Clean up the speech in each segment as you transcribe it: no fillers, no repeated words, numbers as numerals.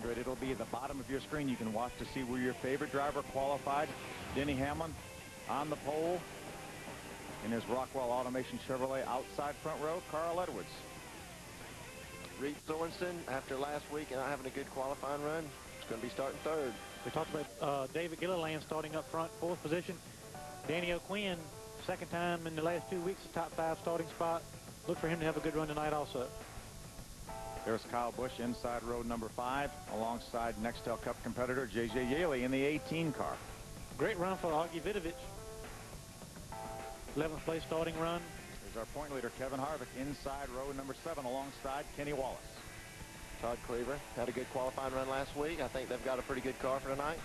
It'll be at the bottom of your screen. You can watch to see where your favorite driver qualified. Denny Hamlin on the pole in his Rockwell Automation Chevrolet. Outside front row, Carl Edwards. Reed Sorensen, after last week and not having a good qualifying run, is going to be starting third. We talked about David Gilliland starting up front, fourth position. Danny O'Quinn, second time in the last 2 weeks, top 5 starting spot. Look for him to have a good run tonight also. There's Kyle Busch inside row number 5 alongside Nextel Cup competitor J.J. Yaley in the 18 car. Great run for Augie Vidovich. 11th place starting run. There's our point leader Kevin Harvick inside row number 7 alongside Kenny Wallace. Todd Cleaver had a good qualifying run last week. I think they've got a pretty good car for tonight.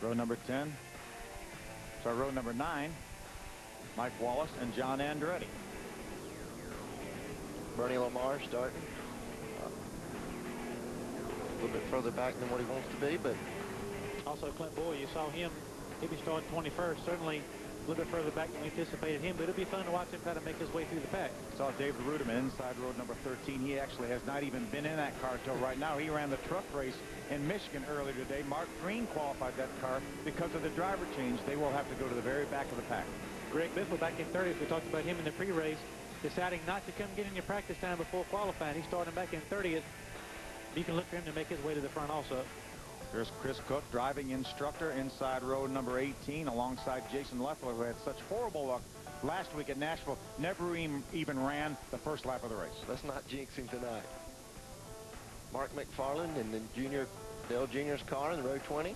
Row number 10. So row number 9, Mike Wallace and John Andretti. Bernie Lamar starting a little bit further back than what he wants to be, but also Clint Boyd, you saw him, he'd be starting 21st, certainly a little bit further back than we anticipated him, but it'll be fun to watch him try to make his way through the pack. Saw David Ruderman inside row number 13. He actually has not even been in that car until right now. He ran the truck race in Michigan earlier today. Mark Green qualified that car because of the driver change. They will have to go to the very back of the pack. Greg Biffle back in 30th. We talked about him in the pre-race, deciding not to come get in your practice time before qualifying. He's starting back in 30th. You can look for him to make his way to the front also. There's Chris Cook, driving instructor, inside row number 18 alongside Jason Leffler, who had such horrible luck last week at Nashville. Never even ran the first lap of the race. Let's not jinx him tonight. Mark McFarland and then Dale Jr.'s car in row 20.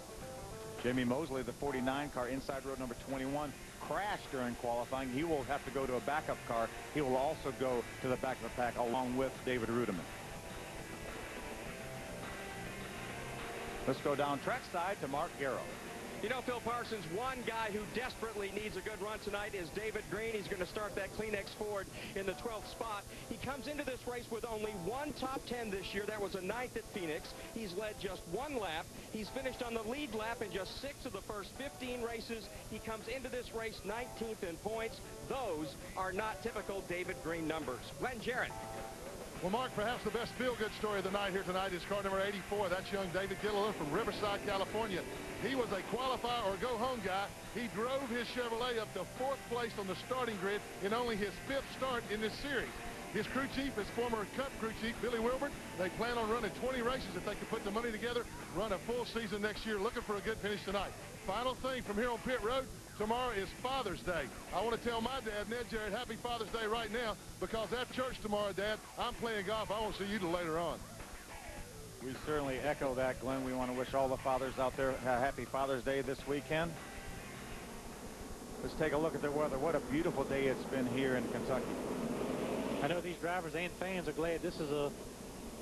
Jamie Mosley, the 49 car, inside row number 21, crashed during qualifying. He will have to go to a backup car. He will also go to the back of the pack along with David Ruderman. Let's go down trackside to Mark Garrow. You know, Phil Parsons, one guy who desperately needs a good run tonight is David Green. He's going to start that Kleenex Ford in the 12th spot. He comes into this race with only one top 10 this year. That was a 9th at Phoenix. He's led just 1 lap. He's finished on the lead lap in just 6 of the first 15 races. He comes into this race 19th in points. Those are not typical David Green numbers. Glenn Jarrett. Well, Mark, perhaps the best feel-good story of the night here tonight is car number 84. That's young David Gilliland from Riverside, California. He was a qualify or go-home guy. He drove his Chevrolet up to 4th place on the starting grid in only his 5th start in this series. His crew chief is former Cup crew chief Billy Wilbert. They plan on running 20 races if they can put the money together, run a full season next year, looking for a good finish tonight. Final thing from here on pit road, tomorrow is Father's Day. I want to tell my dad, Ned Jarrett, happy Father's Day right now, because at church tomorrow, Dad, I'm playing golf. I won't see you till later on. We certainly echo that, Glenn. We want to wish all the fathers out there a happy Father's Day this weekend. Let's take a look at the weather. What a beautiful day it's been here in Kentucky. I know these drivers and fans are glad this is a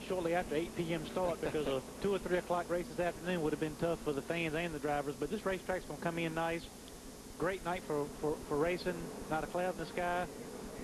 shortly after 8 p.m. start, because a 2 or 3 o'clock race this afternoon would have been tough for the fans and the drivers. But this racetrack's going to come in nice. Great night for racing. Not a cloud in the sky.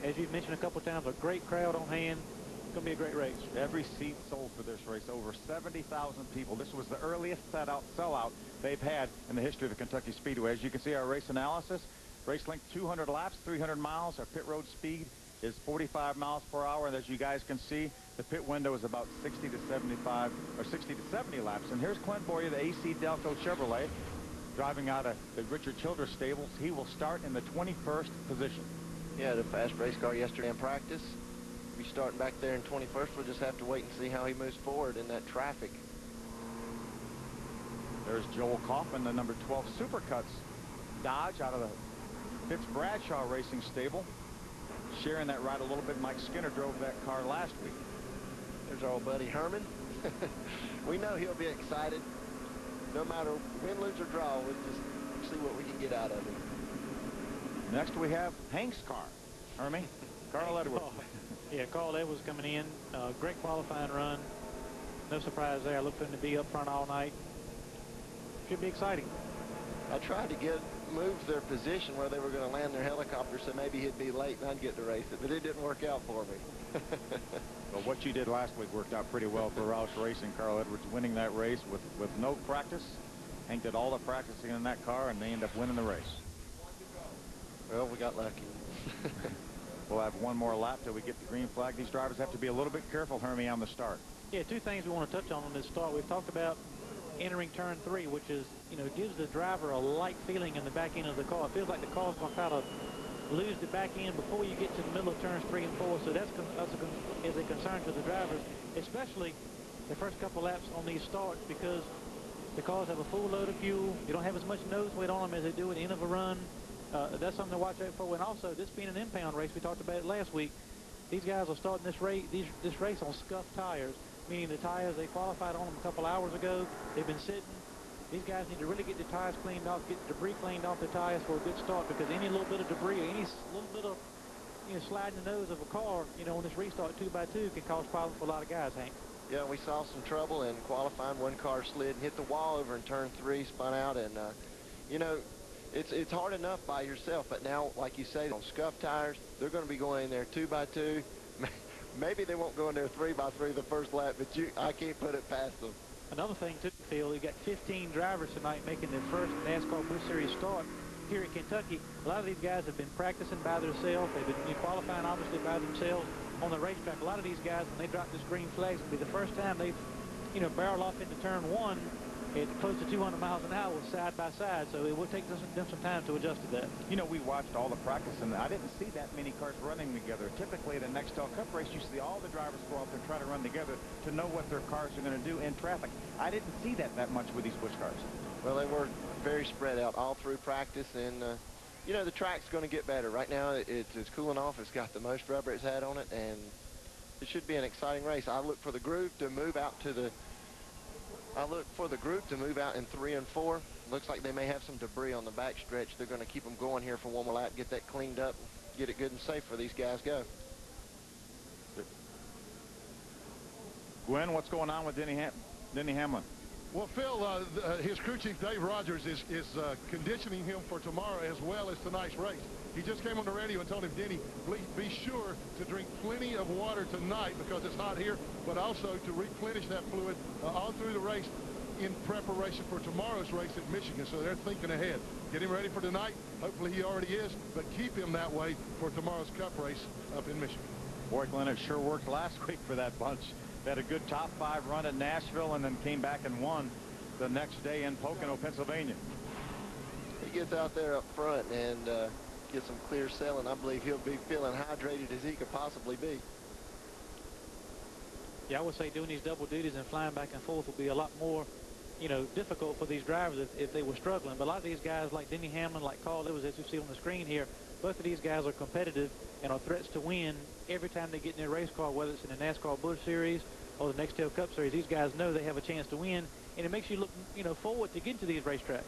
As you've mentioned a couple times, a great crowd on hand. It's going to be a great race. Every seat sold for this race. Over 70,000 people. This was the earliest sellout they've had in the history of the Kentucky Speedway. As you can see, our race analysis, race length 200 laps, 300 miles. Our pit road speed is 45 miles per hour. And as you guys can see, the pit window is about 60 to 75 or 60 to 70 laps. And here's Clint Boyer, the AC Delco Chevrolet, driving out of the Richard Childress stables. He will start in the 21st position. Yeah, the fast race car yesterday in practice. Be starting back there in 21st. We'll just have to wait and see how he moves forward in that traffic. There's Joel Kaufman, the number 12 Supercuts Dodge out of the Fitz Bradshaw Racing stable. Sharing that ride a little bit. Mike Skinner drove that car last week. There's our old buddy Herman. We know he'll be excited. No matter win, lose, or draw, we'll just see what we can get out of him. Next we have Hank's car. Hermie, Carl Edwards. Oh, yeah, Carl Edwards coming in. Great qualifying run. No surprise there. I look for him to be up front all night. Should be exciting. I tried to move their position where they were going to land their helicopter, so maybe he'd be late and I'd get to race it, but it didn't work out for me. Well, what you did last week worked out pretty well for Roush Racing. Carl Edwards winning that race with no practice. Hank did all the practicing in that car, and they end up winning the race. Well, we got lucky. We'll have one more lap till we get the green flag. These drivers have to be a little bit careful, Hermie, on the start. Yeah, two things we want to touch on this start. We've talked about entering turn 3, which is, gives the driver a light feeling in the back end of the car. It feels like the car's going to kind of lose the back end before you get to the middle of turns 3 and 4. So that's is a concern to the drivers, especially the first couple laps on these starts, because the cars have a full load of fuel. You don't have as much nose weight on them as they do at the end of a run. That's something to watch out for. And also, this being an impound race, we talked about it last week. These guys are starting this race on scuffed tires, meaning the tires they qualified on them a couple hours ago. They've been sitting. These guys need to really get the tires cleaned off, get the debris cleaned off the tires for a good start, because any little bit of debris or any little bit of sliding the nose of a car, on this restart 2x2 can cause problems for a lot of guys, Hank. Yeah, we saw some trouble in qualifying. One car slid and hit the wall over in turn 3, spun out, and it's hard enough by yourself, but now, like you say, on scuffed tires, they're going to be going in there 2x2. Maybe they won't go in there 3x3 the first lap, but I can't put it past them. Another thing, too, Phil, you got 15 drivers tonight making their first NASCAR Busch Series start here at Kentucky. A lot of these guys have been practicing by themselves. They've been qualifying, obviously, by themselves on the racetrack. A lot of these guys, when they drop this green flag, it'll be the first time they've, barreled off into turn 1 at close to 200 miles an hour side by side, so it will take them some time to adjust to that. We watched all the practice, and I didn't see that many cars running together. Typically, at a Nextel Cup race, you see all the drivers go out there and try to run together to know what their cars are going to do in traffic. I didn't see that much with these Busch cars. Well, they were very spread out all through practice, and, the track's going to get better. Right now, it's cooling off. It's got the most rubber it's had on it, and it should be an exciting race. I look for the group to move out in 3 and 4. Looks like they may have some debris on the back stretch. They're going to keep them going here for one more lap, get that cleaned up, get it good and safe for these guys go. Gwen, what's going on with Denny Hamlin? Well, Phil, his crew chief, Dave Rogers, is conditioning him for tomorrow as well as tonight's race. He just came on the radio and told him, Denny, please be sure to drink plenty of water tonight because it's hot here, but also to replenish that fluid all through the race in preparation for tomorrow's race at Michigan. So they're thinking ahead. Get him ready for tonight. Hopefully he already is, but keep him that way for tomorrow's Cup race up in Michigan. Boy, Glenn, it sure worked last week for that bunch. They had a good top 5 run at Nashville and then came back and won the next day in Pocono, Pennsylvania. He gets out there up front and gets some clear sailing. I believe he'll be feeling hydrated as he could possibly be. Yeah, I would say doing these double duties and flying back and forth will be a lot more, difficult for these drivers if they were struggling. But a lot of these guys like Denny Hamlin, like Carl Lewis, as you see on the screen here, both of these guys are competitive and are threats to win every time they get in their race car, whether it's in the NASCAR Busch Series or the Nextel Cup Series. These guys know they have a chance to win, and it makes you look, forward to getting to these racetracks.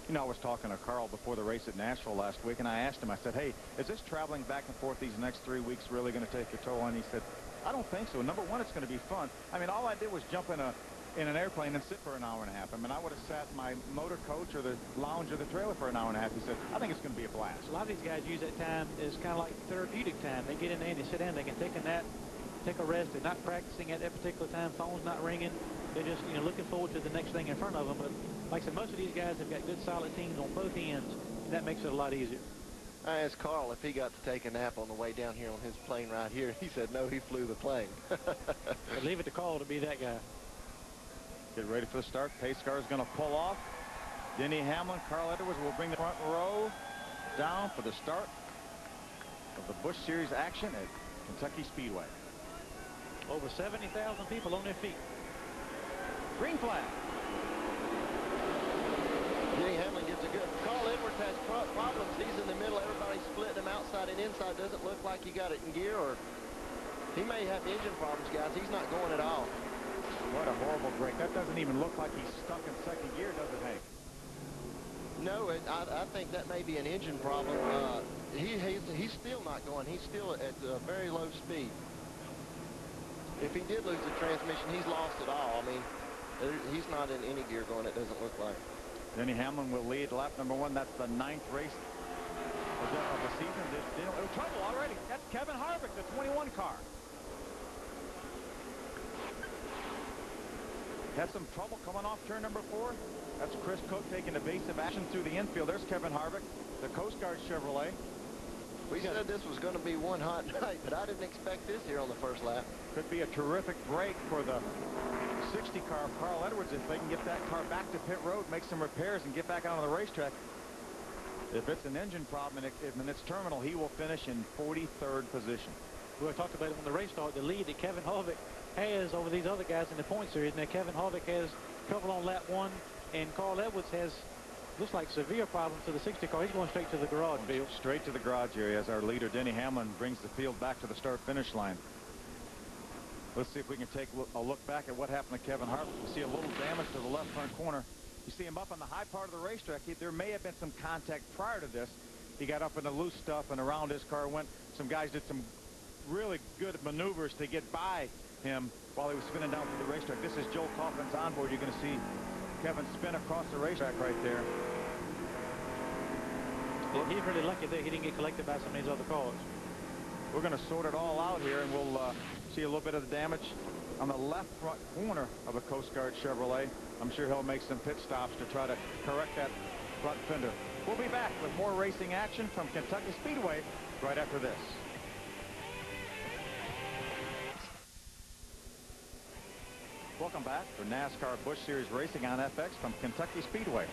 I was talking to Carl before the race at Nashville last week, and I asked him, I said, hey, is this traveling back and forth these next 3 weeks really going to take a toll? And he said, I don't think so. Number one, it's going to be fun. I mean, all I did was jump in an airplane and sit for an hour and a half. I mean, I would have sat in my motor coach or the lounge or the trailer for an hour and a half. He said, I think it's going to be a blast. A lot of these guys use that time as kind of like therapeutic time. They get in there and they sit down. They can take a nap, take a rest. They're not practicing at that particular time. Phone's not ringing. They're just, looking forward to the next thing in front of them. But like I said, most of these guys have got good, solid teams on both ends, and that makes it a lot easier. I asked Carl if he got to take a nap on the way down here on his plane right here. He said, no, he flew the plane. But leave it to Carl to be that guy. Get ready for the start. Pace car is going to pull off. Denny Hamlin, Carl Edwards will bring the front row down for the start of the Busch Series action at Kentucky Speedway. Over 70,000 people on their feet. Green flag. Denny Hamlin gets a good. Carl Edwards has problems. He's in the middle. Everybody's splitting him outside and inside. Doesn't look like he got it in gear, or he may have engine problems, guys. He's not going at all. What a horrible break. That doesn't even look like he's stuck in second gear, does it, Hank? No, I think that may be an engine problem. He's still not going. He's still at a very low speed. If he did lose the transmission, he's lost it all. I mean, he's not in any gear going, it doesn't look like. Denny Hamlin will lead lap number 1. That's the 9th race of the season. There's trouble already. That's Kevin Harvick, the 21 car. Had some trouble coming off turn number 4. That's Chris Cook taking evasive action through the infield. There's Kevin Harvick, the Coast Guard Chevrolet. We said this was going to be one hot night, but I didn't expect this here on the first lap. Could be a terrific break for the 60 car of Carl Edwards, if they can get that car back to pit road, make some repairs, and get back out on the racetrack. If it's an engine problem and it's terminal, he will finish in 43rd position. We talked about it when the race started. The lead that Kevin Harvick has over these other guys in the point series. Now, Kevin Harvick has trouble on lap 1, and Carl Edwards has, looks like, severe problems to the 60 car. He's going straight to the garage field. Straight to the garage area as our leader, Denny Hamlin, brings the field back to the start-finish line. Let's see if we can take a look back at what happened to Kevin Harvick. We see a little damage to the left front corner. You see him up on the high part of the racetrack. There may have been some contact prior to this. He got up in the loose stuff and around his car went. Some guys did some really good maneuvers to get by him while he was spinning down through the racetrack. This is Joel Kaufman's onboard. You're going to see Kevin spin across the racetrack right there. Yeah, he's really lucky that he didn't get collected by some of these other cars. We're going to sort it all out here, and we'll see a little bit of the damage on the left front corner of a Coast Guard Chevrolet. I'm sure he'll make some pit stops to try to correct that front fender. We'll be back with more racing action from Kentucky Speedway right after this. Welcome back for NASCAR Busch Series Racing on FX from Kentucky Speedway.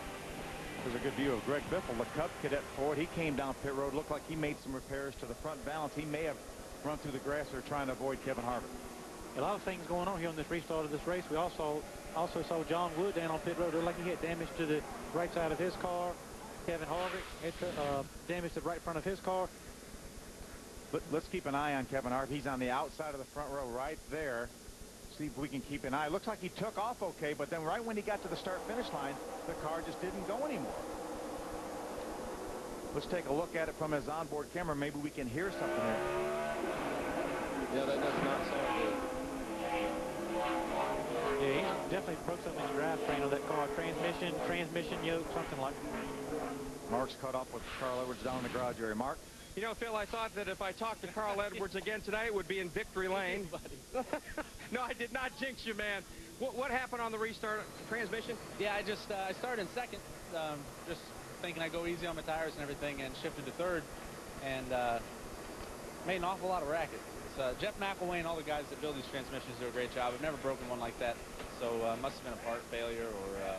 There's a good view of Greg Biffle, the Cub Cadet Ford. He came down pit road. Looked like he made some repairs to the front balance. He may have run through the grass or trying to avoid Kevin Harvick. A lot of things going on here on this restart of this race. We also saw John Wood down on pit road. Looked like he had damage to the right side of his car. Kevin Harvick had damage to the right front of his car. Let's keep an eye on Kevin Harvick. He's on the outside of the front row right there. See if we can keep an eye. Looks like he took off okay, but then right when he got to the start-finish line, the car just didn't go anymore. Let's take a look at it from his onboard camera. Maybe we can hear something there. Yeah, that does not sound good. Yeah, he definitely broke something in the drivetrain of that car. Transmission yoke, something like that. Mark's caught up with Carl Edwards down in the garage area. Mark? You know, Phil, I thought that if I talked to Carl Edwards again tonight, it would be in victory lane. No, I did not jinx you, man. What happened on the restart transmission? Yeah, I started in second, just thinking I'd go easy on my tires and everything, and shifted to third, and made an awful lot of racket. So Jeff McElwain and all the guys that build these transmissions do a great job. I've never broken one like that, so must have been a part failure or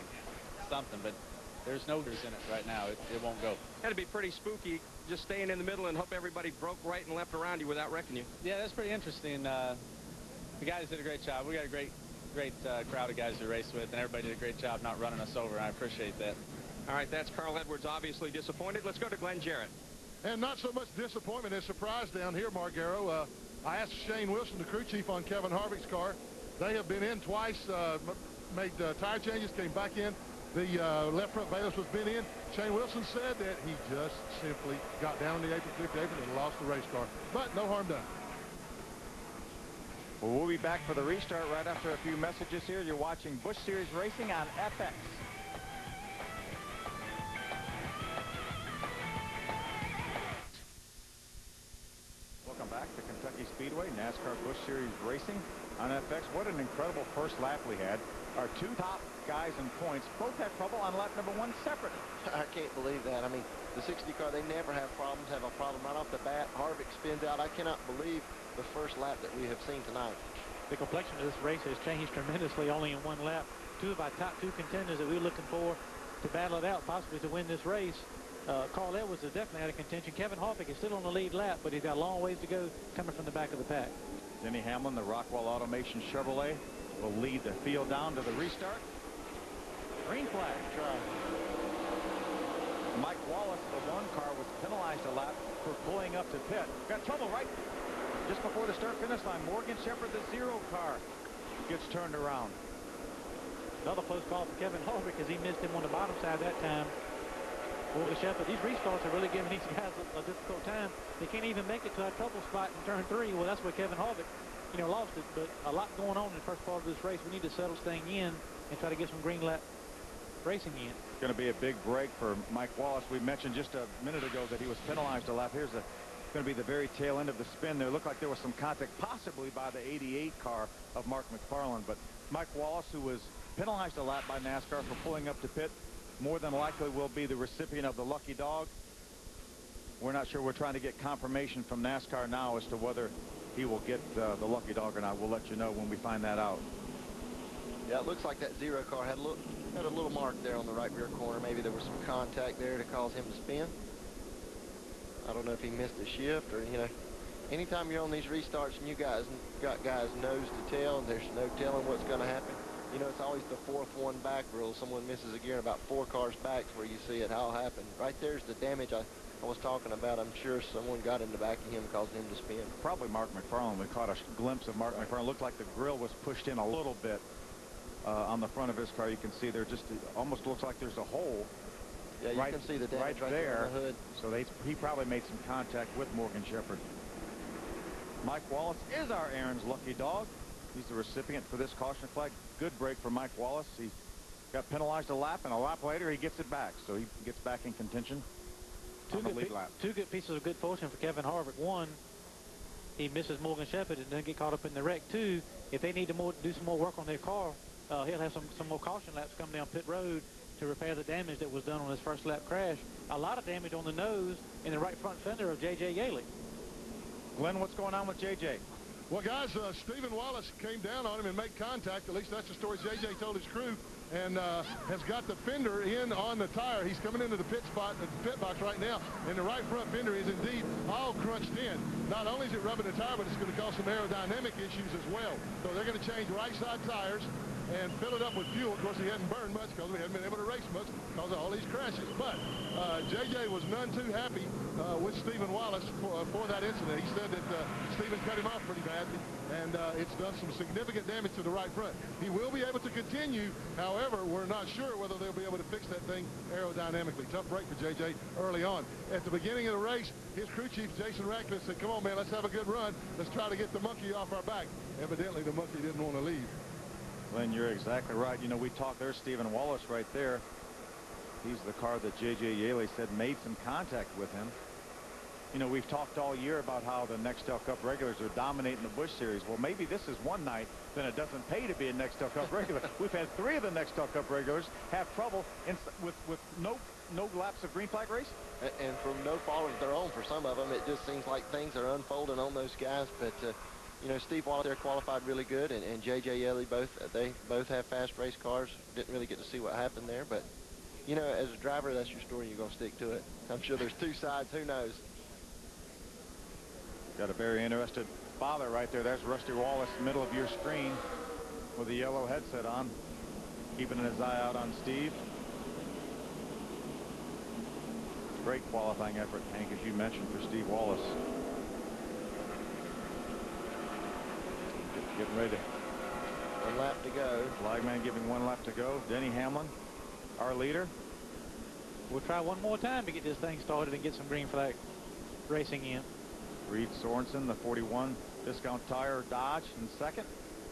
something, but there's no grease in it right now. It won't go. That'd be pretty spooky, just staying in the middle and hope everybody broke right and left around you without wrecking you. Yeah, that's pretty interesting. The guys did a great job. We got a great crowd of guys to race with, and everybody did a great job not running us over. I appreciate that. All right, that's Carl Edwards, obviously disappointed. Let's go to Glenn Jarrett. And not so much disappointment as surprise down here, Margaro. I asked Shane Wilson, the crew chief on Kevin Harvick's car. They have been in twice, made tire changes, came back in. The left front valence was been in. Shane Wilson said that he just simply got down in the apron, flipped the apron, and lost the race car. But no harm done. Well, we'll be back for the restart right after a few messages here. You're watching Busch Series Racing on FX. Welcome back to Kentucky Speedway, NASCAR Busch Series Racing on FX. What an incredible first lap we had. Our two top guys in points both had trouble on lap number 1 separately. I can't believe that. I mean, the 60 car, they never have problems, have a problem right off the bat. Harvick spins out. I cannot believe the first lap that we have seen tonight. The complexion of this race has changed tremendously only in one lap. Two of our top 2 contenders that we were looking for to battle it out, possibly to win this race. Carl Edwards is definitely out of contention. Kevin Harvick is still on the lead lap, but he's got a long ways to go coming from the back of the pack. Denny Hamlin, the Rockwell Automation Chevrolet, will lead the field down to the restart. Green flag. Mike Wallace, the 1 car, was penalized a lap for pulling up to pit. Got trouble right just before the start-finish line. Morgan Shepherd, the 0 car, gets turned around. Another close call for Kevin Harvick as he missed him on the bottom side that time. Morgan Shepherd, these restarts are really giving these guys a difficult time. They can't even make it to a trouble spot in turn 3. Well, that's where Kevin Harvick, lost it. But a lot going on in the first part of this race. We need to settle this thing in and try to get some green lap racing in. It's going to be a big break for Mike Wallace. We mentioned just a minute ago that he was penalized a lap. Here's going to be the very tail end of the spin. There looked like there was some contact possibly by the 88 car of Mark McFarland. But Mike Wallace, who was penalized a lap by NASCAR for pulling up to pit, more than likely will be the recipient of the lucky dog. We're not sure. We're trying to get confirmation from NASCAR now as to whether he will get the lucky dog or not. We'll let you know when we find that out. Yeah, it looks like that 0 car had a little mark there on the right rear corner. Maybe there was some contact there to cause him to spin. I don't know if he missed a shift or, you know, anytime you're on these restarts and you guys got guys nose to tail and there's no telling what's going to happen. You know, it's always the 4th one back rule. Someone misses a gear and about 4 cars back where you see it all happen. Right there's the damage I was talking about. I'm sure someone got in the back of him, causing him to spin. Probably Mark McFarland. We caught a glimpse of Mark McFarland. Looked like the grill was pushed in a little bit on the front of his car. You can see there just almost looks like there's a hole. Yeah, you can see the damage right there on the hood. So he probably made some contact with Morgan Shepherd. Mike Wallace is our Aaron's lucky dog. He's the recipient for this caution flag. Good break for Mike Wallace. He got penalized a lap, and a lap later he gets it back. So he gets back in contention on the lead lap. Two good pieces of good fortune for Kevin Harvick. One, he misses Morgan Shepherd and doesn't get caught up in the wreck. Two, if they need to do some more work on their car, he'll have some more caution laps come down pit road to repair the damage that was done on his first lap crash. A lot of damage on the nose and the right front fender of J.J. Yaley. Glenn, what's going on with J.J.? Well, guys, Stephen Wallace came down on him and made contact. At least that's the story J.J. told his crew, and has got the fender in on the tire. He's coming into the pit box right now, and the right front fender is indeed all crunched in. Not only is it rubbing the tire, but it's going to cause some aerodynamic issues as well. So they're going to change right side tires and fill it up with fuel. Of course, he hadn't burned much because we hadn't been able to race much because of all these crashes. But J.J. was none too happy with Stephen Wallace for that incident. He said that Stephen cut him off pretty badly, and it's done some significant damage to the right front. He will be able to continue. However, we're not sure whether they'll be able to fix that thing aerodynamically. Tough break for J.J. early on. At the beginning of the race, his crew chief, Jason Ratcliffe, said, come on, man, let's have a good run. Let's try to get the monkey off our back. Evidently, the monkey didn't want to leave. Glenn, you're exactly right. You know, we talked, there's Stephen Wallace right there. He's the car that J.J. Yaley said made some contact with him. You know, we've talked all year about how the Nextel Cup regulars are dominating the Busch Series. Well, maybe this is one night then it doesn't pay to be a Nextel Cup regular. We've had 3 of the Nextel Cup regulars have trouble with no laps of green flag race. And from no fault of their own for some of them, it just seems like things are unfolding on those guys. But you know, Steve Wallace there qualified really good, and J.J. Yaley, they both have fast race cars. Didn't really get to see what happened there, but you know, as a driver, that's your story. You're going to stick to it. I'm sure there's 2 sides. Who knows? Got a very interested father right there. There's Rusty Wallace, middle of your screen, with a yellow headset on, keeping his eye out on Steve. Great qualifying effort, Hank, as you mentioned, for Steve Wallace. Getting ready to. 1 lap to go. Flagman giving 1 lap to go. Denny Hamlin, our leader. We'll try one more time to get this thing started and get some green flag racing in. Reed Sorensen, the 41 Discount Tire Dodge, in second.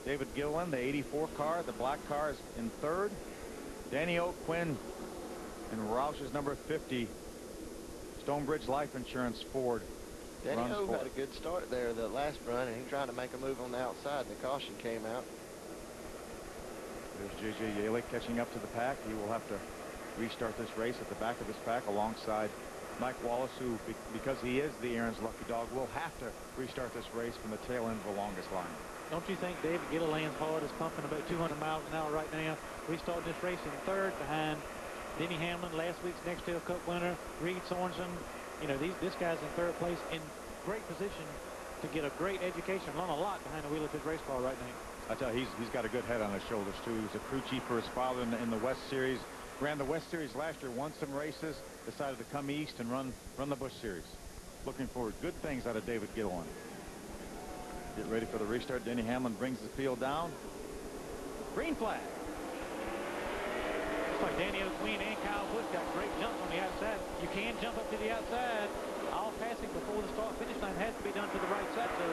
David Gilliland, the 84 car, the black car, is in third. Danny O'Quinn and Roush's number 50 Stonebridge Life Insurance Ford. Danny O had a good start there the last run, and he tried to make a move on the outside, and the caution came out. There's J.J. Yaley catching up to the pack. He will have to restart this race at the back of his pack alongside Mike Wallace, who, because he is the Aaron's lucky dog, will have to restart this race from the tail end of the longest line. Don't you think David Gilliland's heart is pumping about 200 miles an hour right now? Restarting this race in third behind Denny Hamlin, last week's Nextel Cup winner, Reed Sorensen. You know, this guy's in third place, in great position to get a great education, learn a lot behind the wheel of his race car right now. I tell you, he's got a good head on his shoulders, too. He was a crew chief for his father in the West Series. Ran the West Series last year, won some races, decided to come east and run the Busch Series. Looking forward. Good things out of David Gilliland. Get ready for the restart. Denny Hamlin brings the field down. Green flag. Looks like Danny O'Quinn and Kyle Busch got great jumps on the outside. You can jump up to the outside. All passing before the start-finish line has to be done to the right side. So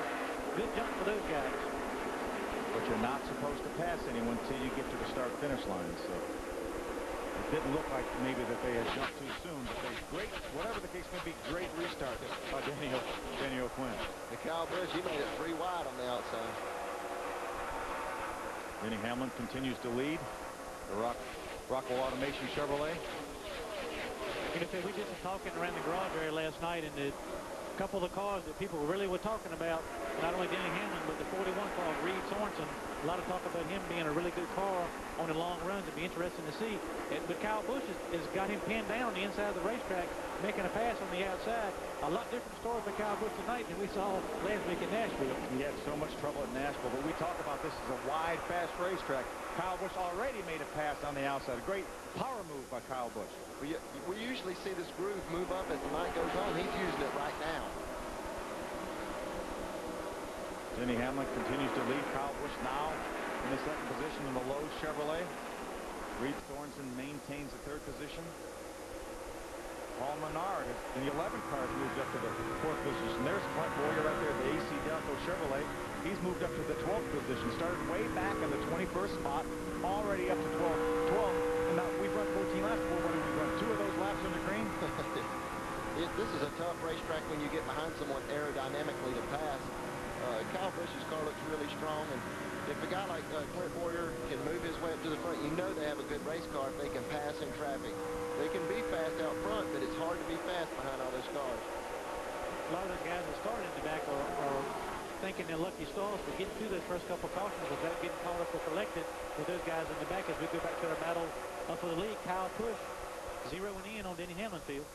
good jump for those guys. But you're not supposed to pass anyone until you get to the start-finish line. So it didn't look like maybe that they had jumped too soon, but they great, whatever the case may be, great restart by Danny O'Quinn. And Kyle Busch, he made it 3 wide on the outside. Denny Hamlin continues to lead the Rockwell Automation Chevrolet. You know, we did some talking around the garage area last night, and the couple of the cars that people really were talking about, not only Denny Hamlin, but the 41 car, Reed Sorensen. A lot of talk about him being a really good car on the long runs. It'd be interesting to see. But Kyle Busch has got him pinned down on the inside of the racetrack, making a pass on the outside. A lot different story for Kyle Busch tonight than we saw last week at Nashville. He had so much trouble at Nashville, but we talk about this as a wide, fast racetrack. Kyle Busch already made a pass on the outside. A great power move by Kyle Busch. We usually see this groove move up as the night goes on. He's using it right now. Denny Hamlin continues to lead. Kyle Busch now in the second position in the low Chevrolet. Reed Sorensen maintains the third position. Paul Menard in the 11 car has moved up to the fourth position. There's Clint Boyer right there, the AC Delco Chevrolet. He's moved up to the 12th position. Started way back in the 21st spot, already up to 12. And now we've run 14 laps before. What did we run? 2 of those laps on the green? This is a tough racetrack when you get behind someone aerodynamically to pass. Kyle Busch's car looks really strong, and if a guy like Clint Boyer can move his way up to the front, you know they have a good race car if they can pass in traffic. They can be fast out front, but it's hard to be fast behind all those cars. A lot of those guys that started in the back are thinking they're lucky stars for getting through those first couple of cautions without getting caught up or collected with those guys in the back as we go back to our battle for the lead. Kyle Busch zeroing in on Denny Hamlin field.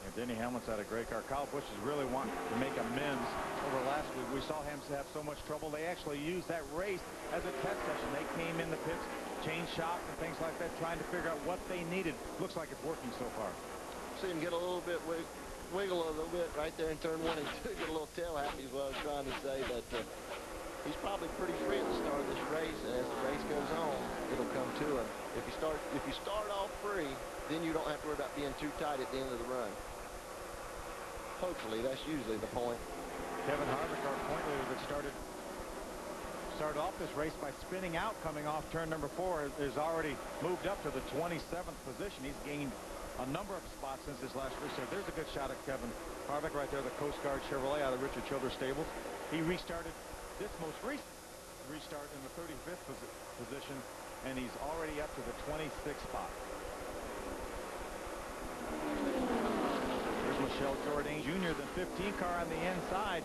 And Denny Hamlin's had a great car. Kyle Busch is really wanting to make amends over last week. We saw him have so much trouble. They actually used that race as a test session. They came in the pits, changed shocks and things like that, trying to figure out what they needed. Looks like it's working so far. See him get a little bit, wiggle a little bit right there in turn 1 and 2. Get a little tail happy is what I was trying to say. But he's probably pretty free at the start of this race, and as the race goes on, it'll come to him. If you start off free, then you don't have to worry about being too tight at the end of the run. Hopefully, that's usually the point. Kevin Harvick, our point leader that started off this race by spinning out coming off turn number 4, is already moved up to the 27th position. He's gained a number of spots since this last race. There's a good shot at Kevin Harvick right there, the Coast Guard Chevrolet out of Richard Childress Stables. He restarted this most recent restart in the 35th position, and he's already up to the 26th spot. Michelle Jourdain Jr., the 15 car on the inside.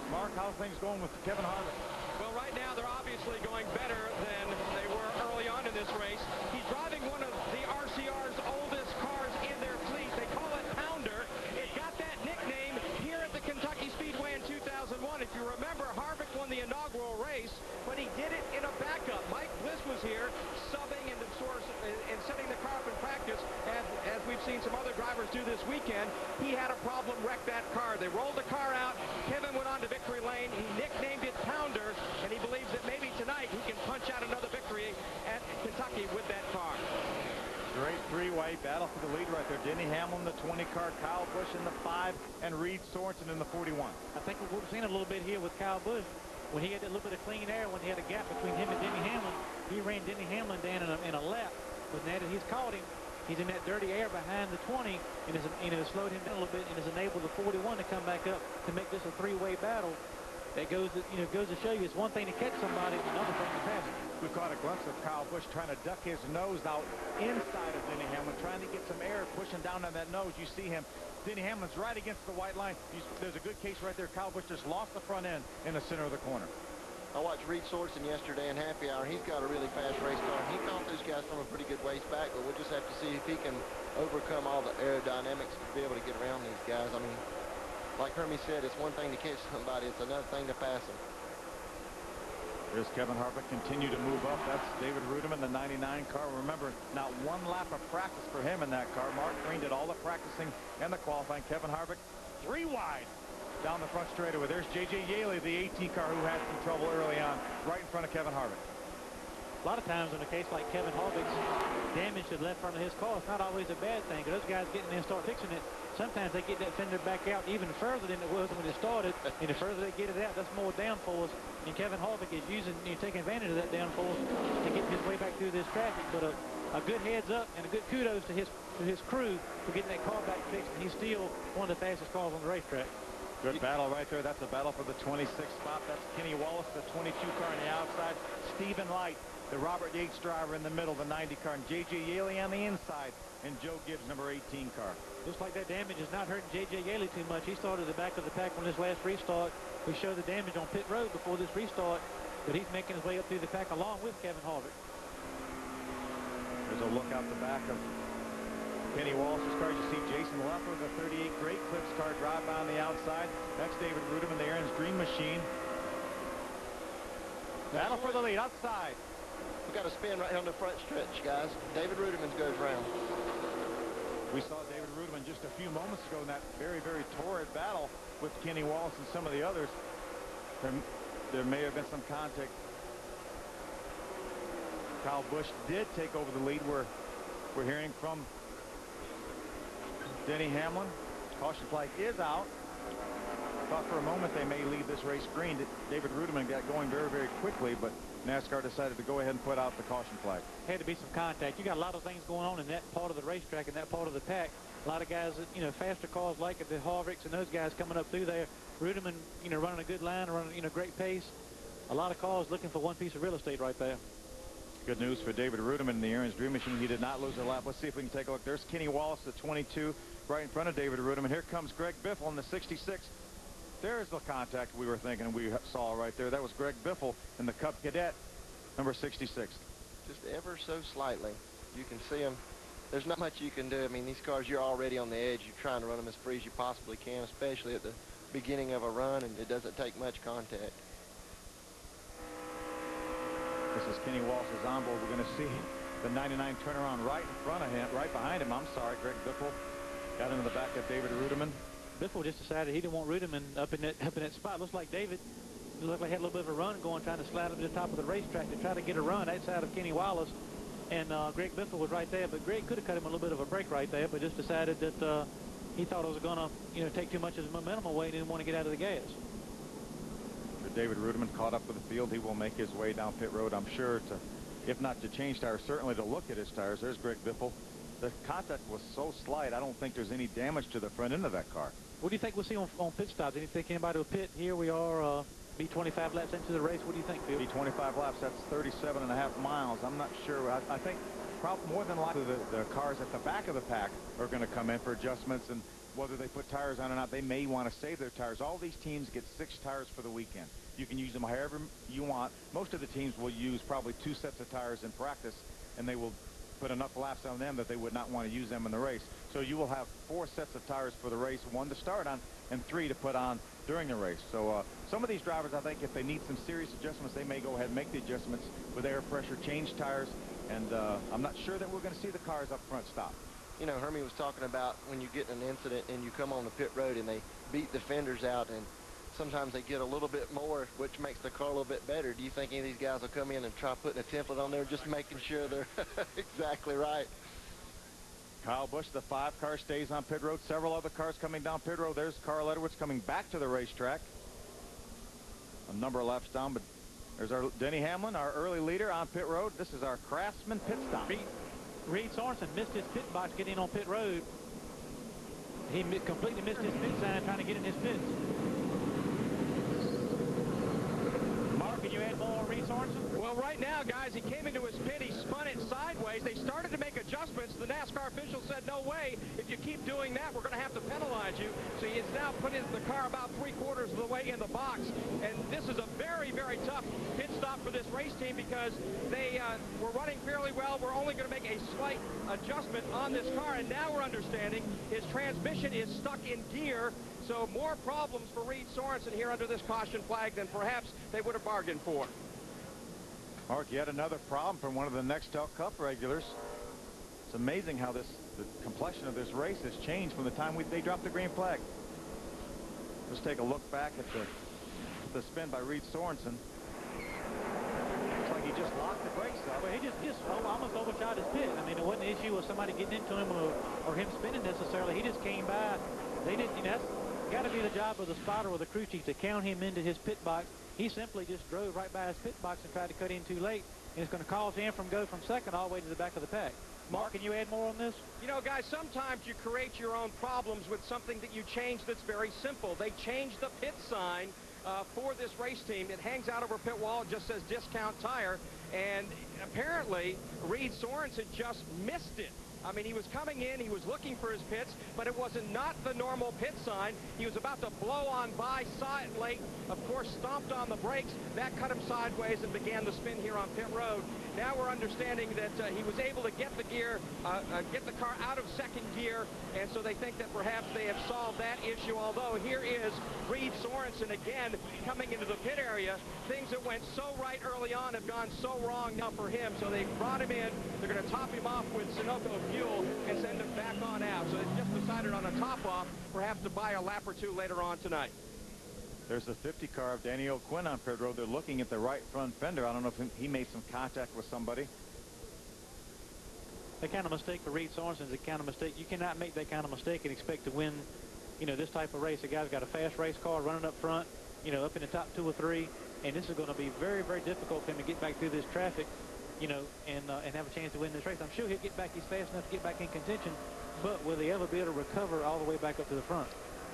Mark, how's things going with Kevin Harvick? Well, right now they're obviously going better than they were early on in this race. He's driving one of the RCR's oldest cars in their fleet. They call it Pounder. It got that nickname here at the Kentucky Speedway in 2001. If you remember, Harvick won the inaugural race, but he did it in a backup. Mike Bliss was here subbing and setting the car up in practice, as we've seen some other drivers do this weekend. He had a problem, wrecked that car. They rolled the car out. Kevin went on to victory lane. He nicknamed it Pounder, and he believes that maybe tonight he can punch out another victory at Kentucky with that car. Great three-way battle for the lead right there. Denny Hamlin, the 20 car, Kyle Busch in the 5, and Reed Sorensen in the 41. I think we've seen it a little bit here with Kyle Busch. When he had that little bit of clean air, when he had a gap between him and Denny Hamlin, he ran Denny Hamlin down in a lap. But now that he's caught him, he's in that dirty air behind the 20, and has slowed him down a little bit, and has enabled the 41 to come back up to make this a three-way battle. That goes to show you it's one thing to catch somebody, it's another thing to pass it. We caught a glimpse of Kyle Busch trying to duck his nose out inside of Denny Hamlin, trying to get some air pushing down on that nose. You see him. Denny Hamlin's right against the white line. There's a good case right there. Kyle Busch just lost the front end in the center of the corner. I watched Reed Sorensen yesterday in Happy Hour. He's got a really fast race car. He caught those guys from a pretty good ways back, but we'll just have to see if he can overcome all the aerodynamics to be able to get around these guys. I mean, like Hermie said, it's one thing to catch somebody. It's another thing to pass them. There's Kevin Harvick continue to move up. That's David Rudiman, the 99 car. Remember, not one lap of practice for him in that car. Mark Green did all the practicing and the qualifying. Kevin Harvick 3 wide down the front straightaway. There's J.J. Yaley, the 18 car, who had some trouble early on, right in front of Kevin Harvick. A lot of times in a case like Kevin Harvick's, damage to the left front of his car, it's not always a bad thing. Those guys get in there and start fixing it. Sometimes they get that fender back out even further than it was when it started, and the further they get it out, that's more downforce. And Kevin Harvick is taking advantage of that downforce to get his way back through this traffic. But a good heads up and a good kudos to his crew for getting that car back fixed. And he's still one of the fastest cars on the racetrack. Good battle right there. That's a battle for the 26th spot. That's Kenny Wallace, the 22 car on the outside. Stephen Light, the Robert Yates driver in the middle, the 90 car, and J.J. Yaley on the inside, and Joe Gibbs, number 18 car. Looks like that damage is not hurting J.J. Yaley too much. He started at the back of the pack on this last restart. We showed the damage on pit road before this restart, but he's making his way up through the pack along with Kevin Harvick. There's a look out the back of Kenny Wallace's car. You see Jason Leffer, the 38 Great Clips car, drive by on the outside. That's David Ruderman, the Aaron's Dream Machine. Battle for the lead outside. We got a spin right on the front stretch, guys. David Ruderman goes round. We saw David Ruderman just a few moments ago in that very, very torrid battle with Kenny Wallace and some of the others. There may have been some contact. Kyle Busch did take over the lead. We're hearing from Denny Hamlin. Caution flag is out. Thought for a moment they may leave this race green. David Ruderman got going very, very quickly, but NASCAR decided to go ahead and put out the caution flag. Had to be some contact. You got a lot of things going on in that part of the racetrack and that part of the pack. A lot of guys that, you know, faster cars like the Harvicks and those guys coming up through there. Ruderman, you know, running a good line, running, you know, great pace. A lot of cars looking for one piece of real estate right there. Good news for David Ruderman in the Aaron's Dream Machine. He did not lose a lap. Let's see if we can take a look. There's Kenny Wallace, the 22, right in front of David Ruderman. Here comes Greg Biffle in the 66. There's the contact we were thinking we saw right there. That was Greg Biffle in the Cup Cadet, number 66. Just ever so slightly. You can see him. There's not much you can do. I mean, these cars, you're already on the edge. You're trying to run them as free as you possibly can, especially at the beginning of a run, and it doesn't take much contact. This is Kenny Wallace's onboard. We're going to see the 99 turnaround right in front of him, right behind him. I'm sorry, Greg Biffle got into the back of David Ruderman. Biffle just decided he didn't want Ruderman up in that spot. Looks like David looked like he had a little bit of a run going, trying to slide up to the top of the racetrack to try to get a run outside of Kenny Wallace. And Greg Biffle was right there, but Greg could have cut him a little bit of a break right there, but just decided that he thought it was going to, you know, take too much of his momentum away and didn't want to get out of the gas. David Ruderman caught up with the field. He will make his way down pit road, I'm sure, to, if not to change tires, certainly to look at his tires. There's Greg Biffle. The contact was so slight, I don't think there's any damage to the front end of that car. What do you think we'll see on pit stops? Do you think anybody will pit? Here we are, be 25 laps into the race. What do you think, Phil? Be 25 laps. That's 37.5 miles. I'm not sure. I think probably more than likely the cars at the back of the pack are going to come in for adjustments, and whether they put tires on or not, they may want to save their tires. All these teams get 6 tires for the weekend. You can use them however you want. Most of the teams will use probably 2 sets of tires in practice, and they will put enough laps on them that they would not want to use them in the race. So you will have 4 sets of tires for the race, 1 to start on and 3 to put on during the race. So some of these drivers, I think if they need some serious adjustments, they may go ahead and make the adjustments with air pressure, change tires, and I'm not sure that we're going to see the cars up front stop. You know, Hermie was talking about when you get in an incident and you come on the pit road and they beat the fenders out, and sometimes they get a little bit more, which makes the car a little bit better. Do you think any of these guys will come in and try putting a template on there, just making sure they're exactly right? Kyle Busch, the 5 car, stays on pit road. Several other cars coming down pit road. There's Carl Edwards coming back to the racetrack. A number of laps down, but there's our Denny Hamlin, our early leader on pit road. This is our Craftsman pit stop. Reed Sorensen missed his pit box getting on pit road. He completely missed his pit sign trying to get in his pits. Mark, can you add more on Reed Sorensen? Well, right now, guys, he came into his pit. He spun it sideways. They started to make adjustments. The NASCAR official said, no way. If you keep doing that, we're going to have to penalize you. So he has now put the car about 3/4 of the way in the box. And this is a very, very tough pit stop for this race team because they were running fairly well. We're only going to make a slight adjustment on this car. And now we're understanding his transmission is stuck in gear. So more problems for Reed Sorensen here under this caution flag than perhaps they would have bargained for. Mark, yet another problem from one of the Nextel Cup regulars. It's amazing how the complexion of this race has changed from the time they dropped the green flag. Let's take a look back at the spin by Reed Sorensen. Looks like he just locked the brakes up. Well, he just almost overshot his pit. I mean, it wasn't an issue with somebody getting into him or him spinning necessarily. He just came by. They didn't, you know, that's got to be the job of the spotter or the crew chief to count him into his pit box. He simply just drove right by his pit box and tried to cut in too late, and it's going to cause him from go from second all the way to the back of the pack. Mark, can you add more on this? You know, guys, sometimes you create your own problems with something that you change that's very simple. They changed the pit sign for this race team. It hangs out over pit wall. It just says discount tire. And apparently Reed Sorensen just missed it. I mean, he was coming in, he was looking for his pits, but it wasn't not the normal pit sign. He was about to blow on by, saw it late, of course, stomped on the brakes. That cut him sideways and began the spin here on pit road. Now we're understanding that he was able to get the car out of second gear, and so they think that perhaps they have solved that issue, although here is Reed Sorensen again coming into the pit area. Things that went so right early on have gone so wrong now for him, so they brought him in. They're going to top him off with Sunoco fuel and send him back on out. So they've just decided on a top-off, perhaps to buy a lap or two later on tonight. There's the 50 car of Danny O'Quinn on pit road. They're looking at the right front fender. I don't know if he made some contact with somebody. That kind of mistake for Reed Sorensen is a kind of mistake. You cannot make that kind of mistake and expect to win, you know, this type of race. A guy's got a fast race car running up front, you know, up in the top 2 or 3, and this is going to be very, very difficult for him to get back through this traffic, you know, and have a chance to win this race. I'm sure he'll get back. He's fast enough to get back in contention, but will he ever be able to recover all the way back up to the front?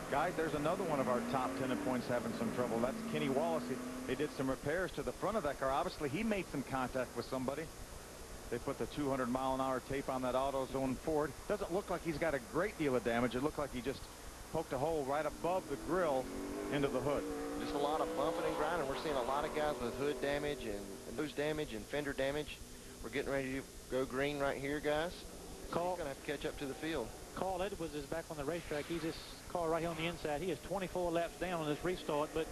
Guys, there's another one of our top 10 in points having some trouble. That's Kenny Wallace. They did some repairs to the front of that car. Obviously, he made some contact with somebody. They put the 200-mile-an-hour tape on that AutoZone Ford. Doesn't look like he's got a great deal of damage. It looked like he just poked a hole right above the grill into the hood. Just a lot of bumping and grinding. We're seeing a lot of guys with hood damage and nose damage and fender damage. We're getting ready to go green right here, guys. So he's going to have to catch up to the field. Carl Edwards is back on the racetrack. He's this car right here on the inside. He is 24 laps down on this restart, but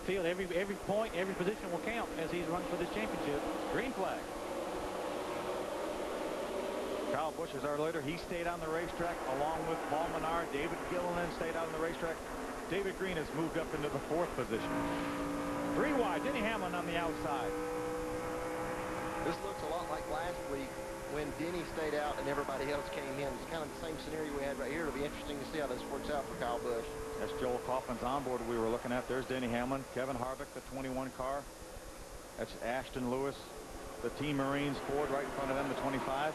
field every point, every position will count as he's running for this championship. Green flag. Kyle Busch is our leader. He stayed on the racetrack along with Paul Menard. David Gilliland stayed out on the racetrack. David Green has moved up into the 4th position. 3 wide. Denny Hamlin on the outside. This looks a lot like last week when Denny stayed out and everybody else came in. It's kind of the same scenario we had right here. It'll be interesting to see how this works out for Kyle Busch. That's Joel Kaufman's onboard we were looking at. There's Denny Hamlin, Kevin Harvick, the 21 car. That's Ashton Lewis, the Team Marines Ford right in front of them, the 25.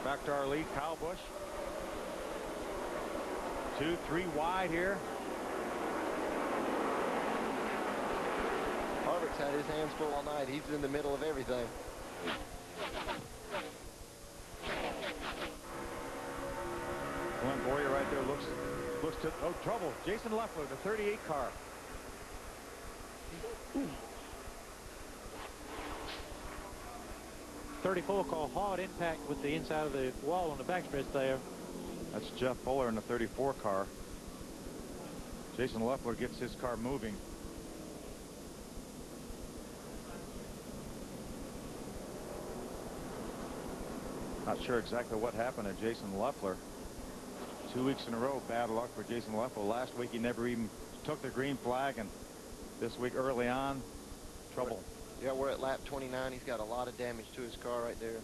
Back to our lead, Kyle Busch. 2, 3 wide here. Harvick's had his hands full all night. He's in the middle of everything. Glenn Boyer right there looks to trouble. Jason Leffler, the 38 car. 34 car, hard impact with the inside of the wall on the backstretch there. That's Jeff Fuller in the 34 car. Jason Leffler gets his car moving. Not sure exactly what happened to Jason Leffler. 2 weeks in a row, bad luck for Jason Leffler. Last week he never even took the green flag, and this week early on, trouble. Yeah, we're at lap 29. He's got a lot of damage to his car right there.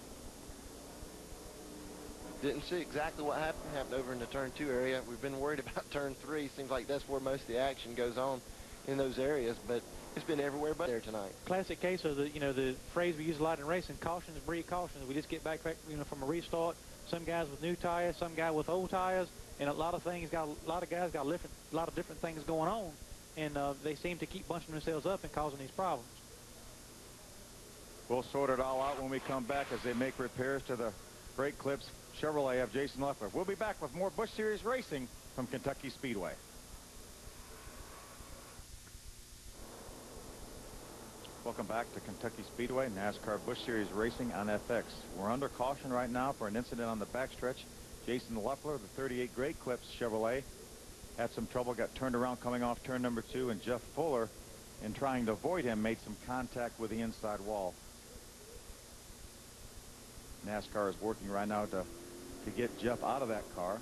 Didn't see exactly what happened over in the turn 2 area. We've been worried about turn 3. Seems like that's where most of the action goes on in those areas, but it's been everywhere but there tonight. Classic case of the phrase we use a lot in racing: cautions breed cautions. We just get back from a restart. Some guys with new tires, some guy with old tires, and a lot of guys got a lot of different things going on, and they seem to keep bunching themselves up and causing these problems. We'll sort it all out when we come back as they make repairs to the brake clips. Chevrolet of Jason Leffler. We'll be back with more Busch Series racing from Kentucky Speedway. Welcome back to Kentucky Speedway, NASCAR Busch Series racing on FX. We're under caution right now for an incident on the backstretch. Jason Leffler, the 38 Great Clips Chevrolet, had some trouble, got turned around coming off turn number 2, and Jeff Fuller, in trying to avoid him, made some contact with the inside wall. NASCAR is working right now to get Jeff out of that car.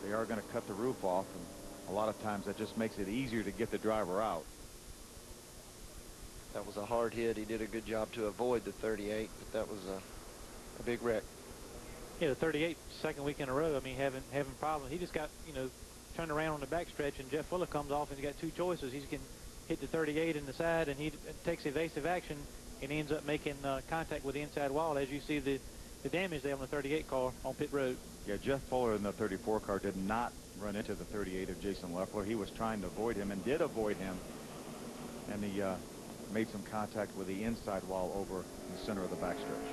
They are going to cut the roof off, and a lot of times that just makes it easier to get the driver out. That was a hard hit. He did a good job to avoid the 38, but that was a big wreck. Yeah, the 38, second week in a row. I mean, having problems. He just got turned around on the backstretch, and Jeff Fuller comes off, and he's got 2 choices. He can hit the 38 in the side, and he takes evasive action, and he ends up making contact with the inside wall, as you see the damage there on the 38 car on pit road. Yeah, Jeff Fuller in the 34 car did not run into the 38 of Jason Leffler. He was trying to avoid him and did avoid him, and the made some contact with the inside wall over in the center of the backstretch.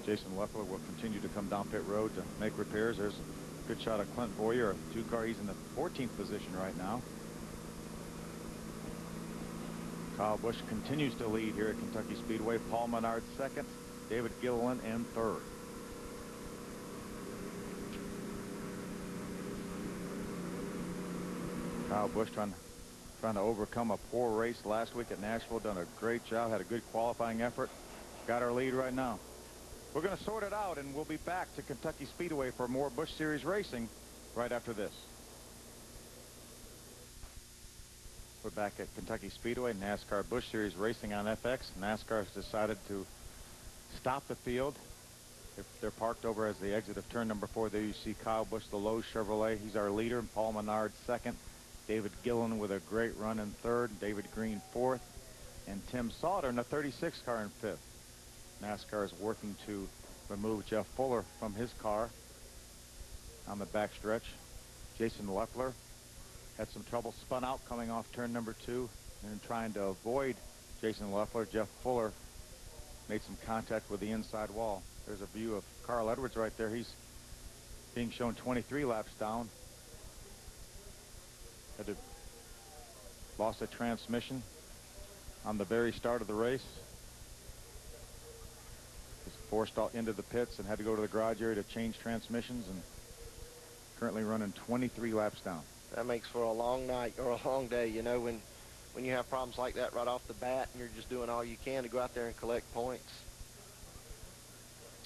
Jason Leffler will continue to come down pit road to make repairs. There's a good shot of Clint Boyer, a 2-car. He's in the 14th position right now. Kyle Busch continues to lead here at Kentucky Speedway. Paul Menard second, David Gilliland in third. Kyle Busch trying to overcome a poor race last week at Nashville. Done a great job, had a good qualifying effort. Got our lead right now. We're going to sort it out, and we'll be back to Kentucky Speedway for more Busch Series racing right after this. We're back at Kentucky Speedway, NASCAR Busch Series racing on FX. NASCAR has decided to stop the field. They're parked over as the exit of turn number 4. There you see Kyle Busch, the Lowe's Chevrolet. He's our leader, and Paul Menard second. David Gillen with a great run in third. David Green fourth. And Tim Sauter in the 36 car in fifth. NASCAR is working to remove Jeff Fuller from his car on the backstretch. Jason Leffler had some trouble, spun out coming off turn number 2, and trying to avoid Jason Leffler. Jeff Fuller made some contact with the inside wall. There's a view of Carl Edwards right there. He's being shown 23 laps down. Lost a transmission on the very start of the race. Was forced out into the pits and had to go to the garage area to change transmissions, and currently running 23 laps down. That makes for a long night or a long day, you know, when you have problems like that right off the bat and you're just doing all you can to go out there and collect points.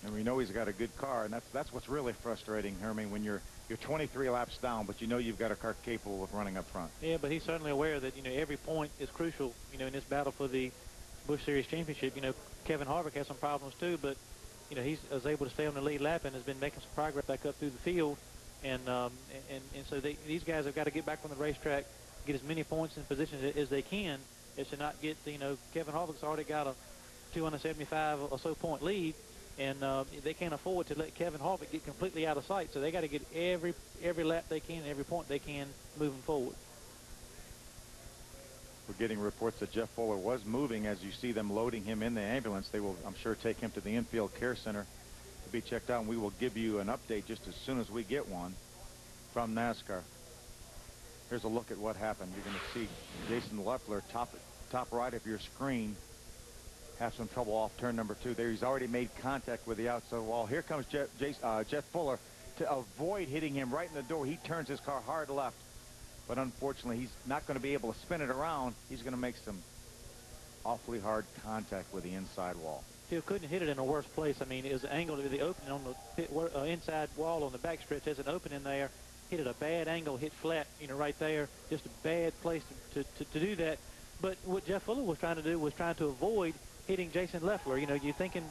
And we know he's got a good car, and that's what's really frustrating, Hermie, when you're 23 laps down, but you know you've got a car capable of running up front. Yeah, but he's certainly aware that, you know, every point is crucial, you know, in this battle for the Busch Series championship. You know, Kevin Harvick has some problems too, but, you know, he was able to stay on the lead lap and has been making some progress back up through the field. And so these guys have got to get back on the racetrack, get as many points and positions as they can, as to not get, you know, Kevin Harvick's already got a 275 or so point lead, and they can't afford to let Kevin Harvick get completely out of sight. So they got to get every lap they can, every point they can moving forward. We're getting reports that Jeff Fuller was moving. As you see them loading him in the ambulance, they will, I'm sure, take him to the infield care center to be checked out, and we will give you an update just as soon as we get one from NASCAR. Here's a look at what happened. You're going to see Jason Leffler, top right of your screen, have some trouble off turn number 2. There, he's already made contact with the outside wall. Here comes Jeff Fuller to avoid hitting him right in the door. He turns his car hard left, but unfortunately he's not going to be able to spin it around. He's going to make some awfully hard contact with the inside wall. He couldn't hit it in a worse place. I mean, it was an angle to the opening on the pit, inside wall on the backstretch. There's an opening there. Hit at a bad angle, hit flat, you know, right there. Just a bad place to do that. But what Jeff Fuller was trying to do was trying to avoid hitting Jason Leffler. You know, you're thinking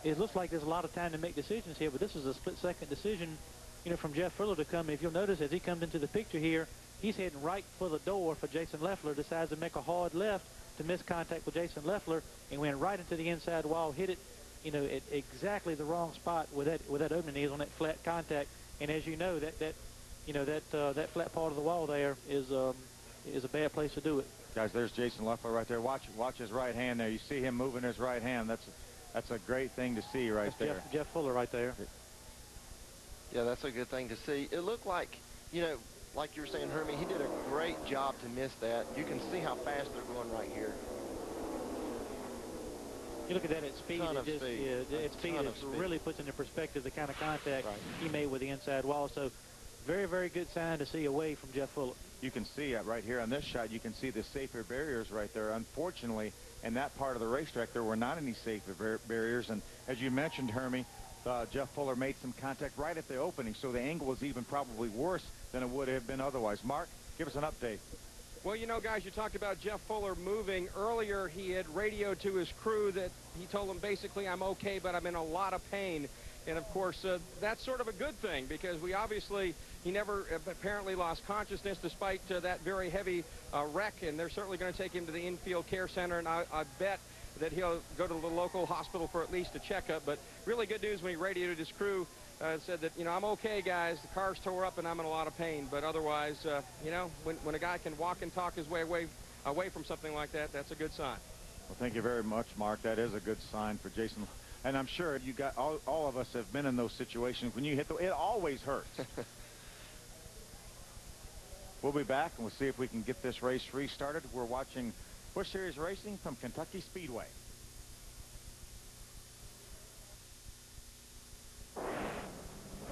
it looks like there's a lot of time to make decisions here, but this is a split-second decision, you know, from Jeff Fuller to come. If you'll notice, as he comes into the picture here, he's heading right for the door for Jason Leffler, decides to make a hard left to miss contact with Jason Leffler, and went right into the inside wall, hit it, you know, at exactly the wrong spot where that opening is on that flat contact. And as you know, that flat part of the wall there is a bad place to do it. Guys, there's Jason Leffler right there. Watch his right hand there. You see him moving his right hand. That's a great thing to see right there. Jeff Fuller right there. Yeah, that's a good thing to see. It looked like, you know, like you were saying, Hermie, he did a great job to miss that. You can see how fast they're going right here. You look at that at speed. It really puts into perspective the kind of contact he made with the inside wall. So very, very good sign to see away from Jeff Fuller. You can see right here on this shot, you can see the safer barriers right there. Unfortunately, in that part of the racetrack, there were not any safer barriers. And as you mentioned, Hermie, Jeff Fuller made some contact right at the opening, so the angle was even probably worse than it would have been otherwise. Mark, give us an update. Well, you know, guys, you talked about Jeff Fuller moving. Earlier, he had radioed to his crew that he told them basically, I'm okay, but I'm in a lot of pain. And, of course, that's sort of a good thing, because he never apparently lost consciousness despite that very heavy wreck. And they're certainly going to take him to the infield care center, and I bet that he'll go to the local hospital for at least a checkup. But really good news when he radioed his crew said that, you know, I'm okay, guys. The car's tore up and I'm in a lot of pain. But otherwise, you know, when a guy can walk and talk his way away from something like that, that's a good sign. Well, thank you very much, Mark. That is a good sign for Jason. And I'm sure you got all of us have been in those situations when you hit it always hurts. We'll be back and we'll see if we can get this race restarted. We're watching Busch Series Racing from Kentucky Speedway.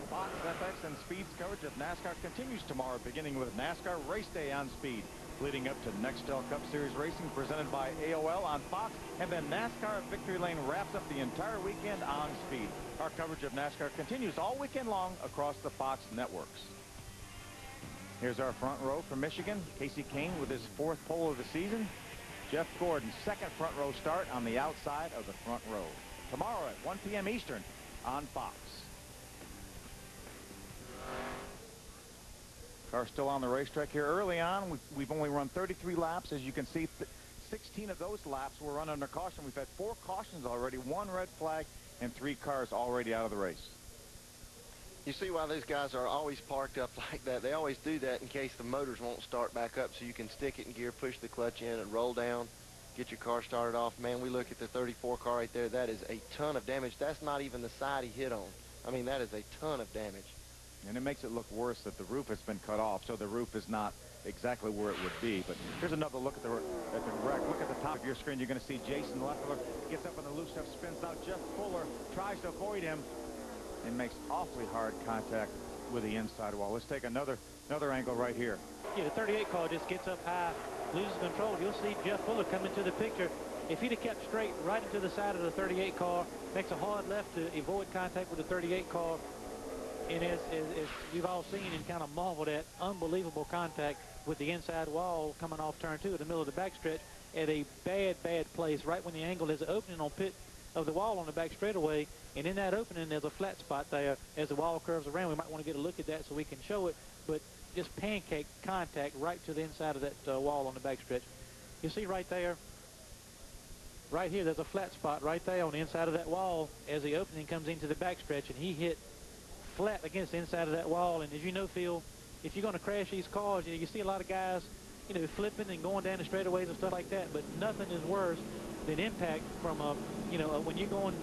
Fox, FX, and Speed's coverage of NASCAR continues tomorrow, beginning with NASCAR Race Day on Speed, leading up to Nextel Cup Series Racing presented by AOL on Fox, and then NASCAR at Victory Lane wraps up the entire weekend on Speed. Our coverage of NASCAR continues all weekend long across the Fox networks. Here's our front row from Michigan. Casey Kane with his 4th pole of the season. Jeff Gordon's 2nd front row start on the outside of the front row. Tomorrow at 1 p.m. Eastern on Fox. Car still on the racetrack here. Early on, we've only run 33 laps. As you can see, 16 of those laps were run under caution. We've had 4 cautions already, 1 red flag, and 3 cars already out of the race. You see why these guys are always parked up like that. They always do that in case the motors won't start back up, so you can stick it in gear, push the clutch in, and roll down, get your car started off. Man, we look at the 34 car right there. That is a ton of damage. That's not even the side he hit on. I mean, that is a ton of damage. And it makes it look worse that the roof has been cut off, so the roof is not exactly where it would be. But here's another look at the wreck. Look at the top of your screen. You're going to see Jason Leffler gets up on the loose stuff, spins out. Jeff Fuller tries to avoid him and makes awfully hard contact with the inside wall. Let's take another angle right here. Yeah, the 38 car just gets up high, loses control. You'll see Jeff Fuller come into the picture. If he'd have kept straight right into the side of the 38 car, makes a hard left to avoid contact with the 38 car. And as you've all seen and kind of marveled at, unbelievable contact with the inside wall coming off turn 2 in the middle of the backstretch at a bad place, right when the angle is opening on pit of the wall on the back straightaway. And in that opening, there's a flat spot there. As the wall curves around, we might want to get a look at that so we can show it. But just pancake contact right to the inside of that wall on the backstretch. You see right there, right here, there's a flat spot right there on the inside of that wall as the opening comes into the backstretch, and he hit flat against the inside of that wall. And as you know, Phil, if you're going to crash these cars, you see a lot of guys, flipping and going down the straightaways and stuff like that, but nothing is worse than impact from when you're going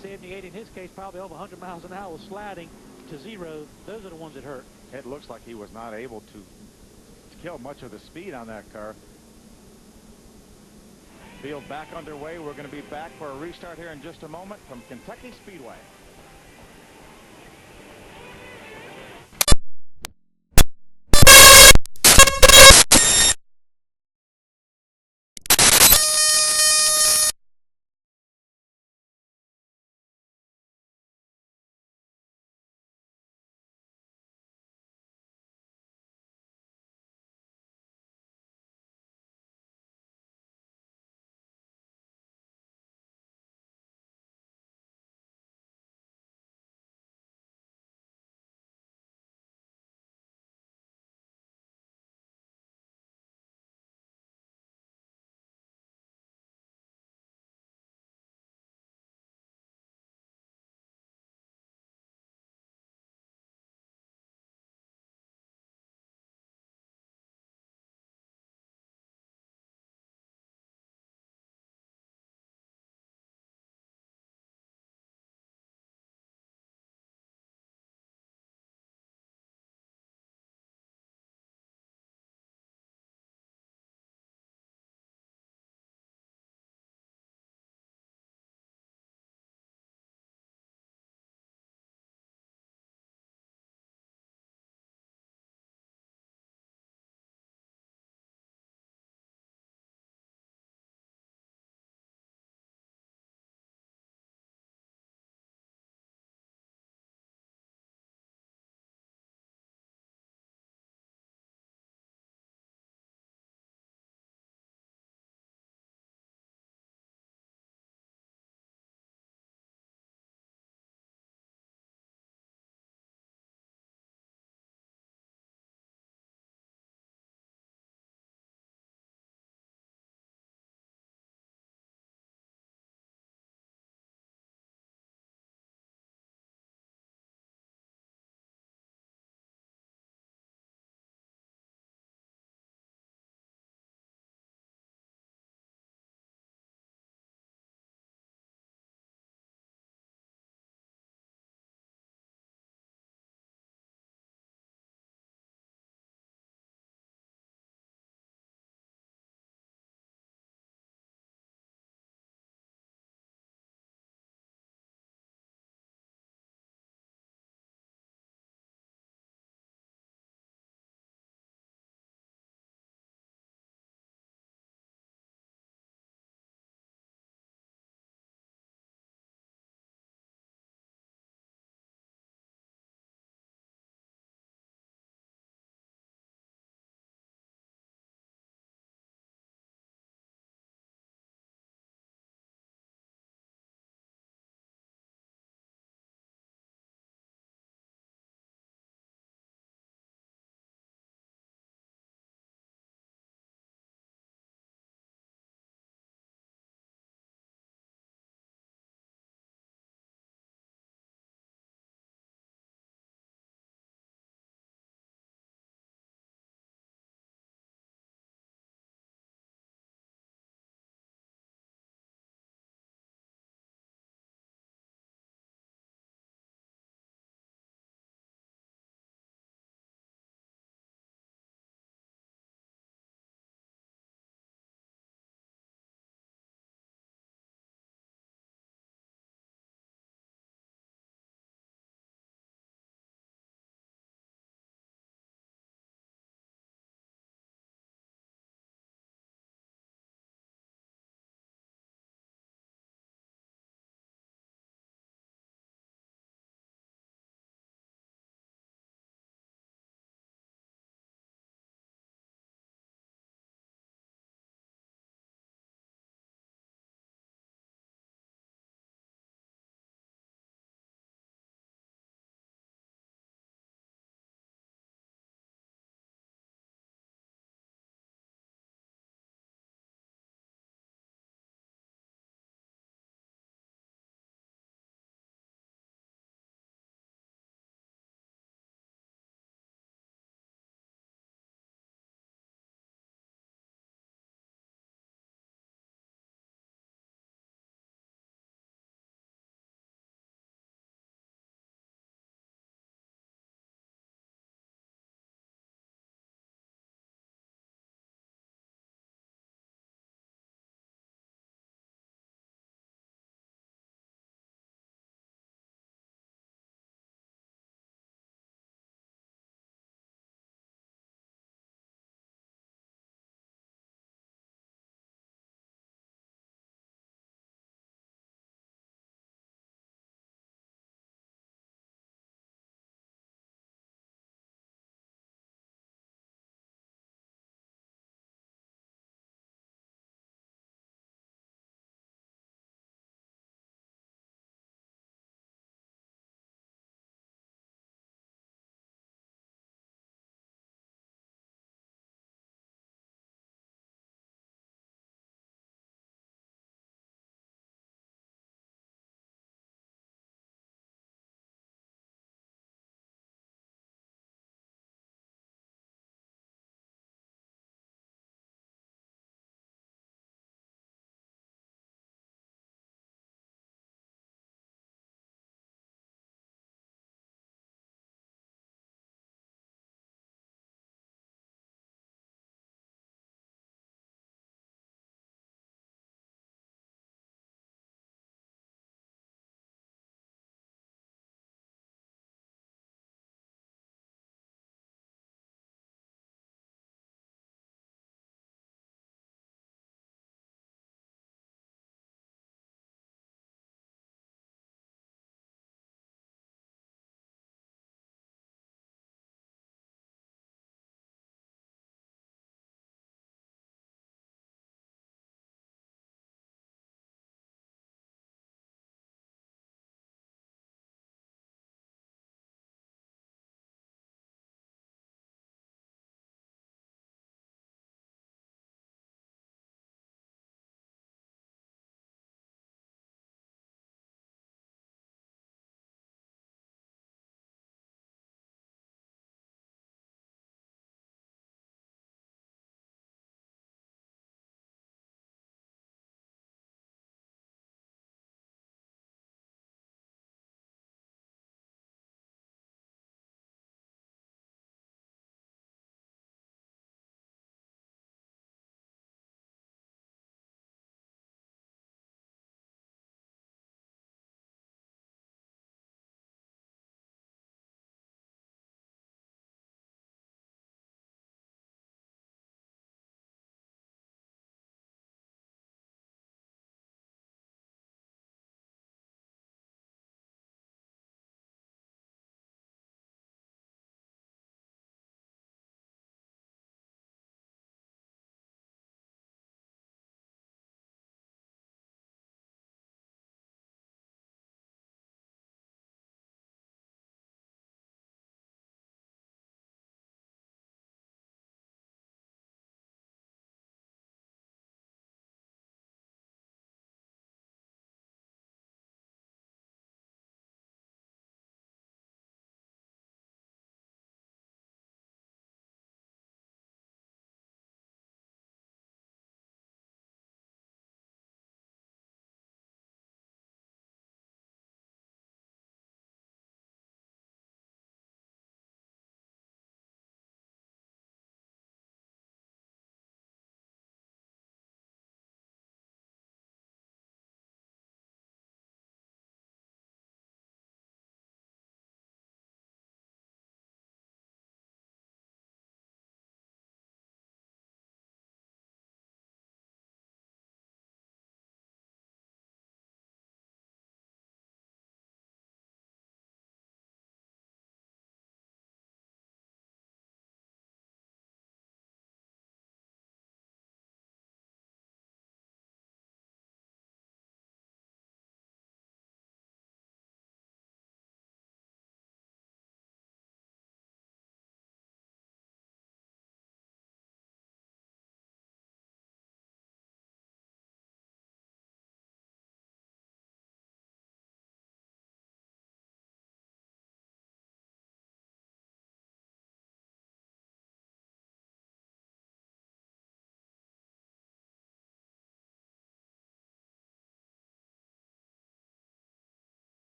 78, in his case, probably over 100 miles an hour sliding to 0. Those are the ones that hurt. It looks like he was not able to kill much of the speed on that car. Field back underway. We're going to be back for a restart here in just a moment from Kentucky Speedway.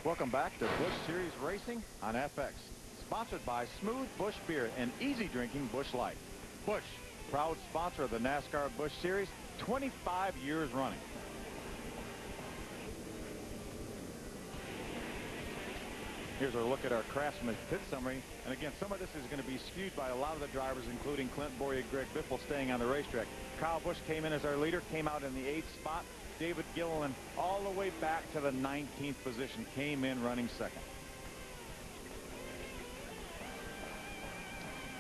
Welcome back to Busch Series Racing on FX. Sponsored by Smooth Busch Beer and easy drinking Busch Light. Busch, proud sponsor of the NASCAR Busch Series, 25 years running. Here's a look at our Craftsman pit summary. And again, some of this is going to be skewed by a lot of the drivers, including Clint Boyer, Greg Biffle, staying on the racetrack. Kyle Busch came in as our leader, came out in the 8th spot. David Gilliland all the way back to the 19th position, came in running second.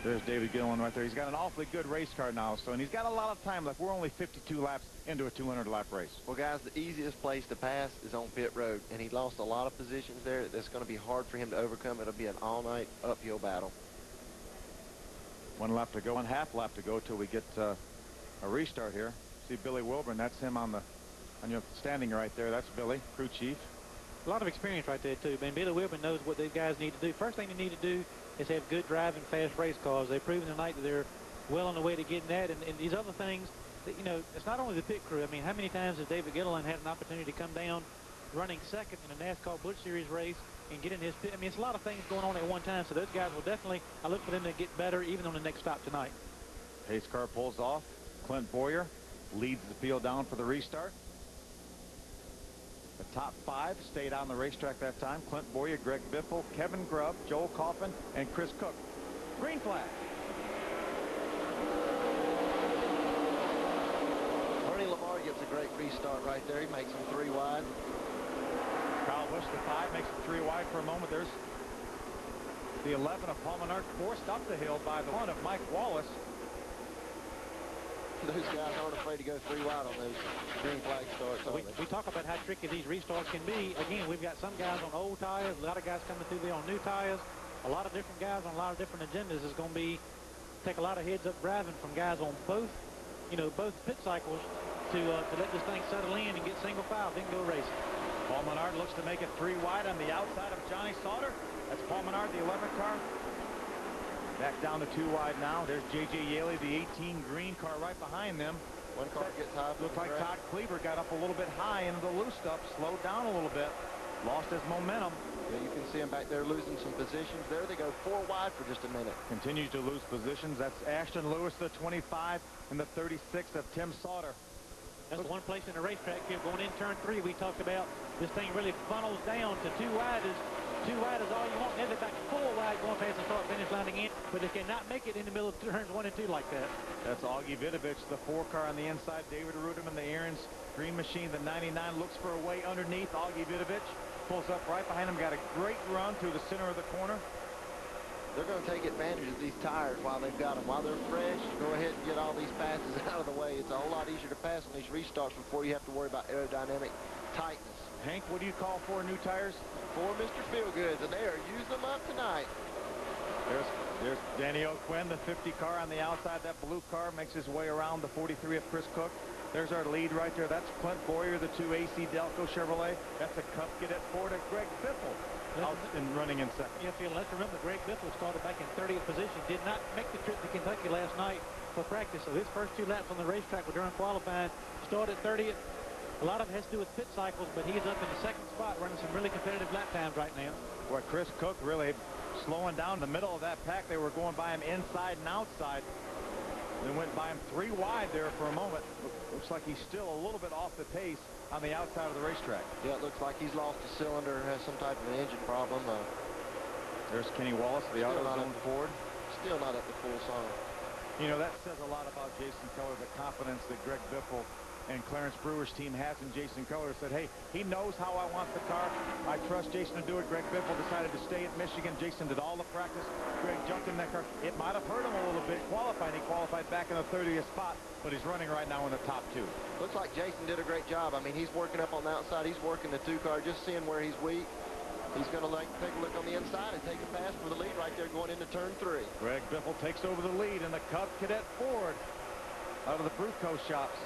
There's David Gilliland right there. He's got an awfully good race car now, and he's got a lot of time left. We're only 52 laps into a 200-lap race. Well, guys, the easiest place to pass is on pit road, and he lost a lot of positions there. That's going to be hard for him to overcome. It'll be an all-night uphill battle. 1 lap to go, 1/2 lap to go till we get a restart here. See Billy Wilburn, that's him on your standing right there. That's Billy, crew chief. A lot of experience right there, too. Billy Wilburn knows what these guys need to do. First thing they need to do is have good driving, fast race cars. They've proven tonight that they're well on the way to getting that. And these other things, that, you know, it's not only the pit crew. I mean, how many times has David Gilliland had an opportunity to come down running second in a NASCAR Busch Series race and get in his pit? I mean, it's a lot of things going on at one time. So those guys will definitely, I look for them to get better even on the next stop tonight. Pace car pulls off. Clint Boyer leads the field down for the restart. The top 5 stayed on the racetrack that time. Clint Boyer, Greg Biffle, Kevin Grubb, Joel Kaufman, and Chris Cook. Green flag. Bernie Lamar gets a great restart right there. He makes him 3 wide. Kyle Busch, the 5, makes it 3 wide for a moment. There's the 11 of Paul Menard, forced up the hill by the 1 of Mike Wallace. Those guys aren't afraid to go 3 wide on those green flag starts. We talk about how tricky these restarts can be. Again, we've got some guys on old tires, a lot of guys coming through there on new tires, a lot of different guys on a lot of different agendas. Is going to be take a lot of heads up driving from guys on both, you know, both pit cycles to let this thing settle in and get single file, then go racing. Paul Menard looks to make it 3 wide on the outside of Johnny Sauter. That's Paul Menard, the 11 car. Back down to 2 wide now. There's J.J. Yaley, the 18 green car right behind them. 1 car gets high. Looks like Todd Cleaver got up a little bit high into the loose stuff, slowed down a little bit, lost his momentum. Yeah, you can see him back there losing some positions. There they go 4 wide for just a minute. Continues to lose positions. That's Ashton Lewis, the 25, and the 36 of Tim Sauter. That's the one place in the racetrack here going in turn 3. We talked about this thing really funnels down to 2 wide. 2 wide is all you want. Now they're back 4 wide going past the start-finish line again, but they cannot make it in the middle of turns 1 and 2 like that. That's Augie Vidovich, the 4 car on the inside. David Ruderman, the Aaron's Green Machine, the 99, looks for a way underneath. Augie Vidovich pulls up right behind him, got a great run through the center of the corner. They're going to take advantage of these tires while they've got them. While they're fresh, go ahead and get all these passes out of the way. It's a whole lot easier to pass on these restarts before you have to worry about aerodynamic tightness. Hank, what do you call for new tires? For Mr. Feelgoods, and they are using them up tonight. There's Danny O'Quinn, the 50 car on the outside. That blue car makes his way around the 43 of Chris Cook. There's our lead right there. That's Clint Boyer, the 2 AC Delco Chevrolet. That's a Cup Cadet Ford of Greg Biffle out and running in second. Yeah, Phil, let's remember Greg Biffle started back in 30th position. Did not make the trip to Kentucky last night for practice. So his first 2 laps on the racetrack were during qualifying. Started 30th. A lot of it has to do with pit cycles, but he's up in the 2nd spot running some really competitive lap times right now. Boy, Chris Cook really slowing down in the middle of that pack. They were going by him inside and outside. They went by him 3 wide there for a moment. Looks like he's still a little bit off the pace on the outside of the racetrack. Yeah, it looks like he's lost a cylinder, has some type of an engine problem. There's Kenny Wallace, the AutoZone Ford. Still not at the full song. You know, that says a lot about Jason Keller, the confidence that Greg Biffle and Clarence Brewer's team has in Jason Keller. Said, hey, he knows how I want the car. I trust Jason to do it. Greg Biffle decided to stay at Michigan. Jason did all the practice. Greg jumped in that car. It might have hurt him a little bit qualifying. He qualified back in the 30th spot, but he's running right now in the top 2. Looks like Jason did a great job. I mean, he's working up on the outside. He's working the 2 car, just seeing where he's weak. He's going to take a look on the inside and take a pass for the lead right there going into turn 3. Greg Biffle takes over the lead in the Cub Cadet Ford out of the Bruco shops.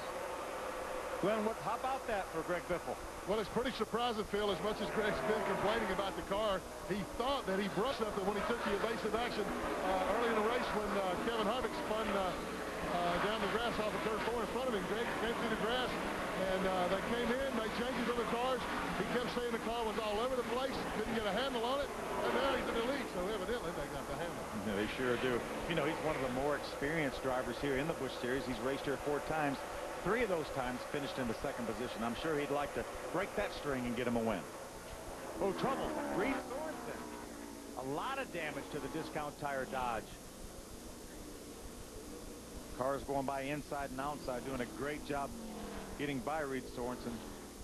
Glenn, how about that for Greg Biffle? Well, it's pretty surprising, Phil, as much as Greg's been complaining about the car. He thought that he brushed something when he took the evasive action early in the race when Kevin Harvick spun down the grass off of turn 4 in front of him. Greg came through the grass, and they came in, made changes on the cars. He kept saying the car was all over the place. can get a handle on it, and now he's in the lead, so evidently they got the handle. Yeah, they sure do. You know, he's one of the more experienced drivers here in the Busch Series. He's raced here 4 times. 3 of those times finished in the 2nd position. I'm sure he'd like to break that string and get him a win. Oh, trouble. Reed Sorensen. A lot of damage to the discount tire Dodge. Cars going by inside and outside, doing a great job getting by Reed Sorensen.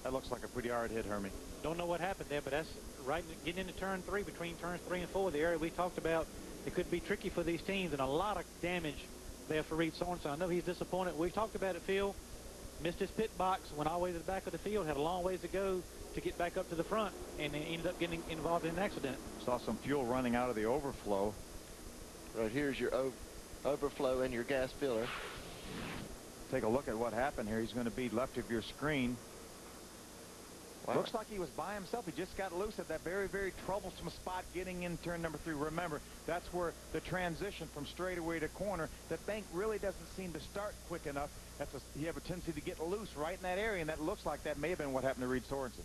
That looks like a pretty hard hit, Hermie. Don't know what happened there, but that's right getting into turn 3, between turns 3 and 4, the area we talked about. It could be tricky for these teams, and a lot of damage there for Reed Sorensen. I know he's disappointed. We talked about it, Phil. Missed his pit box, went all the way to the back of the field, had a long ways to go to get back up to the front, and then ended up getting involved in an accident. Saw some fuel running out of the overflow. Right here's your overflow in your gas filler. Take a look at what happened here. He's going to be left of your screen. Wow. Looks like he was by himself. He just got loose at that very, very troublesome spot getting in turn number 3. Remember, that's where the transition from straightaway to corner, the bank really doesn't seem to start quick enough. You have a tendency to get loose right in that area, and that looks like that may have been what happened to Reed Sorensen.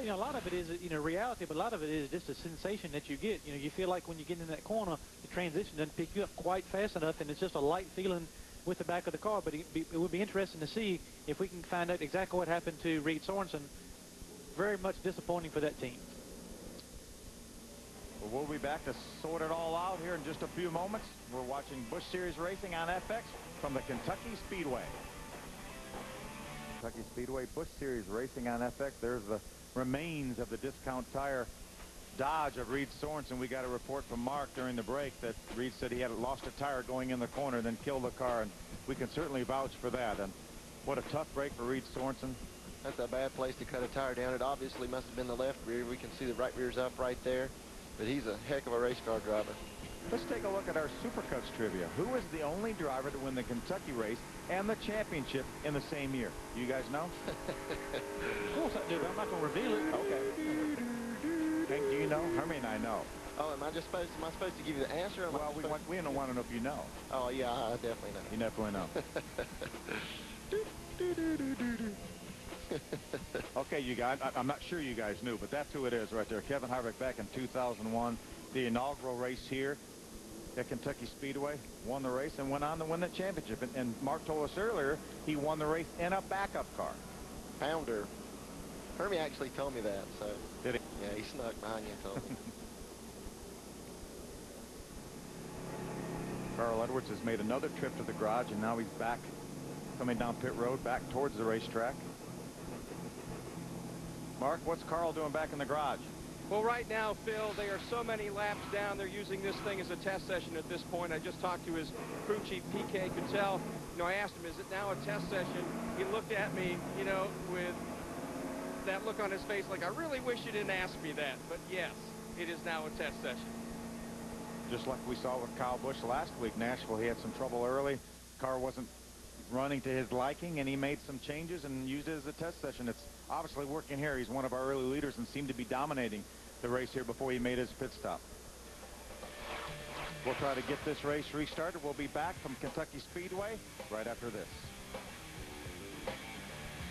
You know, a lot of it is, you know, reality, but a lot of it is just a sensation that you get. You know, you feel like when you get in that corner, the transition doesn't pick you up quite fast enough, and it's just a light feeling with the back of the car. But it would be interesting to see if we can find out exactly what happened to Reed Sorensen. Very much disappointing for that team. Well, we'll be back to sort it all out here in just a few moments. We're watching Busch Series racing on FX from the Kentucky Speedway. Kentucky Speedway, Busch Series racing on FX. There's the remains of the discount tire Dodge of Reed Sorensen. We got a report from Mark during the break that Reed said he had lost a tire going in the corner, then killed the car, and we can certainly vouch for that. And what a tough break for Reed Sorensen. That's a bad place to cut a tire down. It obviously must have been the left rear. We can see the right rear's up right there, but he's a heck of a race car driver. Let's take a look at our Supercuts trivia. Who was the only driver to win the Kentucky race and the championship in the same year? You guys know? Of course I do, but I'm not going to reveal it. Okay. Hank, do you know? Hermie and I know. Oh, am I supposed to give you the answer? Well, we don't want to know if you know. Oh, yeah, I definitely know. You definitely know. Okay, you guys, I'm not sure you guys knew, but that's who it is right there. Kevin Harvick back in 2001, the inaugural race here at Kentucky Speedway, won the race and went on to win the championship. And Mark told us earlier he won the race in a backup car. Pounder. Hermie actually told me that, so. Did he? Yeah, he snuck behind you and told me. Carl Edwards has made another trip to the garage, and now he's back, coming down pit road, back towards the racetrack. Mark, what's Carl doing back in the garage? Well, right now, Phil, they are so many laps down. They're using this thing as a test session at this point. I just talked to his crew chief, PK Cattell. You know, I asked him, is it now a test session? He looked at me, you know, with that look on his face like, I really wish you didn't ask me that. But yes, it is now a test session. Just like we saw with Kyle Busch last week, Nashville, he had some trouble early. Car wasn't running to his liking, and he made some changes and used it as a test session. It's obviously working here. He's one of our early leaders and seemed to be dominating the race here before he made his pit stop. We'll try to get this race restarted. We'll be back from Kentucky Speedway right after this.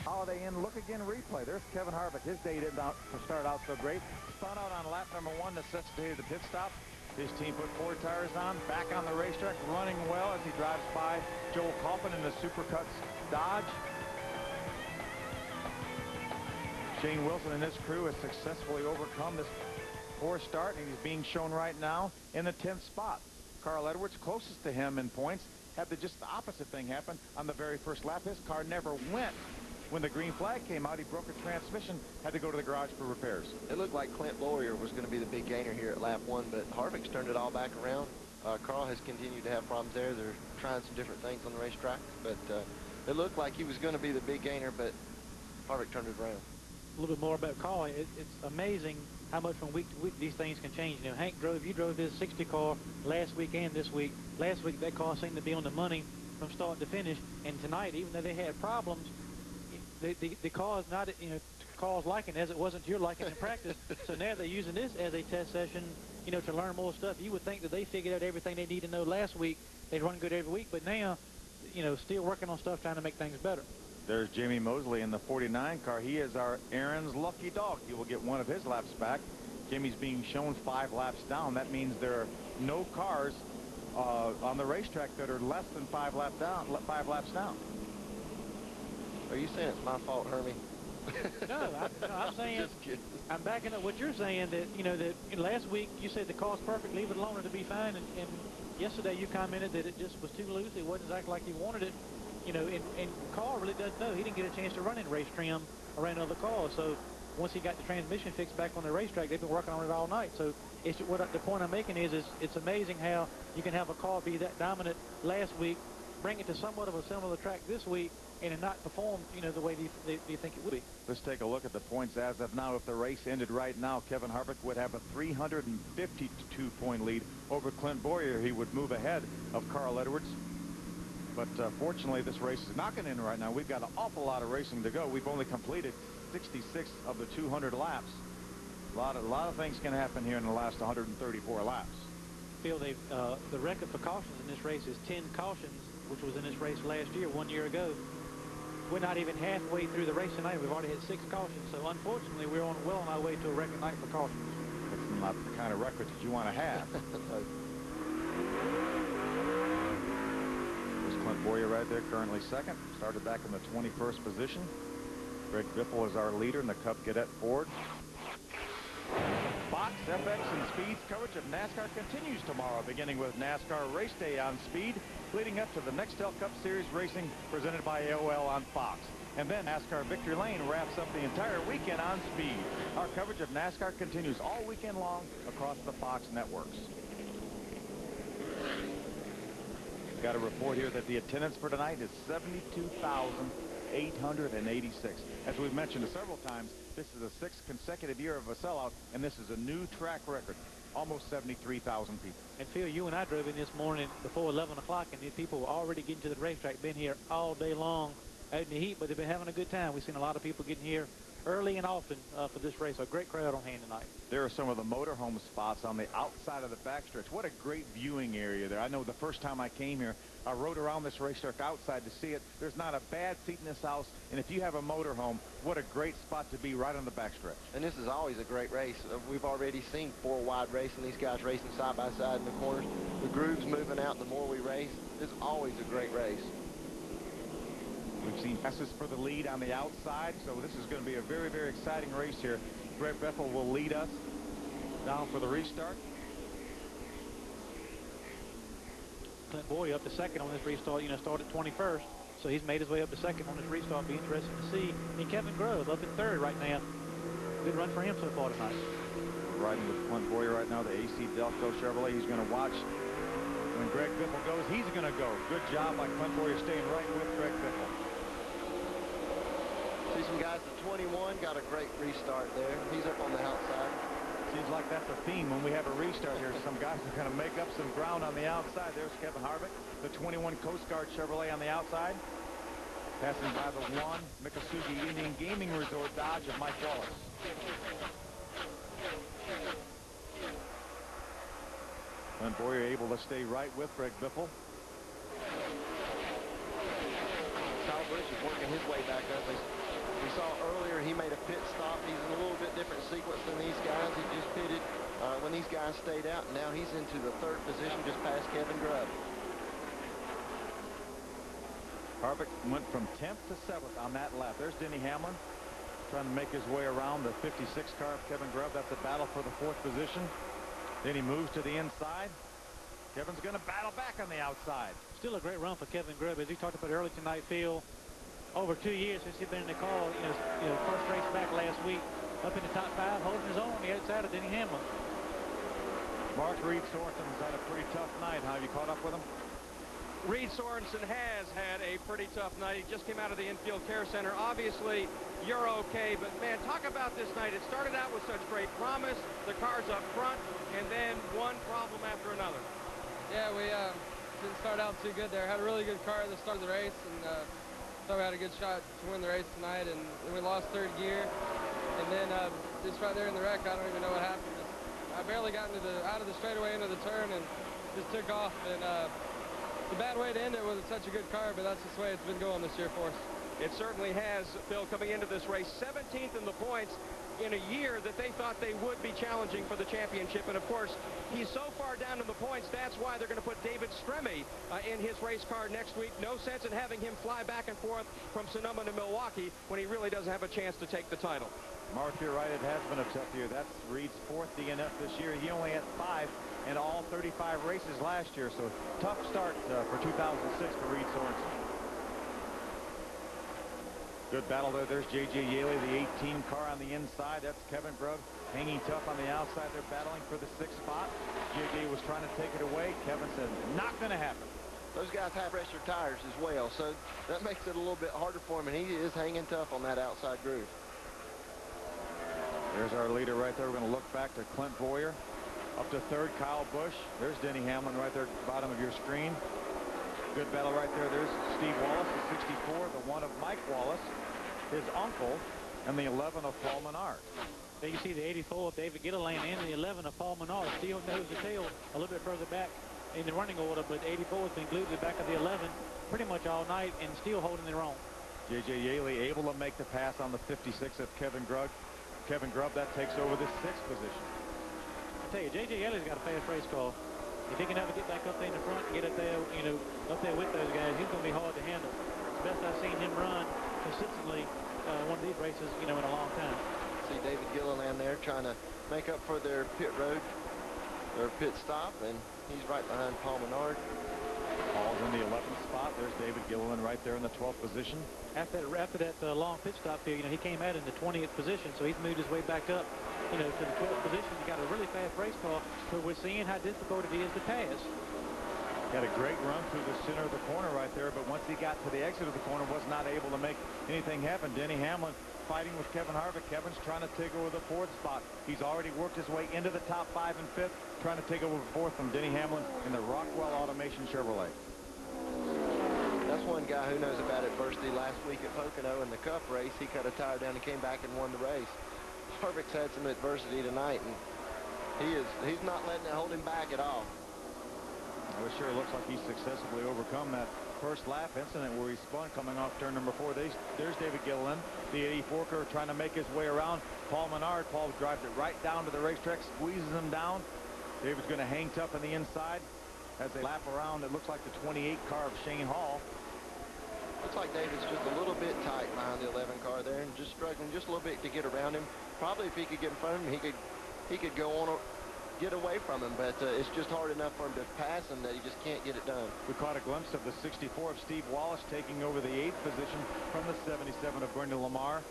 Holiday Inn Look Again replay. There's Kevin Harvick. His day didn't start out so great. Spun out on lap number 1, necessitated the pit stop. His team put 4 tires on, back on the racetrack, running well as he drives by Joel Kaufman in the Supercuts Dodge. Shane Wilson and his crew has successfully overcome this poor start, and he's being shown right now in the 10th spot. Carl Edwards, closest to him in points, had just the opposite thing happen on the very first lap. His car never went. When the green flag came out, he broke a transmission, had to go to the garage for repairs. It looked like Clint Lawyer was going to be the big gainer here at lap 1, but Harvick's turned it all back around. Carl has continued to have problems there. They're trying some different things on the racetrack, but it looked like he was going to be the big gainer, but Harvick turned it around. A little bit more about Carl. It's amazing how much from week to week these things can change. You know, Hank you drove his 60 car last week and this week. Last week that car seemed to be on the money from start to finish, and tonight, even though they had problems, the car is not, you know, Carl's liking as it wasn't your liking in practice. So now they're using this as a test session, you know, to learn more stuff. You would think that they figured out everything they need to know last week. They'd run good every week, but now, you know, still working on stuff, trying to make things better. There's Jamie Mosley in the 49 car. He is our Aaron's lucky dog. He will get one of his laps back. Kimmy's being shown 5 laps down. That means there are no cars on the racetrack that are less than 5 laps down. Are you saying it's my fault, Hermie? No, I'm saying, Just kidding. I'm backing up what you're saying, that, you know, that last week you said the car's perfect, leave it alone, it'll be fine, and yesterday you commented that it just was too loose, it wasn't exactly like you wanted it, you know, and Carl really doesn't know. He didn't get a chance to run in race trim around other cars, so once he got the transmission fixed back on the racetrack, they've been working on it all night. So it's the point I'm making is it's amazing how you can have a car be that dominant last week, bring it to somewhat of a similar track this week, and not perform, you know, the way you think it would be. Let's take a look at the points as of now. If the race ended right now, Kevin Harvick would have a 352-point lead over Clint Boyer. He would move ahead of Carl Edwards. But fortunately, this race is not going to end right now. We've got an awful lot of racing to go. We've only completed 66 of the 200 laps. A lot of things can happen here in the last 134 laps. Phil, the record for cautions in this race is 10 cautions, which was in this race last year, 1 year ago. We're not even halfway through the race tonight. We've already had 6 cautions. So unfortunately, we're well on our way to a record night for cautions. That's not the kind of record that you want to have. There's Clint Boyer right there, currently second. Started back in the 21st position. Greg Biffle is our leader in the Cub Cadet Ford. Fox, FX, and Speed's coverage of NASCAR continues tomorrow, beginning with NASCAR Race Day on Speed, leading up to the Nextel Cup Series racing presented by AOL on Fox. And then NASCAR Victory Lane wraps up the entire weekend on Speed. Our coverage of NASCAR continues all weekend long across the Fox networks. Got a report here that the attendance for tonight is 72,886. As we've mentioned several times, this is the 6th consecutive year of a sellout, and this is a new track record. Almost 73,000 people. And Phil, you and I drove in this morning before 11 o'clock, and the people were already getting to the racetrack, been here all day long out in the heat, but they've been having a good time. We've seen a lot of people getting here early and often for this race. A great crowd on hand tonight. There are some of the motorhome spots on the outside of the backstretch. What a great viewing area there. I know the first time I came here, I rode around this racetrack outside to see it. There's not a bad seat in this house, and if you have a motorhome, what a great spot to be right on the backstretch. And this is always a great race. We've already seen 4 wide racing, these guys racing side by side in the corners. The grooves moving out the more we race. It's always a great race. We've seen passes for the lead on the outside, so this is going to be a very, very exciting race here. Greg Biffle will lead us down for the restart. Clint Boyer up to second on this restart, you know, started 21st, so he's made his way up to second on this restart. Be interesting to see. And Kevin Grove up in third right now. Good run for him so far tonight. Riding with Clint Boyer right now, the AC Delco Chevrolet. He's going to watch when Greg Biffle goes. He's going to go. Good job by Clint Boyer staying right with Greg Biffle. See some guys at 21, got a great restart there. He's up on the outside. Seems like that's a theme when we have a restart here. Some guys are going to make up some ground on the outside. There's Kevin Harvick, the 21 Coast Guard Chevrolet on the outside. Passing by the 1 Miccosukee Indian Gaming Resort Dodge of Mike Wallace. Clint Boyer able to stay right with Greg Biffle. Kyle Busch is working his way back up. We saw earlier he made a pit stop. He's in a little bit different sequence than these guys. He just pitted when these guys stayed out. Now he's into the 3rd position, just past Kevin Grubb. Harvick went from 10th to 7th on that lap. There's Denny Hamlin trying to make his way around the 56 car of Kevin Grubb. That's a battle for the 4th position. Then he moves to the inside. Kevin's going to battle back on the outside. Still a great run for Kevin Grubb, as he talked about early tonight, Phil. Over 2 years since he's been in the car, you know, first race back last week, up in the top 5, holding his own on the outside of Denny Hamlin. Mark Reed Sorensen's had a pretty tough night. How have you caught up with him? Reed Sorensen has had a pretty tough night. He just came out of the infield care center. Obviously, you're okay, but man, talk about this night. It started out with such great promise, the cars up front, and then one problem after another. Yeah, we didn't start out too good there. Had a really good car at the start of the race, and thought we had a good shot to win the race tonight, and then we lost 3rd gear. And then just right there in the wreck, I don't even know what happened. I barely got into out of the straightaway into the turn and just took off. And it's a bad way to end it with such a good car, but that's just the way it's been going this year for us. It certainly has, Phil, coming into this race. 17th in the points in a year that they thought they would be challenging for the championship. And, of course, he's so far down in the points, that's why they're going to put David Stremme in his race car next week. No sense in having him fly back and forth from Sonoma to Milwaukee when he really doesn't have a chance to take the title. Mark, you're right. It has been a tough year. That's Reed's 4th DNF this year. He only had 5 in all 35 races last year. So tough start for 2006 for Reed Sorensen. Good battle there. There's J.J. Yaley, the 18 car on the inside. That's Kevin Grubb hanging tough on the outside. They're battling for the 6th spot. J.J. was trying to take it away. Kevin said, not going to happen. Those guys have pressure tires as well, so that makes it a little bit harder for him, and he is hanging tough on that outside groove. There's our leader right there. We're going to look back to Clint Boyer. Up to 3rd, Kyle Busch. There's Denny Hamlin right there at the bottom of your screen. Good battle right there. There's Steve Wallace, the 64, the 1 of Mike Wallace, his uncle, and the 11 of Paul Menard. There you see the 84 of David Gilliland and the 11 of Paul Menard. Still nose to tail a little bit further back in the running order, but 84 has been glued to the back of the 11 pretty much all night and still holding their own. J.J. Yaley able to make the pass on the 56 of Kevin Grubb. Kevin Grubb, that takes over the 6th position. I tell you, J.J. Yaley's got a fast race car. If he can ever get back up there in the front and get up there, up there with those guys, he's going to be hard to handle. It's the best I've seen him run consistently one of these races, in a long time. See David Gilliland there trying to make up for their pit road, their pit stop, and he's right behind Paul Menard. Paul's in the 11th spot. There's David Gilliland right there in the 12th position. After that long pit stop here, he came out in the 20th position, so he's moved his way back up, to the 12th position. He got a really fast race car, but we're seeing how difficult it is to pass. Had a great run through the center of the corner right there, but once he got to the exit of the corner, was not able to make anything happen. Denny Hamlin fighting with Kevin Harvick. Kevin's trying to take over the 4th spot. He's already worked his way into the top 5 and 5th, trying to take over 4th from Denny Hamlin in the Rockwell Automation Chevrolet. That's one guy who knows about adversity. Last week at Pocono in the Cup race, he cut a tire down and came back and won the race. Harvick's had some adversity tonight, and he's not letting it hold him back at all. Well, it sure looks like he's successfully overcome that first lap incident where he spun coming off turn number 4. There's David Gilliland, the 84 car, trying to make his way around Paul Menard. Paul drives it right down to the racetrack, squeezes him down. David's going to hang tough on the inside as they lap around. It looks like the 28 car of Shane Hall. Looks like David's just a little bit tight behind the 11 car there and just struggling just a little bit to get around him. Probably if he could get in front of him, he could go on get away from him, but it's just hard enough for him to pass him that he just can't get it done. We caught a glimpse of the 64 of Steve Wallace taking over the 8th position from the 77 of Bernie Lamar.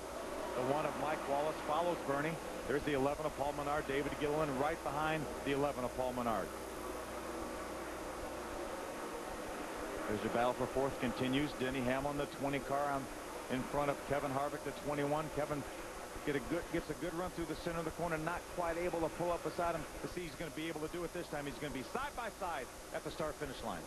The 1 of Mike Wallace follows Bernie. There's the 11 of Paul Menard, David Gilliland right behind the 11 of Paul Menard. There's your battle for 4th continues. Denny Hamlin, the 20 car in front of Kevin Harvick, the 21. Kevin gets a good run through the center of the corner, not quite able to pull up beside him to see he's going to be able to do it this time. He's going to be side by side at the start-finish line.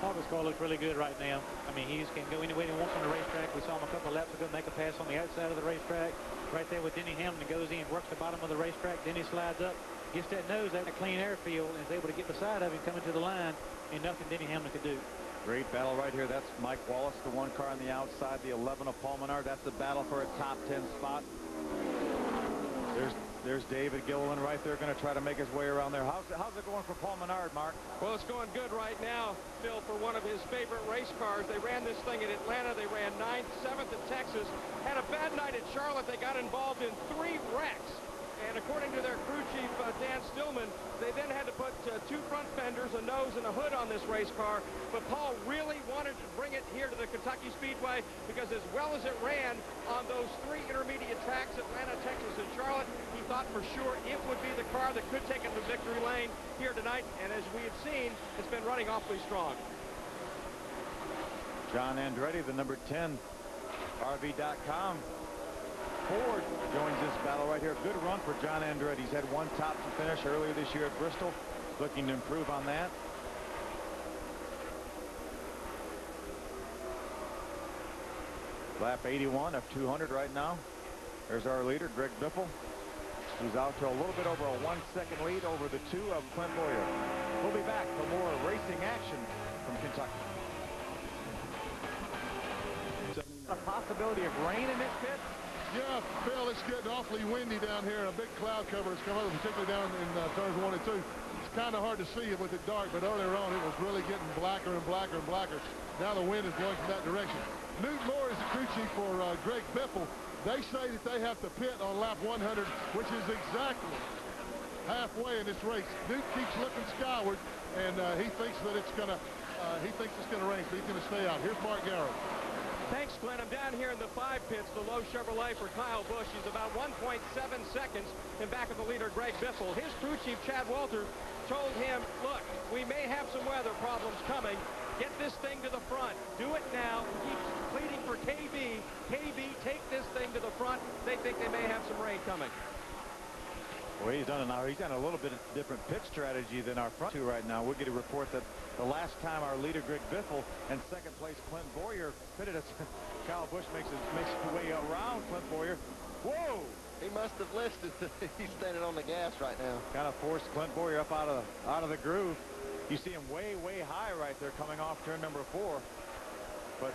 Harvick's car looks really good right now. I mean, he can go anywhere he wants on the racetrack. We saw him a couple of laps ago make a pass on the outside of the racetrack. Right there with Denny Hamlin, goes in, works the bottom of the racetrack. Denny slides up, gets that nose out of the clean air field, and is able to get beside of him coming to the line, and nothing Denny Hamlin could do. Great battle right here. That's Mike Wallace, the 1 car on the outside, the 11 of Paul Menard. That's the battle for a top 10 spot. There's David Gilliland right there, going to try to make his way around there. How's it going for Paul Menard, Mark? Well, it's going good right now, Phil, for one of his favorite race cars. They ran this thing in Atlanta. They ran 9th, 7th in Texas. Had a bad night at Charlotte. They got involved in 3 wrecks. And according to their crew chief, Dan Stillman, they then had to put 2 front fenders, a nose, and a hood on this race car. But Paul really wanted to bring it here to the Kentucky Speedway because as well as it ran on those 3 intermediate tracks, Atlanta, Texas, and Charlotte, he thought for sure it would be the car that could take it to victory lane here tonight. And as we have seen, it's been running awfully strong. John Andretti, the number 10 RV.com Ford joins this battle right here. Good run for John Andretti. He's had 1 top finish earlier this year at Bristol. Looking to improve on that. Lap 81 of 200 right now. There's our leader, Greg Biffle. He's out to a little bit over a 1-second lead over the 2 of Clint Boyer. We'll be back for more racing action from Kentucky. A possibility of rain in this pit? Yeah, Phil, it's getting awfully windy down here, and a big cloud cover has come over, particularly down in turns 1 and 2. It's kind of hard to see it with it dark, but earlier on it was really getting blacker and blacker and blacker. Now the wind is blowing from that direction. Newt Moore is the crew chief for Greg Biffle. They say that they have to pit on lap 100, which is exactly halfway in this race. Newt keeps looking skyward, and he thinks that it's going to rain, so he's going to stay out. Here's Mark Garrow. Thanks, Glenn. I'm down here in the 5 pits, the low Chevrolet for Kyle Busch. He's about 1.7 seconds in back of the leader, Greg Biffle. His crew chief, Chad Walter, told him, look, we may have some weather problems coming. Get this thing to the front. Do it now. He keeps pleading for KB. KB, take this thing to the front. They think they may have some rain coming. Well, he's done a little bit of different pit strategy than our front two right now. We'll get a report that the last time our leader, Greg Biffle, and second place, Clint Boyer, pitted us. Kyle Busch makes his way around Clint Boyer. Whoa! He must have listed. He's standing on the gas right now. Kind of forced Clint Boyer up out of the groove. You see him way high right there coming off turn number 4. But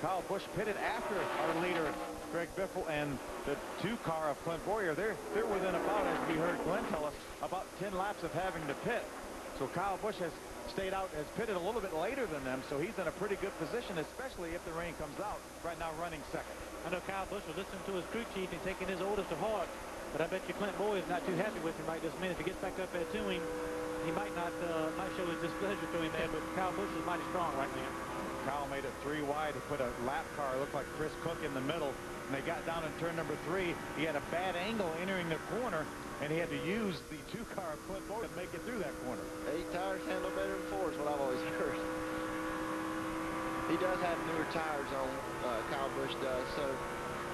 Kyle Busch pitted after our leader, Greg Biffle, and the 2 car of Clint Boyer. They're within about, as we heard Glenn tell us, about 10 laps of having to pit. So Kyle Busch has pitted a little bit later than them, so he's in a pretty good position, especially if the rain comes out. Right now running second. I know Kyle Busch was listening to his crew chief and taking his orders to heart, but I bet you Clint Boyer is not too happy with him right this minute. If he gets back up there to him, he might show his displeasure to him there, but Kyle Busch is mighty strong right now. Kyle made it 3 wide. He put a lap car, looked like Chris Cook, in the middle, and they got down in turn number 3. He had a bad angle entering the corner, and he had to use the 2 car of Clint Boyer to make it through that corner. 8 tires handle better than 4 is what I've always heard. He does have newer tires on, Kyle Busch does, so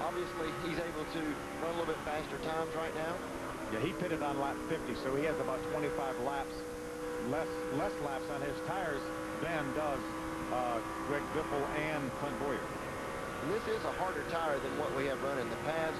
obviously he's able to run a little bit faster times right now. Yeah, he pitted on lap 50, so he has about 25 laps, less laps on his tires than does Greg Biffle and Clint Boyer. And this is a harder tire than what we have run in the past,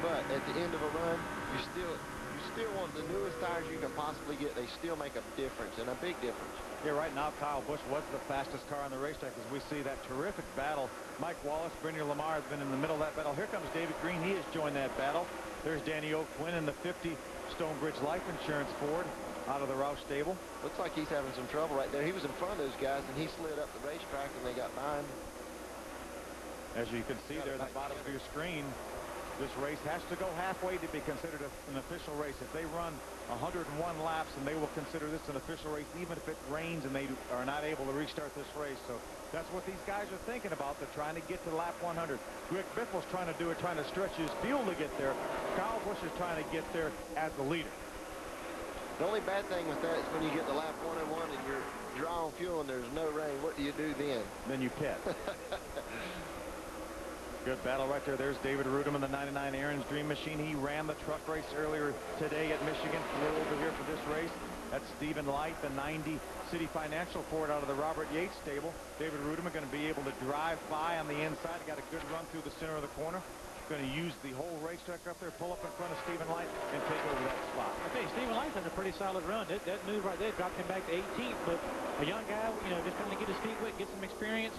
but at the end of a run, you still want the newest tires you can possibly get. They still make a difference, and a big difference. Yeah, right now Kyle Busch was the fastest car on the racetrack as we see that terrific battle. Mike Wallace, Brinier Lamar has been in the middle of that battle. Here comes David Green. He has joined that battle. There's Danny O'Quinn in the 50 Stonebridge Life Insurance Ford out of the Roush stable. Looks like he's having some trouble right there. He was in front of those guys, and he slid up the racetrack, and they got behind. As you can see there at the bottom of your screen, this race has to go halfway to be considered an official race. If they run 101 laps, and they will consider this an official race, even if it rains and they are not able to restart this race. So that's what these guys are thinking about. They're trying to get to lap 100. Greg Biffle's trying to do it, trying to stretch his fuel to get there. Kyle Busch is trying to get there as the leader. The only bad thing with that is when you get to lap 101 and you're dry on fuel and there's no rain, what do you do then? Then you pit. Good battle right there. There's David Rudum in the 99 Aaron's Dream Machine. He ran the truck race earlier today at Michigan. We're over here for this race. That's Stephen Light, the 90 City Financial Ford out of the Robert Yates stable. David Rudum are going to be able to drive by on the inside. Got a good run through the center of the corner. Going to use the whole racetrack up there, pull up in front of Stephen Light, and take over that spot. I tell you, Stephen Light's had a pretty solid run. That move right there dropped him back to 18th, but a young guy, just trying to get his feet wet, get some experience.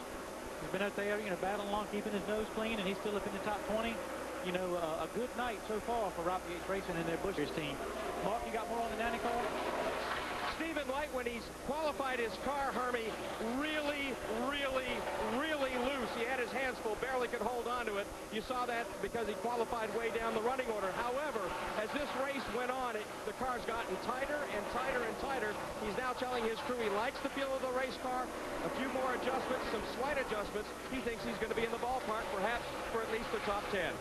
He's been out there, battling along, keeping his nose clean, and he's still up in the top 20. A good night so far for Robert Yates Racing and their Busch's team. Mark, you got more on the 90 car? Stephen Light, when he's qualified his car, Hermie, really loose. He had his hands full, barely could hold on to it. You saw that because he qualified way down the running order. However, as this race went on, the car's gotten tighter and tighter and tighter. He's now telling his crew he likes the feel of the race car. A few more adjustments, some slight adjustments. He thinks he's going to be in the ballpark, perhaps for at least the top 10.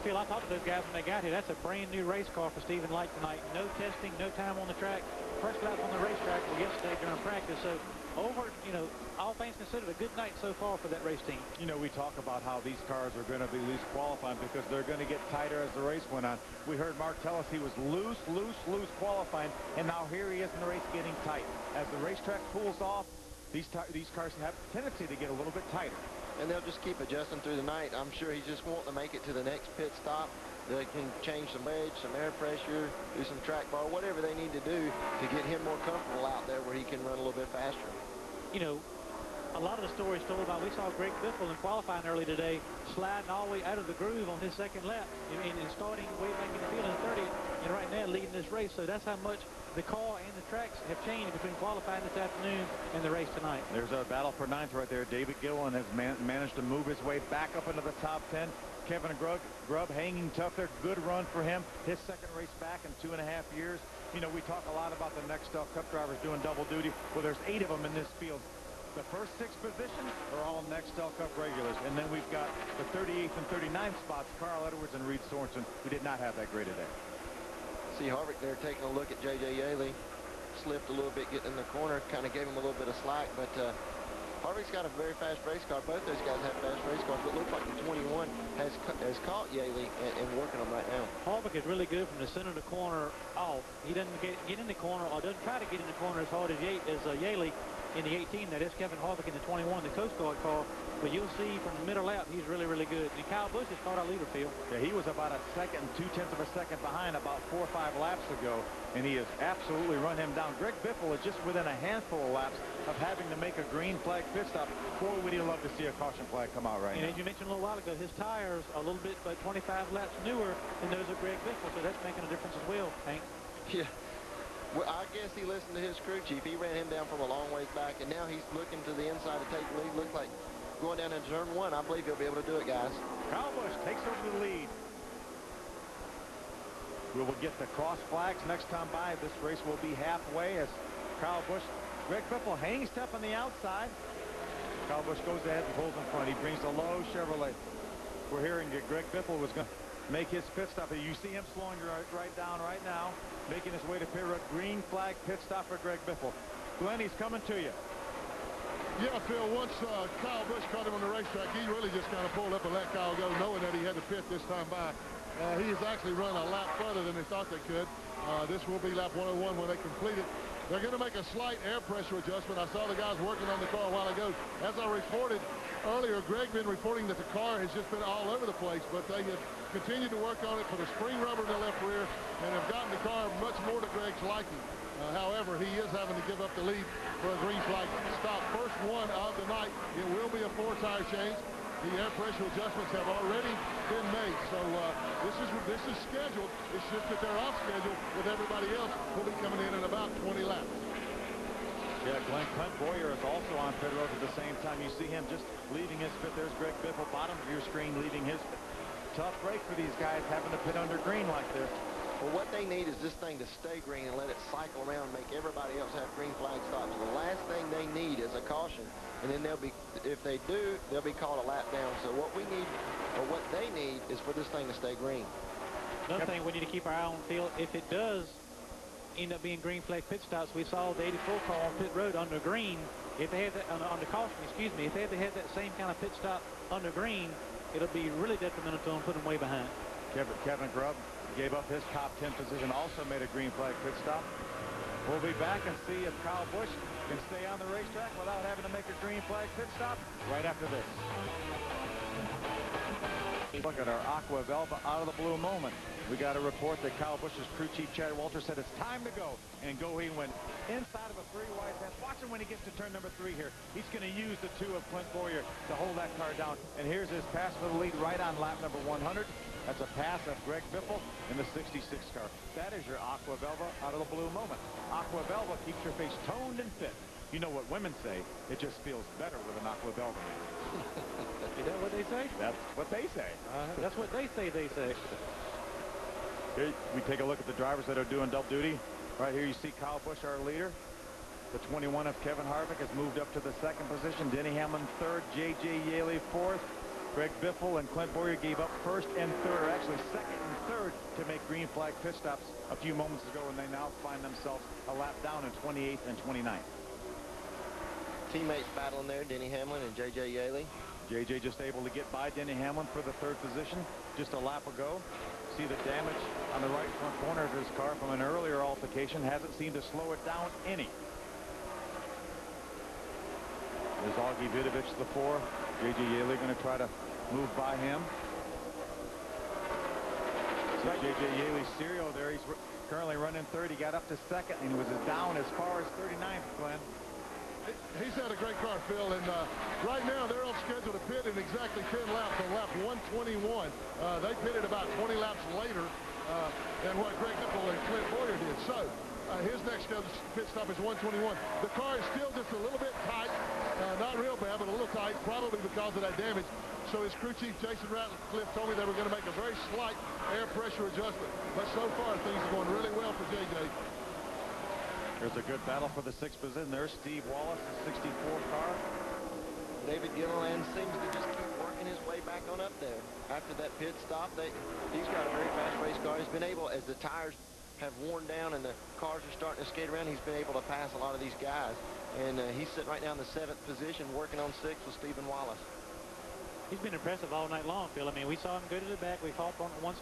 Phil, I talked to those guys when they got here. That's a brand new race car for Stephen Light tonight. No testing, no time on the track. First lap on the racetrack yesterday during practice. So all things considered, a good night so far for that race team. We talk about how these cars are going to be loose qualifying because they're going to get tighter as the race went on. We heard Mark tell us he was loose qualifying, and now here he is in the race getting tight. As the racetrack cools off, these cars have a tendency to get a little bit tighter. And they'll just keep adjusting through the night. I'm sure he's just wanting to make it to the next pit stop. They can change some edge, some air pressure, do some track bar, whatever they need to do to get him more comfortable out there where he can run a little bit faster. a lot of the stories told about, we saw Greg Biffle in qualifying early today, sliding all the way out of the groove on his second lap and starting way back in the field in 30th, and right now leading this race. So that's how much the car and the tracks have changed between qualifying this afternoon and the race tonight. There's a battle for ninth right there. David Gilliland has managed to move his way back up into the top 10. Kevin Grubb hanging tough there. Good run for him. His second race back in 2.5 years. You know, we talk a lot about the Nextel Cup drivers doing double duty. Well, there's 8 of them in this field. The first 6 positions are all Nextel Cup regulars. And then we've got the 38th and 39th spots, Carl Edwards and Reed Sorensen, who did not have that great a day. See Harvick there taking a look at J.J. Yaley. Slipped a little bit getting in the corner, kind of gave him a little bit of slack, but Harvick's got a very fast race car. Both those guys have fast race cars, but it looks like the 21 has caught Yaley and working them right now. Harvick is really good from the center of the corner off. He doesn't get in the corner, or doesn't try to get in the corner as hard as Yaley in the 18. That is Kevin Harvick in the 21, the Coast Guard car. But you'll see from the middle lap, he's really, really good. And Kyle Busch has caught our leader field. Yeah, he was about a second, 2/10 of a second behind about 4 or 5 laps ago, and he has absolutely run him down. Greg Biffle is just within a handful of laps of having to make a green flag pit stop. Boy, would he love to see a caution flag come out right now. And as you mentioned a little while ago, his tires are a little bit, about 25 laps newer than those of Greg Biffle, so that's making a difference as well, Hank. Yeah. Well, I guess he listened to his crew chief. He ran him down from a long ways back, and now he's looking to the inside to take the lead. Looks like going down in turn 1. I believe he'll be able to do it, guys. Kyle Busch takes over the lead. We will get the cross flags next time by. This race will be halfway as Kyle Busch, Greg Biffle hangs tough on the outside. Kyle Busch goes ahead and pulls in front. He brings the low Chevrolet. We're hearing that Greg Biffle was going to make his pit stop. You see him slowing right down right now, making his way to pit road. Green flag pit stop for Greg Biffle. Glenn, he's coming to you. Yeah, Phil, once Kyle Busch caught him on the racetrack, he really just kind of pulled up and let Kyle go, knowing that he had to pit this time by. He has actually run a lap further than they thought they could. This will be lap 101 when they complete it. They're going to make a slight air pressure adjustment. I saw the guys working on the car a while ago. As I reported earlier, Greg been reporting that the car has just been all over the place, but they have continued to work on it for the spring rubber in the left rear and have gotten the car much more to Greg's liking. However, he is having to give up the lead for a green flag stop. First one of the night. It will be a 4-tire change. The air pressure adjustments have already been made. So this is scheduled. It's just that they're off schedule with everybody else. Will be coming in about 20 laps. Yeah, Clint Boyer is also on pit road at the same time. You see him just leaving his pit. There's Greg Biffle, bottom of your screen, leaving his pit. Tough break for these guys having to pit under green like this. Well, what they need is this thing to stay green and let it cycle around and make everybody else have green flag stops. The last thing they need is a caution, and then they'll be, if they do, they'll be called a lap down. So what we need, or what they need, is for this thing to stay green. Another thing we need to keep our eye on, field, if it does end up being green flag pit stops, we saw the 84 car on pit road under green. If they had that on the caution, excuse me, if they had that same kind of pit stop under green, it'll be really detrimental to them, put them way behind. Kevin Grubb gave up his top 10 position, also made a green flag pit stop. We'll be back and see if Kyle Busch can stay on the racetrack without having to make a green flag pit stop right after this. Look at our Aqua Velva out of the blue moment. We got a report that Kyle Busch's crew chief Chad Walter said it's time to go, and go he went inside of a 3 wide pass. Watch him when he gets to turn number 3 here. He's going to use the 2 of Clint Boyer to hold that car down. And here's his pass for the lead right on lap number 100. That's a pass of Greg Biffle in the 66 car. That is your Aqua Velva out of the blue moment. Aqua Velva keeps your face toned and fit. You know what women say, it just feels better with an Aqua Velva. Is that what they say? That's what they say. That's what they say. Here we take a look at the drivers that are doing double duty. Right here you see Kyle Busch, our leader. The 21 of Kevin Harvick has moved up to the 2nd position. Denny Hamlin 3rd, J.J. Yaley 4th. Greg Biffle and Clint Boyer gave up 1st and 3rd, or actually 2nd and 3rd, to make green flag pit stops a few moments ago, and they now find themselves a lap down in 28th and 29th. Teammates battling there, Denny Hamlin and J.J. Yaley. J.J. just able to get by Denny Hamlin for the 3rd position just a lap ago. See the damage on the right front corner of his car from an earlier altercation. Hasn't seemed to slow it down any. There's Augie Vidovich, the 4. J.J. Yaley going to try to move by him. See J.J. Yaley's serial there. He's currently running 3rd. He got up to 2nd, and he was down as far as 39th, Glenn. He's had a great car, Phil, and right now they're on schedule to pit in exactly 10 laps on lap 121. They pitted about 20 laps later than what Greg Biffle and Clint Boyer did. So his next scheduled pit stop is 121. The car is still just a little bit tight, not real bad, but a little tight, probably because of that damage. So his crew chief, Jason Ratcliffe, told me they were going to make a very slight air pressure adjustment. But so far, things are going really well for JJ. There's a good battle for the 6th position. There's Steve Wallace, the 64 car. David Gilliland seems to just keep working his way back on up there. After that pit stop, he's got a very fast race car. He's been able, as the tires have worn down and the cars are starting to skate around, he's been able to pass a lot of these guys. And he's sitting right now in the 7th position, working on 6th with Stephen Wallace. He's been impressive all night long, Phil. I mean, we saw him go to the back. We fought on it once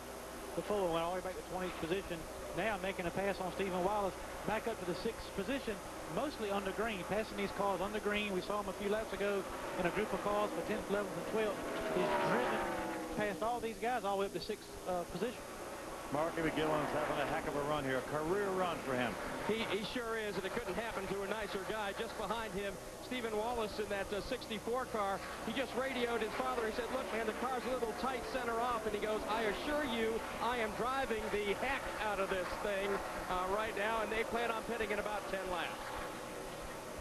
before, went all the way back to 20th position. Now making a pass on Stephen Wallace, back up to the 6th position, mostly under green, passing these cars under green. We saw him a few laps ago in a group of cars for 10th, 11th, and 12th. He's driven past all these guys all the way up to 6th position. Mark McGillen's having a heck of a run here, a career run for him. He sure is, and it couldn't happen to a nicer guy. Just behind him, Stephen Wallace in that 64 car. He just radioed his father. He said, look, man, the car's a little tight center off. And he goes, I assure you, I am driving the heck out of this thing right now. And they plan on pitting in about 10 laps.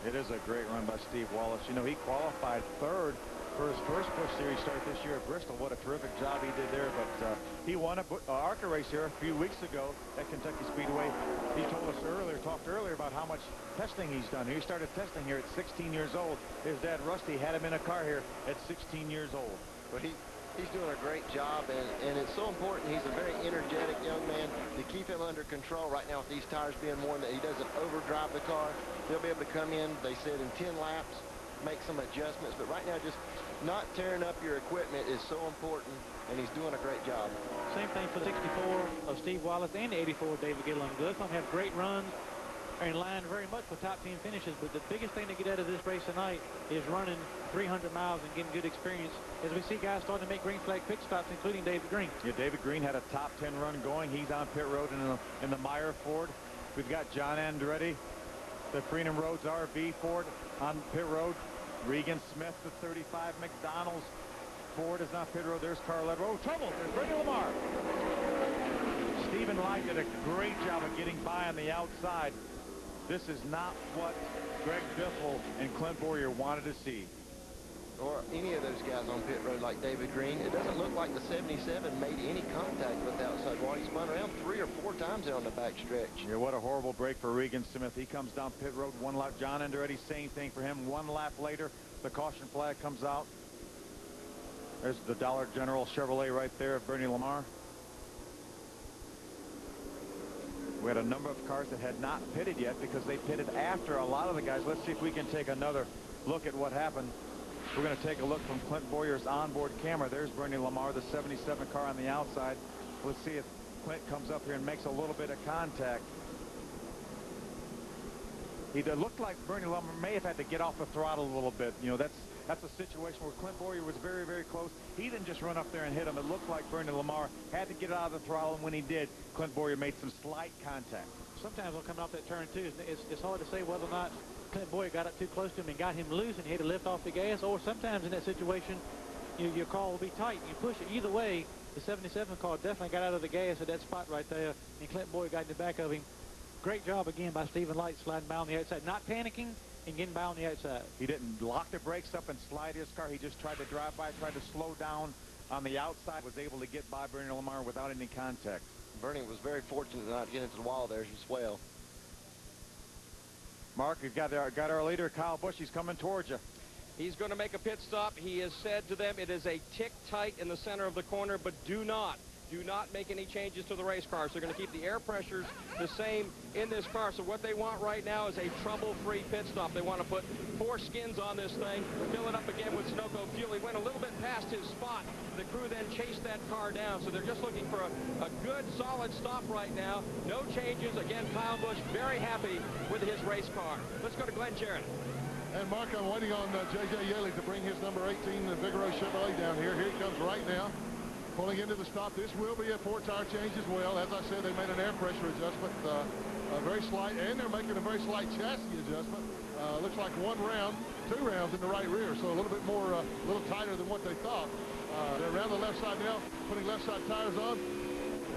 It is a great run by Steve Wallace. You know, he qualified 3rd for his first Busch Series start this year at Bristol. What a terrific job he did there. But he won a ARCA race here a few weeks ago at Kentucky Speedway. He talked earlier about how much testing he's done. He started testing here at 16 years old. His dad, Rusty, had him in a car here at 16 years old. But he's doing a great job, and it's so important. He's a very energetic young man to keep him under control right now with these tires being worn, that he doesn't overdrive the car. They'll be able to come in, they said, in 10 laps, make some adjustments. But right now, just not tearing up your equipment is so important, and he's doing a great job. Same thing for 64 of Steve Wallace and 84 of David Gilliland. Both of them have great runs, are in line very much for top 10 finishes. But the biggest thing to get out of this race tonight is running 300 miles and getting good experience, as we see guys starting to make green flag pit stops, including David Green. Yeah, David Green had a top 10 run going. He's on pit road in the Meijer Ford. We've got John Andretti, the Freedom Roads RV Ford, on pit road. Regan Smith, the 35 McDonald's Ford, is on pit road. There's Carl Lever. Oh, trouble. There's Brady Lamar. Stephen Light did a great job of getting by on the outside. This is not what Greg Biffle and Clint Boyer wanted to see. Or any of those guys on pit road like David Green. It doesn't look like the 77 made any contact with the outside wall. He spun around 3 or 4 times there on the back stretch. Yeah, what a horrible break for Regan Smith. He comes down pit road 1 lap. John Andretti, same thing for him. 1 lap later, the caution flag comes out. There's the Dollar General Chevrolet right there of Bernie Lamar. We had a number of cars that had not pitted yet because they pitted after a lot of the guys. Let's see if we can take another look at what happened. We're going to take a look from Clint Boyer's onboard camera. There's Bernie Lamar, the 77 car on the outside. Let's see if Clint comes up here and makes a little bit of contact. He looked like Bernie Lamar may have had to get off the throttle a little bit. You know, that's a situation where Clint Boyer was very, very close. He didn't just run up there and hit him. It looked like Bernie Lamar had to get out of the throttle, and when he did, Clint Boyer made some slight contact. Sometimes when coming off that turn, too, it's hard to say whether or not Clint Boyer got up too close to him and got him loose and he had to lift off the gas, or sometimes in that situation, your car will be tight. You push it either way. The 77 car definitely got out of the gas at that spot right there, and Clint Boyer got in the back of him. Great job again by Stephen Light sliding by on the outside, not panicking and getting by on the outside. He didn't lock the brakes up and slide his car. He just tried to drive by, tried to slow down on the outside, was able to get by Bernie Lamar without any contact. Bernie was very fortunate not to get into the wall there as well. Mark, we've got our leader, Kyle Busch. He's coming towards you. He's going to make a pit stop. He has said to them it is a tick tight in the center of the corner, but do not make any changes to the race cars. They're going to keep the air pressures the same in this car. So what they want right now is a trouble-free pit stop. They want to put 4 skins on this thing, fill it up again with Sunoco fuel. He went a little bit past his spot. The crew then chased that car down. So they're just looking for a good, solid stop right now. No changes. Again, Kyle Busch very happy with his race car. Let's go to Glenn Sheridan. And Mark, I'm waiting on J.J. Yeley to bring his number 18, the Vigoro Chevrolet, down here. Here he comes right now, pulling into the stop. This will be a 4-tire change as well. As I said, they made an air pressure adjustment, very slight, and they're making a very slight chassis adjustment. Looks like 1 round, 2 rounds in the right rear, so a little bit more, a little tighter than what they thought. They're around the left side now, putting left side tires on,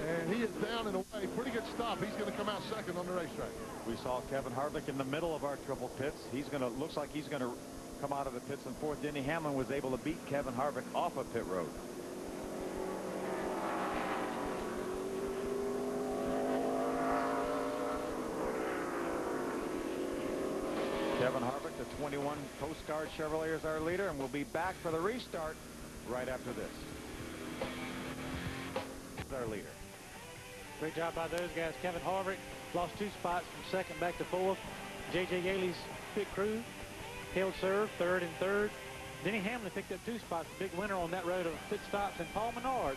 and he is down and away. Pretty good stop. He's going to come out second on the racetrack. We saw Kevin Harvick in the middle of our triple pits. He's going to, looks like he's going to come out of the pits in fourth. Denny Hamlin was able to beat Kevin Harvick off of pit road. Kevin Harvick, the 21 Coast Guard Chevrolet, is our leader, and we'll be back for the restart right after this. Our leader. Great job by those guys. Kevin Harvick lost 2 spots from second back to fourth. J.J. Yaley's pit crew held serve, third and third. Denny Hamlin picked up 2 spots. The big winner on that road of pit stops, and Paul Menard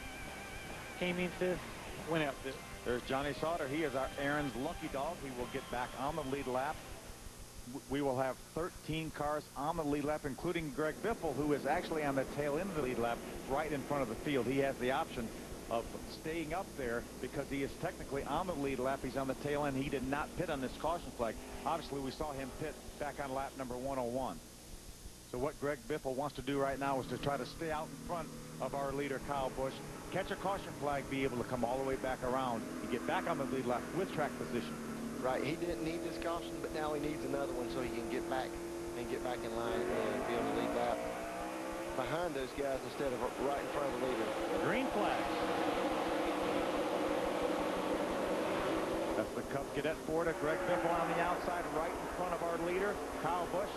came in fifth, went out fifth. There's Johnny Sauter. He is our Aaron's lucky dog. He will get back on the lead lap. We will have 13 cars on the lead lap, including Greg Biffle, who is actually on the tail end of the lead lap, right in front of the field. He has the option of staying up there because he is technically on the lead lap. He's on the tail end. He did not pit on this caution flag. Obviously, we saw him pit back on lap number 101. So what Greg Biffle wants to do right now is to try to stay out in front of our leader, Kyle Busch, catch a caution flag, be able to come all the way back around and get back on the lead lap with track position. Right, he didn't need this caution, but now he needs another one so he can get back in line and be on the lead lap behind those guys instead of right in front of the leader. Green flag. That's the Cub Cadet Ford of Greg Biffle on the outside, right in front of our leader, Kyle Busch,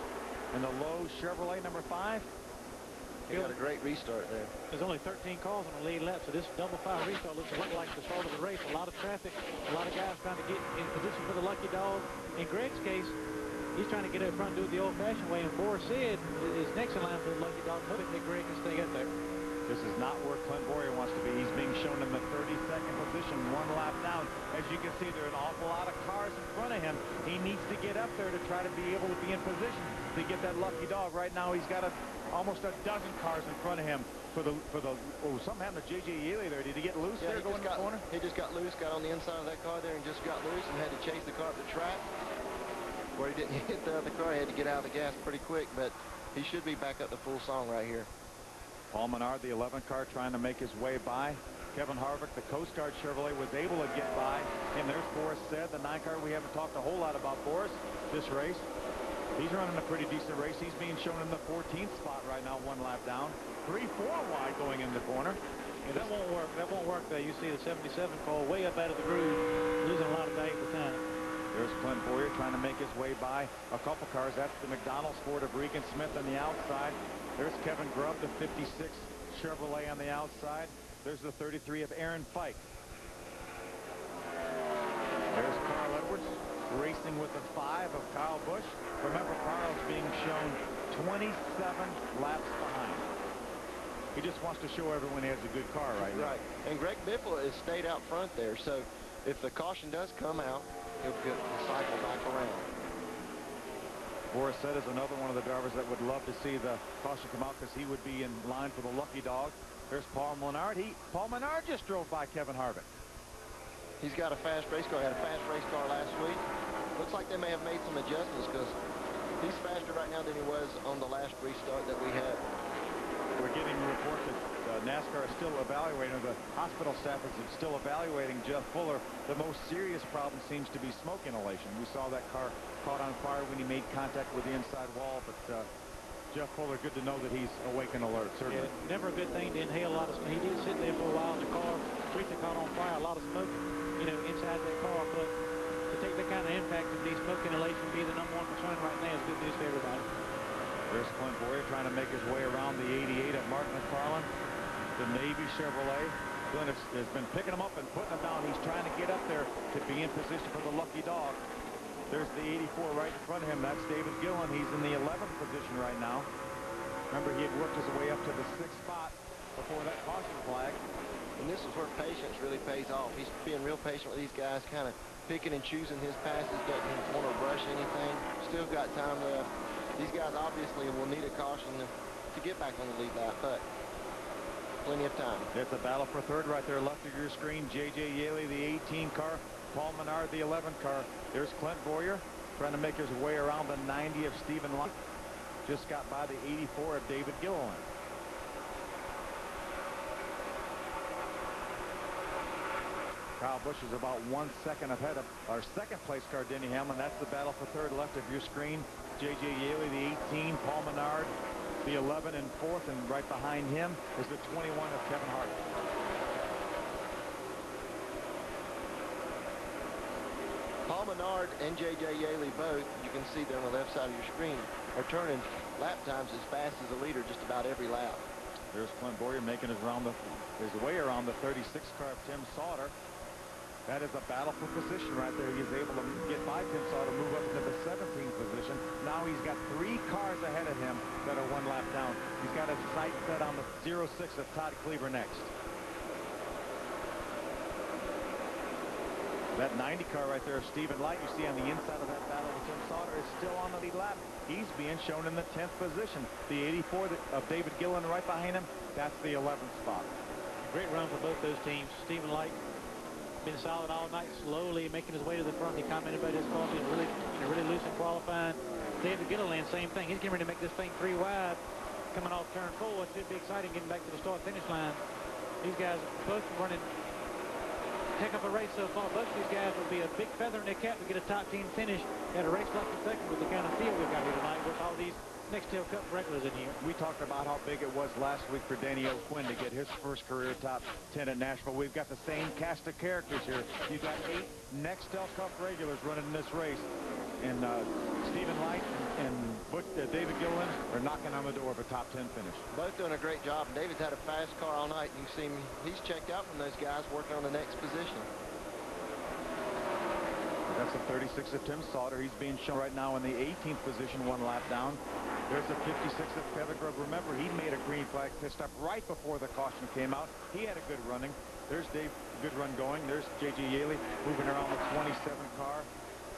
in the low Chevrolet number 5. He got a great restart there. There's only 13 cars on the lead lap, so this double file restart looks a lot like the start of the race. A lot of traffic, a lot of guys trying to get in position for the lucky dog. In Greg's case, he's trying to get up front and do it the old-fashioned way, and Boris said is next in line for the lucky dog, hoping that Greg can stay up there. This is not where Clint Boyer wants to be. He's being shown in the 32nd position, 1 lap down. As you can see, there are an awful lot of cars in front of him. He needs to get up there to try to be able to be in position to get that lucky dog. Right now, he's got almost a dozen cars in front of him for the something happened to J.J. Yaley there. Did he get loose there going in the corner? He just got loose, got on the inside of that car there and just got loose and had to chase the car up the track. Where he didn't hit the other car, he had to get out of the gas pretty quick, but he should be back up to full song right here. Paul Menard, the 11 car, trying to make his way by. Kevin Harvick, the Coast Guard Chevrolet, was able to get by. And there's Boris Said, the 9 car. We haven't talked a whole lot about Boris this race. He's running a pretty decent race. He's being shown in the 14th spot right now, 1 lap down. 3-4 wide going in the corner. Yeah, that won't work. That won't work there. You see the 77 car way up out of the groove, losing a lot of valuable time. There's Clint Boyer trying to make his way by a couple cars. That's the McDonald's Ford of Regan Smith on the outside. There's Kevin Grubb, the 56 Chevrolet on the outside. There's the 33 of Aaron Fike. There's Carl Edwards racing with the 5 of Kyle Busch. Remember, Carl's being shown 27 laps behind. He just wants to show everyone he has a good car right now. Right. And Greg Biffle has stayed out front there, so if the caution does come out, he'll get the cycle back around. Boris Said is another one of the drivers that would love to see the caution come out because he would be in line for the lucky dog. There's Paul Menard. Paul Menard just drove by Kevin Harvick. He's got a fast race car. He had a fast race car last week. Looks like they may have made some adjustments because he's faster right now than he was on the last restart that we had. We're getting a report that NASCAR is still evaluating, the hospital staff is still evaluating Jeff Fuller. The most serious problem seems to be smoke inhalation. We saw that car caught on fire when he made contact with the inside wall, but Jeff Fuller, good to know that he's awake and alert, certainly. Yeah, never a good thing to inhale a lot of smoke. He did sit there for a while in the car, briefly caught on fire, a lot of smoke, inside that car, but to take that kind of impact and be smoke inhalation be the #1 concern right now is good news for everybody. There's Clint Boyer trying to make his way around the 88 of Mark McFarland, the Navy Chevrolet. Clint has been picking him up and putting him down. He's trying to get up there to be in position for the lucky dog. There's the 84 right in front of him. That's David Gillen. He's in the 11th position right now. Remember, he had worked his way up to the 6th spot before that caution flag. And this is where patience really pays off. He's being real patient with these guys, kind of picking and choosing his passes, doesn't want to rush anything. Still got time left. These guys obviously will need a caution to get back on the lead lap, but plenty of time. It's a battle for third right there left of your screen. J.J. Yaley, the 18 car. Paul Menard, the 11 car. There's Clint Boyer. trying to make his way around the 90 of Stephen Light. Just got by the 84 of David Gilliland. Kyle Busch is about 1 second ahead of our second place car, Denny Hamlin. That's the battle for third left of your screen. J.J. Yaley, the 18, Paul Menard, the 11 and fourth, and right behind him is the 21 of Kevin Harvick. Paul Menard and J.J. Yaley both, you can see there on the left side of your screen, are turning lap times as fast as the leader just about every lap. There's Clint Boyer making his way around the 36 car of Tim Sauter. That is a battle for position right there. He's able to get by Tim Sauter, move up into the 17th position. Now he's got 3 cars ahead of him that are 1 lap down. He's got his sight set on the 06 of Todd Cleaver next. That 90 car right there of Stephen Light, you see on the inside of that battle with Tim Sauter, is still on the lead lap. He's being shown in the 10th position. The 84 of David Gilliland right behind him, that's the 11th spot. Great run for both those teams. Stephen Light been solid all night, slowly making his way to the front. He commented about his car being really loose in qualifying. David Gilliland, same thing. He's getting ready to make this thing 3 wide coming off turn 4. It should be exciting getting back to the start-finish line. These guys both running heck of a race so far. Both these guys will be a big feather in their cap to get a top 10 finish at a race like Kentucky with the kind of field we've got here tonight with all these Nextel Cup regulars in here. We talked about how big it was last week for Danny O'Quinn to get his first career top 10 at Nashville. We've got the same cast of characters here. You've got 8 Nextel Cup regulars running in this race. And Stephen Light and David Gilliland are knocking on the door of a top 10 finish. Both doing a great job. David's had a fast car all night. You see him, he's checked out from those guys working on the next position. That's the 36 of Tim Sauter. He's being shown right now in the 18th position, 1 lap down. There's the 56 of Kevin Grove. Remember, he made a green flag pit stop right before the caution came out. He had a good running. There's Dave, good run going. There's J.J. Yaley moving around the 27 car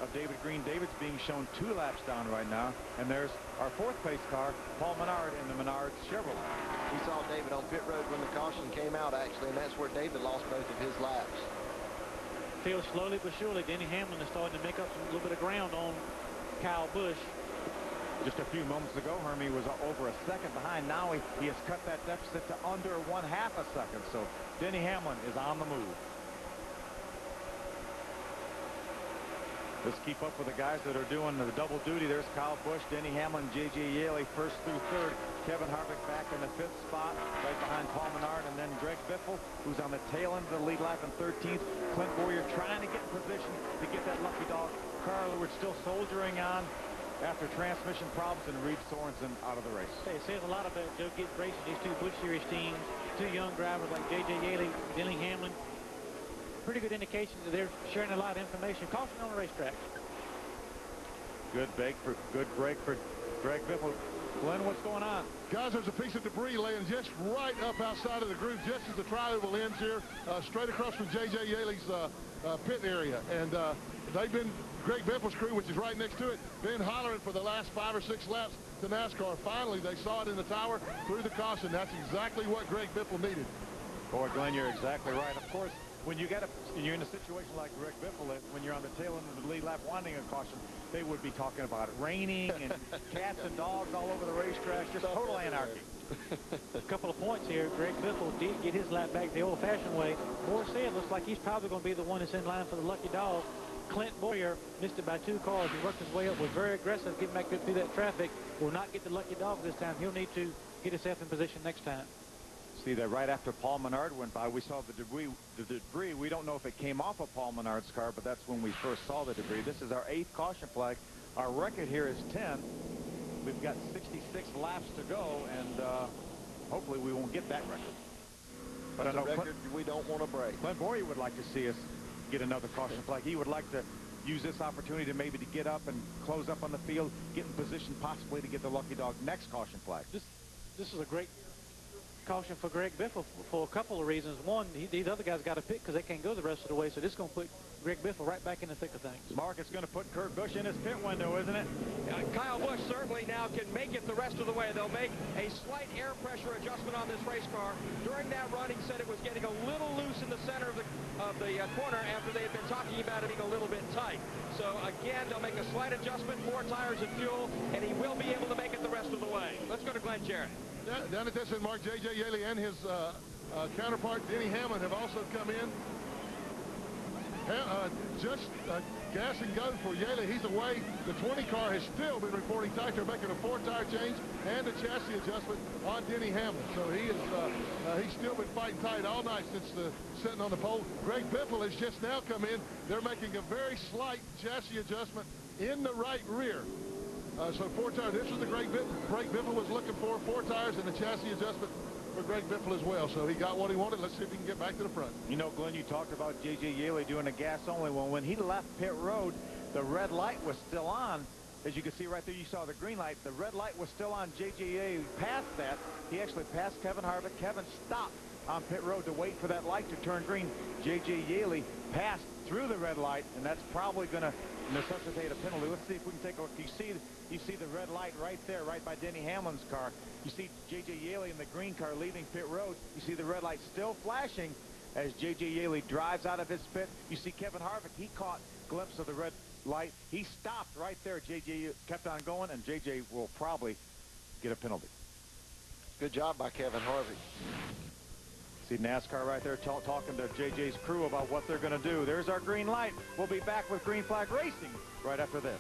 of David Green. David's being shown 2 laps down right now. And there's our 4th place car, Paul Menard in the Menard Chevrolet. We saw David on pit road when the caution came out, actually, and that's where David lost both of his laps. Feels slowly but surely Denny Hamlin is starting to make up a little bit of ground on Kyle Busch. Just a few moments ago, Hermie was over a second behind. Now he has cut that deficit to under 1/2 a second. So Denny Hamlin is on the move. Let's keep up with the guys that are doing the double duty. There's Kyle Busch, Denny Hamlin, J.J. Yaley, 1st through 3rd. Kevin Harvick back in the 5th spot, right behind Paul Menard, and then Greg Biffle, who's on the tail end of the lead lap in 13th. Clint Boyer trying to get in position to get that lucky dog. Carl Lewis still soldiering on after transmission problems, and Reed Sorensen out of the race. It says a lot about Joe Gibbs racing these 2 Busch Series teams, 2 young drivers like J.J. Yaley, Denny Hamlin. Pretty good indication that they're sharing a lot of information. Caution on the racetrack. Good break for Greg Biffle. Glenn, what's going on? Guys, there's a piece of debris laying just right up outside of the groove, just as the tri-oval ends here, straight across from J.J. Yaley's pit area. And they've been, Greg Biffle's crew, which is right next to it, been hollering for the last 5 or 6 laps to NASCAR. Finally, they saw it in the tower, through the caution. That's exactly what Greg Biffle needed. Boy, Glenn, you're exactly right. Of course, when you're in a situation like Greg Biffle, when you're on the tail end of the lead lap wanting a caution, they would be talking about it raining and cats and dogs all over the racetrack, just total anarchy. A couple of points here. Greg Biffle did get his lap back the old-fashioned way. Moore said looks like he's probably going to be the one that's in line for the lucky dog. Clint Boyer missed it by 2 cars. He worked his way up, was very aggressive, getting back through that traffic. Will not get the lucky dog this time. He'll need to get himself in position next time. See that right after Paul Menard went by, we saw the debris. We don't know if it came off of Paul Menard's car, but that's when we first saw the debris. This is our 8th caution flag. Our record here is 10. We've got 66 laps to go, and hopefully we won't get that record. But that's a record we don't want to break. Clint Boyer would like to see us get another caution flag. He would like to use this opportunity to maybe to get up and close up on the field, get in position possibly to get the lucky dog next caution flag. This is a great caution for Greg Biffle for a couple of reasons. One, these other guys got to pick because they can't go the rest of the way, so this is going to put Greg Biffle right back in the thick of things. Mark, it's going to put Kurt Busch in his pit window, isn't it? Kyle Busch certainly now can make it the rest of the way. They'll make a slight air pressure adjustment on this race car. During that run, he said it was getting a little loose in the center of the of the corner after they had been talking about it being a little bit tight. So again, they'll make a slight adjustment, 4 tires of fuel, and he will be able to make it the rest of the way. Let's go to Glenn Jarrett. Down at this end, Mark, J.J. Yaley and his counterpart, Denny Hamlin, have also come in. Just gas and go for Yaley. He's away. The 20 car has still been reporting tight. They're making a 4-tire change and a chassis adjustment on Denny Hamlin. So he's still been fighting tight all night since sitting on the pole. Greg Biffle has just now come in. They're making a very slight chassis adjustment in the right rear. So 4 tires. This was the Greg Biffle was looking for. 4 tires and a chassis adjustment for Greg Biffle as well. So he got what he wanted. Let's see if he can get back to the front. You know, Glenn, you talked about J.J. Yaley doing a gas-only. Well, when he left pit road, the red light was still on. As you can see right there, you saw the green light. The red light was still on. J.J. Yaley passed that. He actually passed Kevin Harvick. Kevin stopped on pit road to wait for that light to turn green. J.J. Yaley passed through the red light, and that's probably going to necessitate a penalty. Let's see if we can take a look. You see the red light right there, right by Denny Hamlin's car. You see J.J. Yaley in the green car leaving pit road. You see the red light still flashing as J.J. Yaley drives out of his pit. You see Kevin Harvick. He caught a glimpse of the red light. He stopped right there. J.J. kept on going, and J.J. will probably get a penalty. Good job by Kevin Harvick. See NASCAR right there talking to J.J.'s crew about what they're going to do. There's our green light. We'll be back with Green Flag Racing right after this.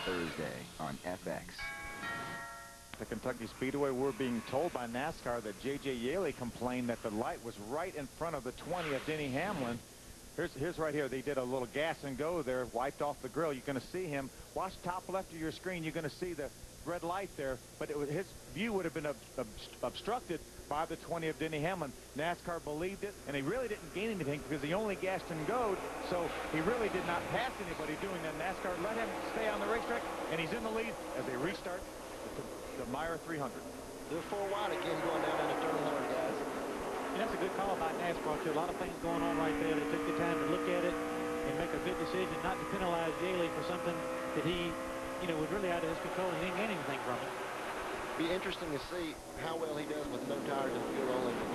Thursday on FX. The Kentucky Speedway, we're being told by NASCAR that J.J. Yaley complained that the light was right in front of the 20 of Denny Hamlin. Here's right here. They did a little gas and go there, wiped off the grill. You're going to see him. Watch top left of your screen. You're going to see the red light there, but his view would have been obstructed by the 20 of Denny Hamlin. NASCAR believed it, and he really didn't gain anything because he only gassed and goed, so he really did not pass anybody doing that. NASCAR let him stay on the racetrack, and he's in the lead as they restart the Meijer 300. They're 4 wide again going down into turn 1, guys. And that's a good call by NASCAR, too. A lot of things going on right there. They took the time to look at it and make a good decision not to penalize Yaley for something that he, was really out of his control. He didn't gain anything from it. Be interesting to see how well he does with no tires and fuel only. The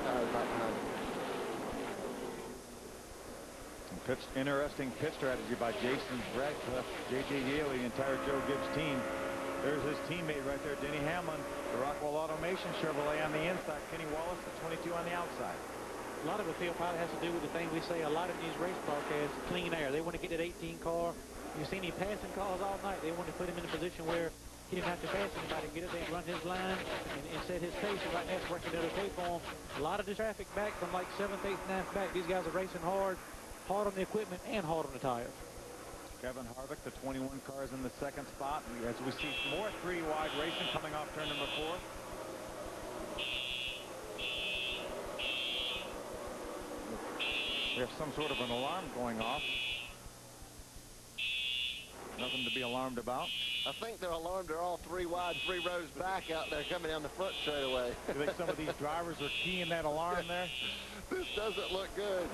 tires right behind him. Interesting pit strategy by Jason Radcliffe, J.J. Yaley, the entire Joe Gibbs team. There's his teammate right there, Denny Hamlin, the Rockwell Automation Chevrolet on the inside, Kenny Wallace, the 22 on the outside. A lot of it, Phil, probably has to do with the thing we say a lot of these race broadcasts, clean air. They want to get that 18 car. You've seen him passing cars all night. They want to put him in a position where he didn't have to pass anybody, get it there and run his line and set his pace. And right now it's working out okay for him. A lot of the traffic back from like 7th, 8th, 9th back. These guys are racing hard on the equipment and hard on the tires. Kevin Harvick, the 21 cars in the second spot. As we see more 3-wide racing coming off turn number 4. We have some sort of an alarm going off. Nothing to be alarmed about. I think they're alarmed. They're all 3 wide, 3 rows back out there coming down the front straightaway. You think some of these drivers are keying that alarm there? This doesn't look good.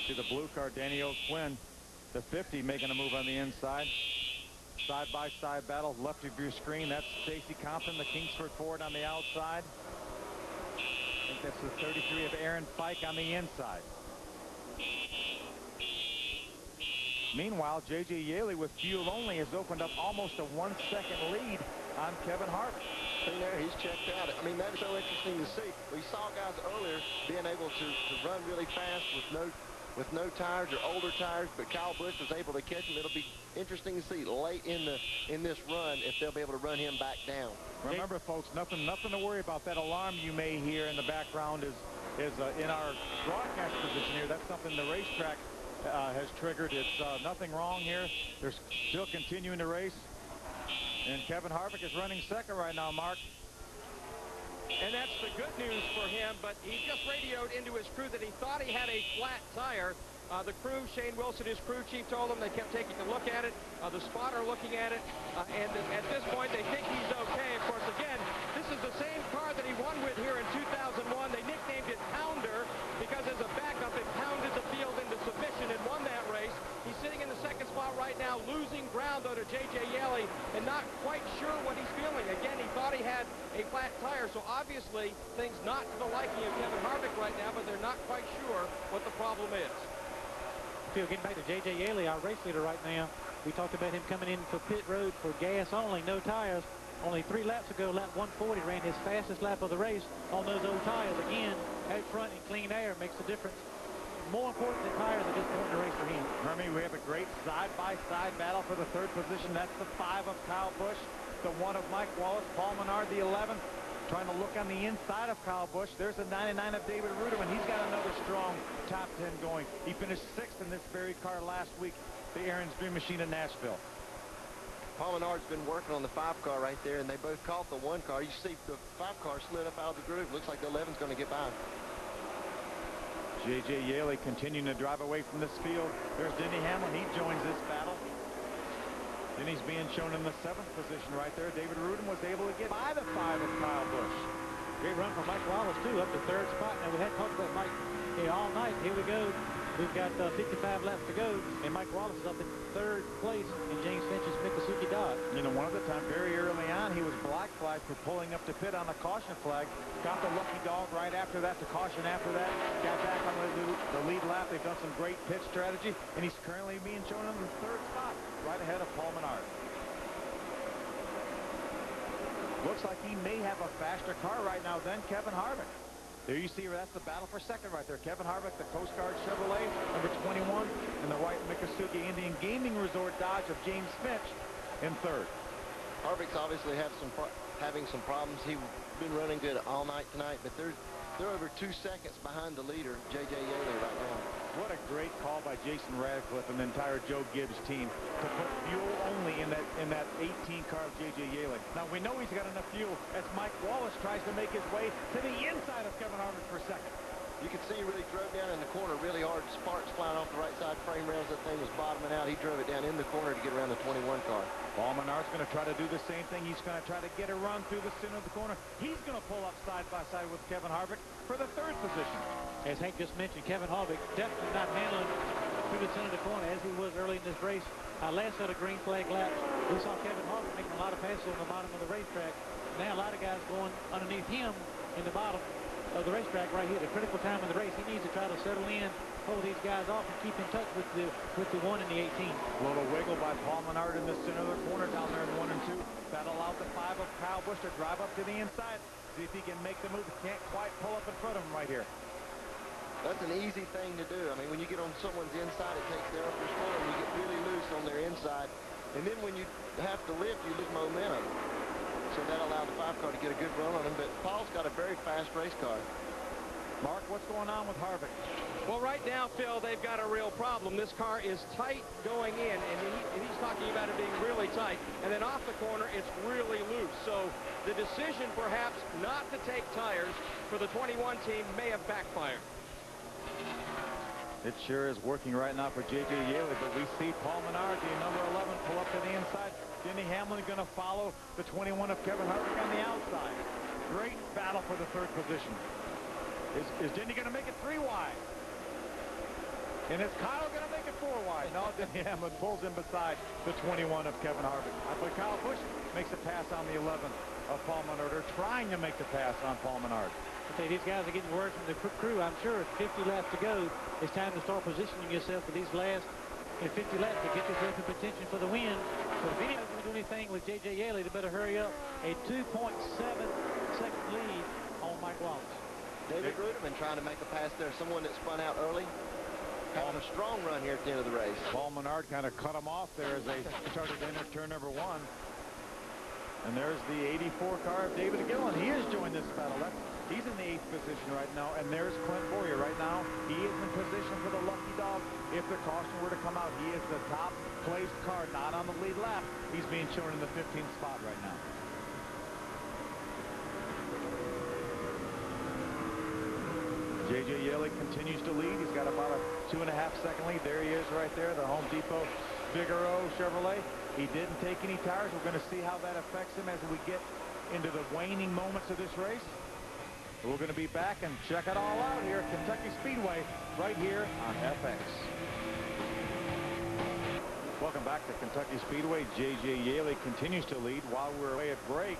See the blue car, Danny O'Quinn, the 50, making a move on the inside. Side-by-side battle, left of your screen. That's Stacy Compton, the Kingsford Ford on the outside. I think that's the 33 of Aaron Fike on the inside. Meanwhile, J.J. Yaley with fuel only has opened up almost a 1-second lead on Kevin Harvick. See there, he's checked out. I mean, that is so interesting to see. We saw guys earlier being able to run really fast with no tires or older tires, but Kyle Busch was able to catch him. It'll be interesting to see late in this run if they'll be able to run him back down. Remember, folks, nothing to worry about. That alarm you may hear in the background is in our broadcast position here. That's something the racetrack has triggered. It's nothing wrong here. They're still continuing to race. And Kevin Harvick is running second right now, Mark. And that's the good news for him, but he just radioed into his crew that he thought he had a flat tire. The crew, Shane Wilson, his crew chief, told him they kept taking a look at it. The spotter looking at it, and at this point they think he's okay. Of course, again, this is the same car that he won with here in 2001. They nicknamed it Pounder because as a backup it pounded the field into submission and won that race. He's sitting in the second spot right now, losing ground though to J.J. Yeley and not quite sure what he's feeling. Again, he thought he had a flat tire, so obviously things not to the liking of Kevin Harvick right now, but they're not quite sure what the problem is. Phil, getting back to J.J. Yeley, our race leader right now, we talked about him coming in for pit road for gas only, no tires. Only 3 laps ago, lap 140, ran his fastest lap of the race on those old tires. Again, out front and clean air makes a difference. More important than tires at this point in the race for him. Hermie, we have a great side-by-side battle for the 3rd position. That's the 5 of Kyle Busch, the 1 of Mike Wallace. Paul Menard, the 11, trying to look on the inside of Kyle Busch. There's the 99 of David Ruderman. He's got another strong top 10 going. He finished 6th in this very car last week, the Aaron's Dream Machine in Nashville. Paul Menard's been working on the 5 car right there, and they both caught the 1 car. You see the 5 car slid up out of the groove. Looks like the 11's going to get by. J.J. Yeley continuing to drive away from this field. There's Denny Hamlin. He joins this battle. Denny's being shown in the 7th position right there. David Rudin was able to get by the 5 of Kyle Busch. Great run from Mike Wallace, too, up to 3rd spot. Now, we hadn't talked about Mike here all night. Here we go. We've got 55 laps to go, and Mike Wallace is up in 3rd place in James Finch's Miccosukee Dodge. You know, one of the time very early on, he was black flagged for pulling up to pit on the caution flag. Got the lucky dog right after that, the caution after that. Got back on the lead lap. They've done some great pit strategy, and he's currently being shown in the 3rd spot, right ahead of Paul Menard. Looks like he may have a faster car right now than Kevin Harvick. There you see, that's the battle for 2nd right there. Kevin Harvick, the Coast Guard Chevrolet, number 21, and the white Miccosukee Indian Gaming Resort Dodge of James Finch in 3rd. Harvick's obviously having some problems. He's been running good all night tonight, but they're over 2 seconds behind the leader, J.J. Yeley, right now. What a great call by Jason Radcliffe and the entire Joe Gibbs team to put fuel only in that 18 car of J.J. Yeley. Now, we know he's got enough fuel as Mike Wallace tries to make his way to the inside of Kevin Harvick for 2nd. You can see he really drove down in the corner really hard. Sparks flying off the right side frame rails. That thing was bottoming out. He drove it down in the corner to get around the 21 car. Paul Menard's going to try to do the same thing. He's going to try to get a run through the center of the corner. He's going to pull up side by side with Kevin Harvick for the 3rd position. As Hank just mentioned, Kevin Harvick definitely not handling through the center of the corner as he was early in this race. Last set of green flag laps, we saw Kevin Harvick making a lot of passes on the bottom of the racetrack. Now a lot of guys going underneath him in the bottom of the racetrack right here, the critical time of the race. He needs to try to settle in, hold these guys off, and keep in touch with the 1 and the 18. A little wiggle by Paul Menard in the center of the corner down there in 1 and 2. That allowed the 5 of Kyle Busch to drive up to the inside. See if he can make the move. Can't quite pull up in front of him right here. That's an easy thing to do. I mean, when you get on someone's inside, it takes their upper floor, and you get really loose on their inside. And then when you have to lift, you lose momentum. So that allowed the 5 car to get a good run on him. But Paul's got a very fast race car. Mark, what's going on with Harvick? Well, right now, Phil, they've got a real problem. This car is tight going in, and he's talking about it being really tight. And then off the corner, it's really loose. So the decision, perhaps, not to take tires for the 21 team may have backfired. It sure is working right now for J.J. Yeley, but we see Paul Menard, the number 11, pull up to the inside. Denny Hamlin going to follow the 21 of Kevin Harvick on the outside. Great battle for the 3rd position. Is Denny going to make it 3 wide? And is Kyle going to make it 4 wide? No, Denny Hamlin pulls in beside the 21 of Kevin Harvick. But Kyle Busch makes a pass on the 11 of Paul Menard. They're trying to make the pass on Paul Menard. Okay, these guys are getting word from the crew. I'm sure at 50 laps to go, it's time to start positioning yourself for these last 50 laps to get yourself in contention for the win. So if anyone's going to do anything with J.J. Yeley, they better hurry up. A 2.7-second lead on Mike Wallace. David Ruderman trying to make a pass there. Someone that spun out early. Having a strong run here at the end of the race. Paul Menard kind of cut him off there as they started to enter turn number 1. And there's the 84 car of David Gillen. He has joined this battle. He's in the 8th position right now. And there's Clint Boyer right now. He is in position for the lucky dog. If the caution were to come out, he is the top placed car, not on the lead lap. He's being shown in the 15th spot right now. J.J. Yeley continues to lead. He's got about a 2.5-second lead. There he is right there, the Home Depot Figaro Chevrolet. He didn't take any tires. We're going to see how that affects him as we get into the waning moments of this race. We're going to be back and check it all out here at Kentucky Speedway right here on FX. Welcome back to Kentucky Speedway. J.J. Yaley continues to lead while we're away at break.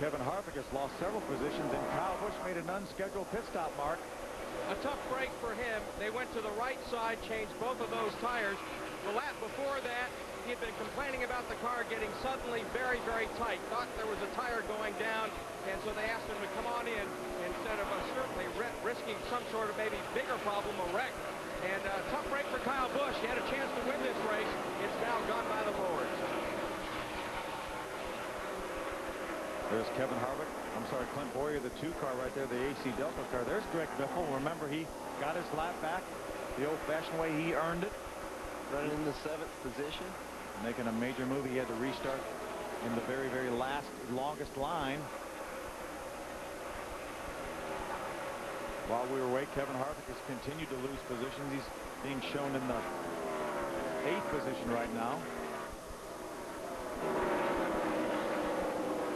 Kevin Harvick has lost several positions, and Kyle Busch made an unscheduled pit stop, Mark. A tough break for him. They went to the right side, changed both of those tires. The lap before that, he had been complaining about the car getting suddenly very, very tight. Thought there was a tire going down, and so they asked him to come on in instead of certainly risking some sort of maybe bigger problem, a wreck. And tough break for Kyle Busch. He had a chance to win this race. It's now gone by the boards. There's Kevin Harvick. I'm sorry, Clint Boyer, the 2 car right there, the AC Delta car. There's Greg Biffle. Remember, he got his lap back the old-fashioned way. He earned it. Running in the 7th position. Making a major move. He had to restart in the very, very longest line. While we were away, Kevin Harvick has continued to lose positions. He's being shown in the 8th position right now.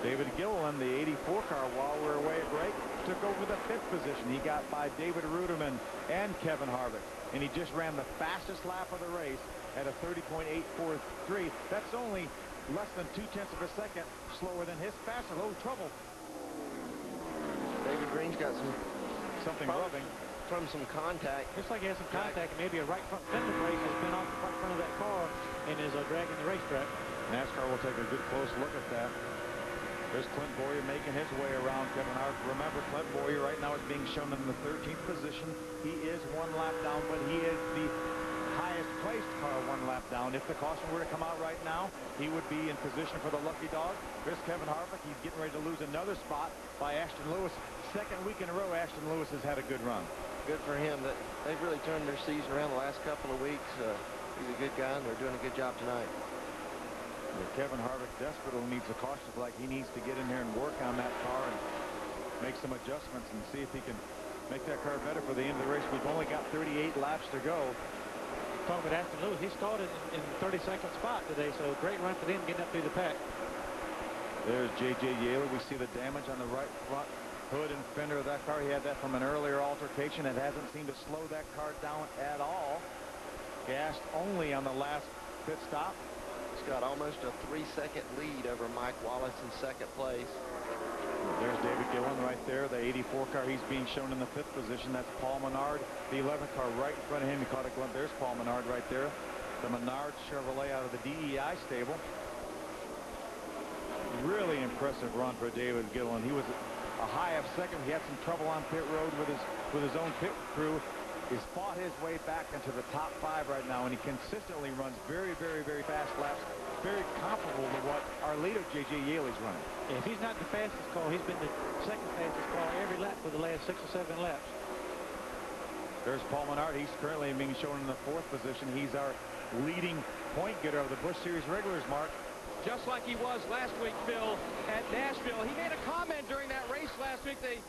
David Gilliland, the 84 car, while we're away at break, took over the 5th position. He got by David Ruderman and Kevin Harvick, and he just ran the fastest lap of the race at a 30.843. That's only less than 0.2 of a second slower than his fastest. Oh, trouble. David Green's got something rubbing from some contact. Looks like he has some contact, and maybe a right front fender brake has been off the front of that car and is dragging the racetrack. NASCAR will take a good close look at that. There's Clint Boyer making his way around Kevin Harvick. Remember, Clint Boyer right now is being shown in the 13th position. He is 1 lap down, but he is the highest placed car 1 lap down. If the caution were to come out right now, he would be in position for the lucky dog. There's Kevin Harvick. He's getting ready to lose another spot by Ashton Lewis. 2nd week in a row, Ashton Lewis has had a good run. Good for him. That they've really turned their season around the last couple of weeks. He's a good guy, and they're doing a good job tonight. Kevin Harvick desperately needs a caution flag. He needs to get in here and work on that car and make some adjustments and see if he can make that car better for the end of the race. We've only got 38 laps to go. Talking about Ashton Lewis, he started in the 32nd spot today, so great run for them getting up through the pack. There's J.J. Yaley. We see the damage on the right front hood and fender of that car. He had that from an earlier altercation. It hasn't seemed to slow that car down at all. Gassed only on the last pit stop. He's got almost a 3-second lead over Mike Wallace in 2nd place. There's David Gilliland right there, the 84 car. He's being shown in the 5th position. That's Paul Menard, the 11th car right in front of him. He caught a glimpse. There's Paul Menard right there, the Menard Chevrolet out of the DEI stable. Really impressive run for David Gilliland. He was a high of 2nd. He had some trouble on pit road with his own pit crew. He's fought his way back into the top 5 right now, and he consistently runs very, very, very fast laps, very comparable to what our leader, J.J. Yaley's running. Yeah, if he's not the fastest car, he's been the 2nd fastest car every lap for the last 6 or 7 laps. There's Paul Menard. He's currently being shown in the 4th position. He's our leading point getter of the Busch Series regulars, Mark. Just like he was last week, Phil, at Nashville. He made a comment during that race last week. They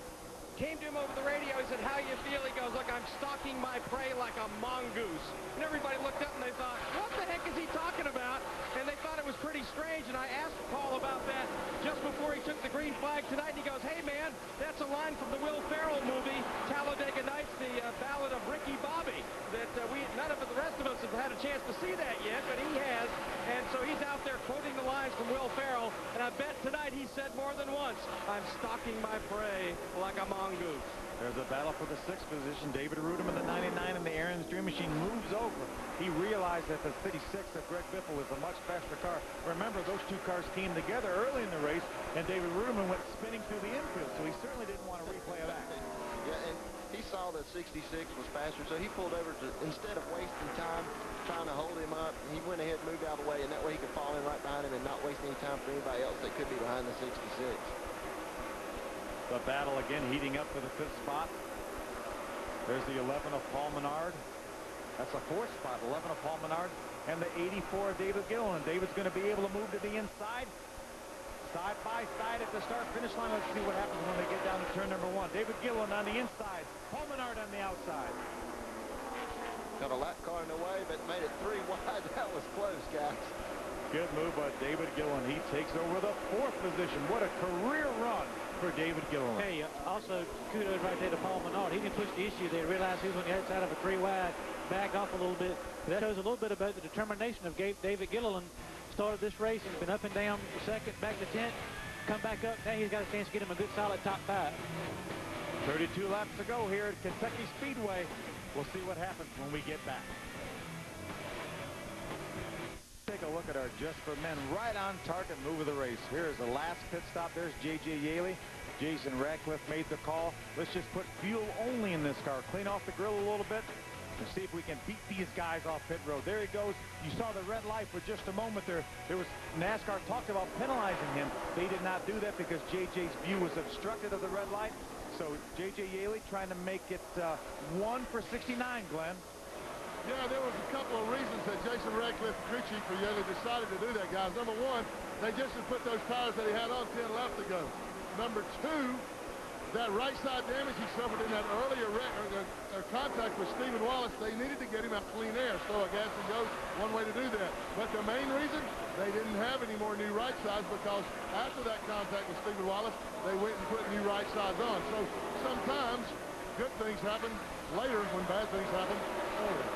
came to him over the radio. He said, "How you feel?" He goes, "Look, I'm stalking my prey like a mongoose." And everybody looked up and they thought, what the heck is he talking about? And they thought it was pretty strange. And I asked Paul about that just before he took the green flag tonight. And he goes, "Hey, man, that's a line from the Will Ferrell movie, Talladega Nights, the Ballad of Ricky Bobby, that none of the rest of us have had a chance to see that yet, but he has." And so he's out there quoting the lines from Will Ferrell. And I bet tonight he said more than once, "I'm stalking my prey like a mongoose." There's a battle for the 6th position. David Ruderman, the 99 in the Aaron's Dream Machine, moves over. He realized that the 56 of Greg Biffle is a much faster car. Remember, those 2 cars came together early in the race, and David Ruderman went spinning through the infield, so he certainly didn't want to replay that. Yeah, and he saw that 66 was faster, so he pulled over to, instead of wasting time trying to hold him up, he went ahead and moved out of the way, and that way he could fall in right behind him and not waste any time for anybody else that could be behind the 66. The battle again heating up for the 5th spot. There's the 11 of Paul Menard. That's the 4th spot, 11 of Paul Menard, and the 84 of David Gilliland. David's going to be able to move to the inside. Side by side at the start-finish line. Let's see what happens when they get down to turn number 1. David Gilliland on the inside, Paul Menard on the outside. Got a lap car in the way, but made it 3 wide. That was close, guys. Good move by David Gilliland. He takes over the 4th position. What a career run for David Gilliland. Hey, also kudos right there to Paul Menard. He didn't push the issue there. Realized he was on the outside of a 3 wide. bagged off a little bit. That shows a little bit about the determination of David Gilliland. Started this race and been up and down second, back to 10th, come back up. Now he's got a chance to get him a good solid top 5. 32 laps to go here at Kentucky Speedway. We'll see what happens when we get back. Take a look at our Just for Men right on target move of the race. Here's the last pit stop. There's J.J. Yaley. Jason Ratcliffe made the call. Let's just put fuel only in this car. Clean off the grill a little bit and see if we can beat these guys off pit road. There he goes. You saw the red light for just a moment there. There was NASCAR talked about penalizing him. They did not do that because JJ's view was obstructed of the red light. So J.J. Yaley trying to make it 1 for 69, Glenn. Yeah, there was a couple of reasons that Jason Ratcliffe, crew chief for Yaley, decided to do that, guys. Number one, they just had put those tires that he had on 10 laps ago. Number two, that right side damage he suffered in that earlier contact with Stephen Wallace, they needed to get him out clean air. So a gas and go, one way to do that. But the main reason, they didn't have any more new right sides because after that contact with Stephen Wallace, they went and put new right sides on. So sometimes good things happen later when bad things happen earlier.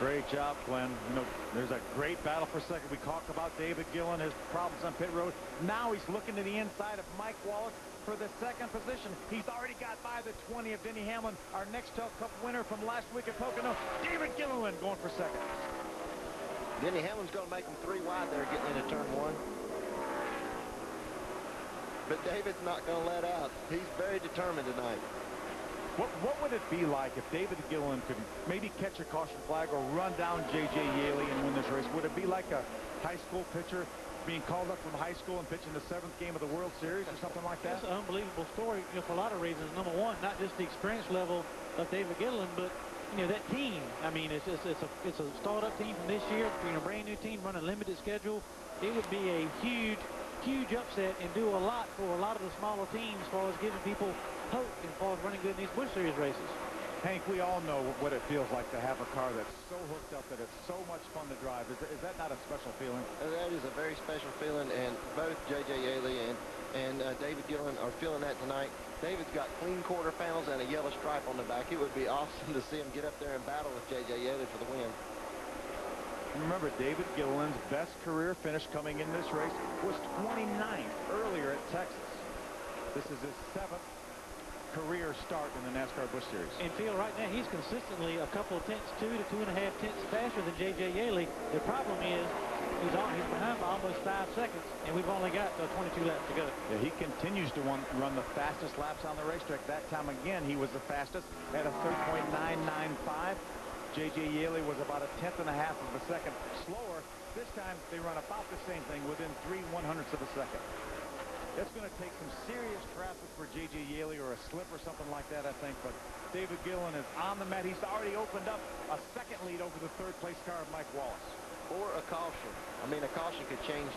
Great job, Glenn. You know, there's a great battle for second. We talked about David Gilliland, his problems on pit road. Now he's looking to the inside of Mike Wallace for the second position. He's already got by the 20 of Denny Hamlin, our Nextel Cup winner from last week at Pocono. David Gilliland going for second. Denny Hamlin's going to make him 3 wide there getting into turn 1. But David's not going to let out. He's very determined tonight. What would it be like if David Gilliland could maybe catch a caution flag or run down J.J. Yaley and win this race? Would it be like a high school pitcher being called up from high school and pitching the 7th game of the World Series or something like that? That's an unbelievable story, you know, for a lot of reasons. Number one, not just the experience level of David Gilliland, but you know that team. I mean, it's a startup team from this year, you know, brand new team running a limited schedule. It would be a huge upset and do a lot for a lot of the smaller teams as far as giving people hope as far as running good in these Busch Series races. Hank, we all know what it feels like to have a car that's so hooked up that it's so much fun to drive. Is that not a special feeling? That is a very special feeling, and both J.J. Yaley and David Gilliland are feeling that tonight. David's got clean quarter panels and a yellow stripe on the back. It would be awesome to see him get up there and battle with J.J. Yaley for the win. Remember, David Gilliland's best career finish coming in this race was 29th earlier at Texas. This is his 7th career start in the NASCAR Busch Series. And Phil, right now he's consistently a couple of tenths, 2 to 2.5 tenths faster than J.J. Yaley. The problem is he's behind by almost 5 seconds, and we've only got 22 laps to go. Yeah, he continues to run the fastest laps on the racetrack. That time again, he was the fastest at a 3.995. J.J. Yaley was about a 1/10.5 of a second slower. This time they run about the same thing within 3/100ths of a second. It's going to take some serious traffic for J.J. Yaley or a slip or something like that, I think. But David Gilliland is on the mat. He's already opened up a second lead over the 3rd place car of Mike Wallace. Or a caution. I mean, a caution could change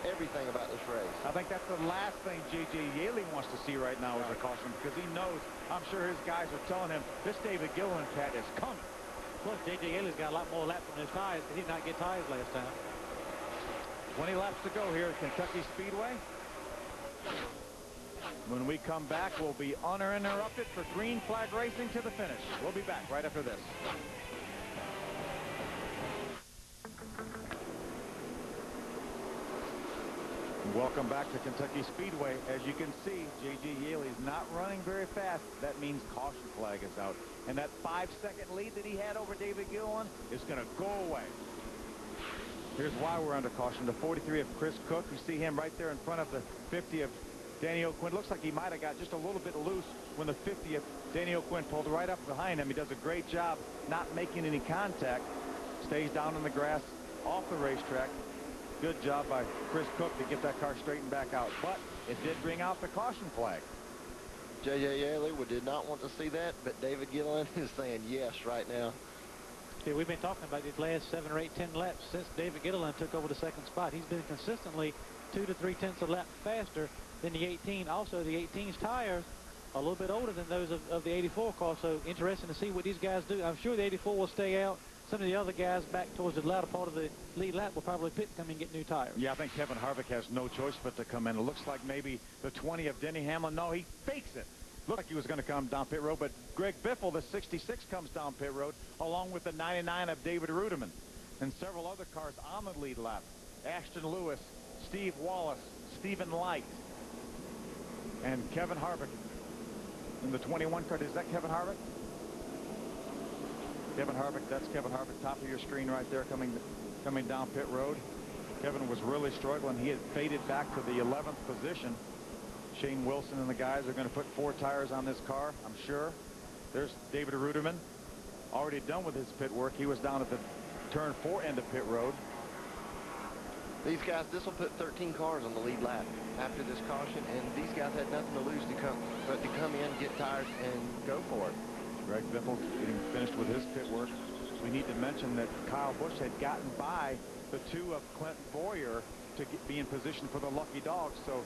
everything about this race. I think that's the last thing J.J. Yaley wants to see right now is a caution because he knows, I'm sure his guys are telling him, this David Gilliland cat is coming. Plus, J.J. Yaley's got a lot more laps on his tires because he did not get tires last time. 20 laps to go here at Kentucky Speedway. When we come back, we'll be uninterrupted for green flag racing to the finish. We'll be back right after this. Welcome back to Kentucky Speedway. As you can see, J.J. Yaley's not running very fast. That means caution flag is out. And that 5-second lead that he had over David Gilliland is going to go away. Here's why we're under caution. The 43 of Chris Cook. You see him right there in front of the 50 of Danny O'Quinn. Looks like he might have got just a little bit loose when the 50 of Danny O'Quinn pulled right up behind him. He does a great job not making any contact. Stays down in the grass off the racetrack. Good job by Chris Cook to get that car straightened back out. But it did bring out the caution flag. J.J. Yaley did not want to see that, but David Gilliland is saying yes right now. Yeah, we've been talking about these last 7 or 8, 10 laps since David Gilliland took over the 2nd spot. He's been consistently 2 to 3 tenths a lap faster than the 18. Also, the 18's tires are a little bit older than those of the 84 car, so interesting to see what these guys do. I'm sure the 84 will stay out. Some of the other guys back towards the latter part of the lead lap will probably pit, come and get new tires. Yeah, I think Kevin Harvick has no choice but to come in. It looks like maybe the 20 of Denny Hamlin. No, he fakes it. Looked like he was going to come down pit road, but Greg Biffle, the 66, comes down pit road, along with the 99 of David Rudiman, and several other cars on the lead lap. Ashton Lewis, Steve Wallace, Stephen Light, and Kevin Harvick in the 21 car. Is that Kevin Harvick? Kevin Harvick, that's Kevin Harvick, top of your screen right there, coming down pit road. Kevin was really struggling. He had faded back to the 11th position. Shane Wilson and the guys are going to put 4 tires on this car, I'm sure. There's David Rudiman, already done with his pit work. He was down at the turn 4 end of pit road. These guys, this will put 13 cars on the lead lap after this caution, and these guys had nothing to lose but to come in, get tires, and go for it. Greg Biffle getting finished with his pit work. We need to mention that Kyle Busch had gotten by the 2 of Clint Boyer to be in position for the lucky dog. So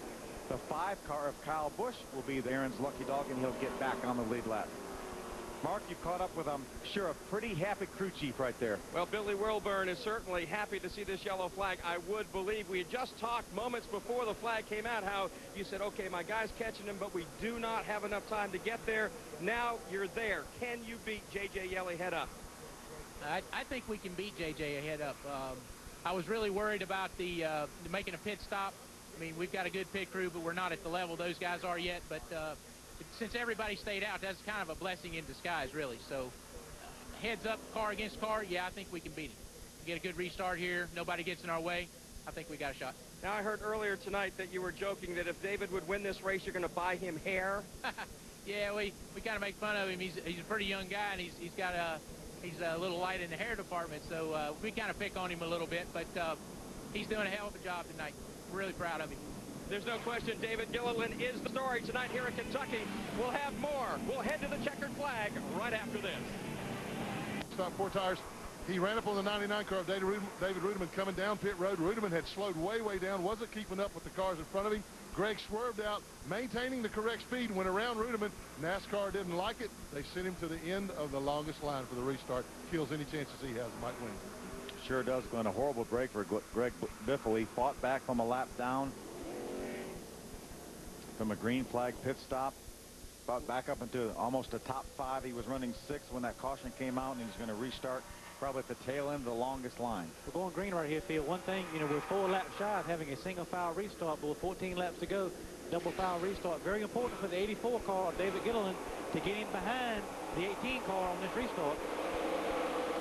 the 5 car of Kyle Busch will be Aaron's lucky dog, and he'll get back on the lead lap. Mark, you caught up with, I'm sure, a pretty happy crew chief right there. Well, Billy Wilburn is certainly happy to see this yellow flag. I would believe we had just talked moments before the flag came out how you said, okay, my guy's catching him, but we do not have enough time to get there. Now you're there. Can you beat J.J. Yeley head up? I think we can beat J.J. head up. I was really worried about the making a pit stop. I mean, we've got a good pit crew, but we're not at the level those guys are yet. But since everybody stayed out, that's kind of a blessing in disguise, really. So heads up, car against car, yeah, I think we can beat him. Get a good restart here. Nobody gets in our way. I think we got a shot. Now, I heard earlier tonight that you were joking that if David would win this race, you're going to buy him hair. Yeah, we kind of make fun of him. He's a pretty young guy, and he's a little light in the hair department, so we kind of pick on him a little bit, but he's doing a hell of a job tonight. We're really proud of him. There's no question David Gilliland is the story tonight here in Kentucky. We'll have more. We'll head to the checkered flag right after this. Stop 4 tires. He ran up on the 99 car of David Rudiman coming down pit road. Rudiman had slowed way down, wasn't keeping up with the cars in front of him. Greg swerved out, maintaining the correct speed, went around Rudiman. NASCAR didn't like it. They sent him to the end of the longest line for the restart. Kills any chances he has, might win. Sure does, Glenn. A horrible break for Greg Biffle. He fought back from a lap down from a green flag pit stop. Fought back up into almost a top 5. He was running 6th when that caution came out, and he's going to restart probably at the tail end of the longest line. We're going green right here, Phil. One thing, we're 4 laps shy of having a single file restart, but with 14 laps to go, double file restart. Very important for the 84 car of David Gilliland to get him behind the 18 car on this restart.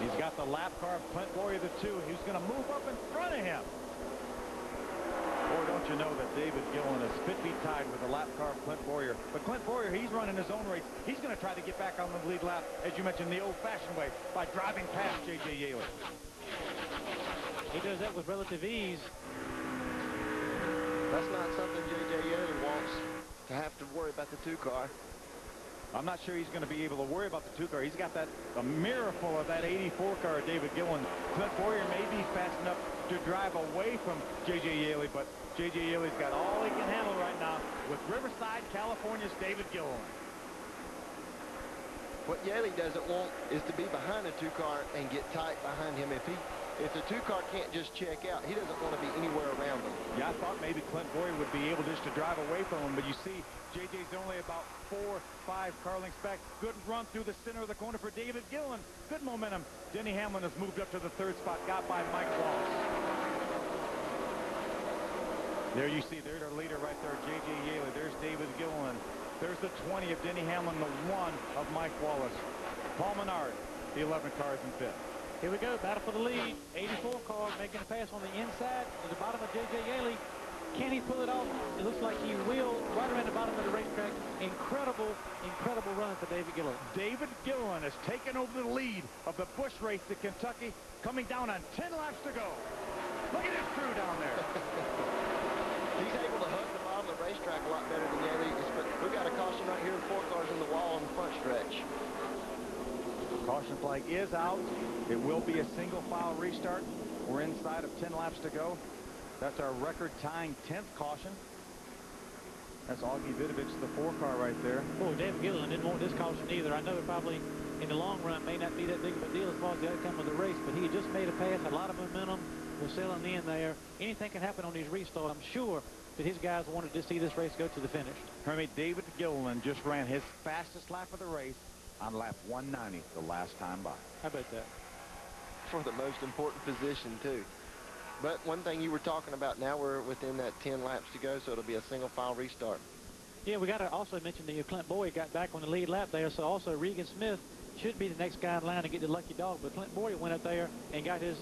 He's got the lap car of Clint Boyer, the 2. He's going to move up in front of him. Boy, don't you know that David Gilliland is 50 tied with the lap car of Clint Boyer. But Clint Boyer, he's running his own race. He's going to try to get back on the lead lap, as you mentioned, the old-fashioned way, by driving past J.J. Yeley. He does that with relative ease. That's not something J.J. Yeley wants to have to worry about the 2 car. I'm not sure he's going to be able to worry about the 2 car. He's got a miracle of that 84 car of David Gilliland. Clint Boyer may be fast enough to drive away from J.J. Yeley, but J.J. Yeley's got all he can handle right now with Riverside, California's David Gilliland. What Yeley doesn't want is to be behind the 2 car and get tight behind him. If the 2 car can't just check out, he doesn't want to be anywhere around them. Yeah, I thought maybe Clint Boyer would be able just to drive away from him, but you see JJ's only about 4-5 car lengths back. Good run through the center of the corner for David Gilliland. Good momentum. Denny Hamlin has moved up to the 3rd spot, got by Mike Wallace. There you see, there's our leader right there, J.J. Yeley. There's David Gilliland. There's the 20 of Denny Hamlin, the 1 of Mike Wallace. Paul Menard, the 11 cars in 5th. Here we go, battle for the lead. 84 car making a pass on the inside to the bottom of J.J. Yeley. Can he pull it off? It looks like he will, right around the bottom of the racetrack. Incredible run for David Gilliland. David Gilliland has taken over the lead of the Busch race to Kentucky, coming down on 10 laps to go. Look at his crew down there. He's able to hug the bottom of the racetrack a lot better than Yeley. We've got a caution right here, 4 cars in the wall on the front stretch. Caution flag is out. It will be a single file restart. We're inside of 10 laps to go. That's our record tying 10th caution. That's Augie Vidovich, the 4 car right there. Boy, David Gilliland didn't want this caution either. I know it probably in the long run may not be that big of a deal as far as the outcome of the race, but he had just made a pass, a lot of momentum was selling in there. Anything can happen on these restarts. I'm sure but his guys wanted to see this race go to the finish. Hermie, David Gilliland just ran his fastest lap of the race on lap 190 the last time by. How about that? For the most important position, too. But one thing you were talking about, now we're within that 10 laps to go, so it'll be a single file restart. Yeah, we got to also mention that Clint Boyer got back on the lead lap there, so also Regan Smith should be the next guy in line to get the lucky dog, but Clint Boyer went up there and got his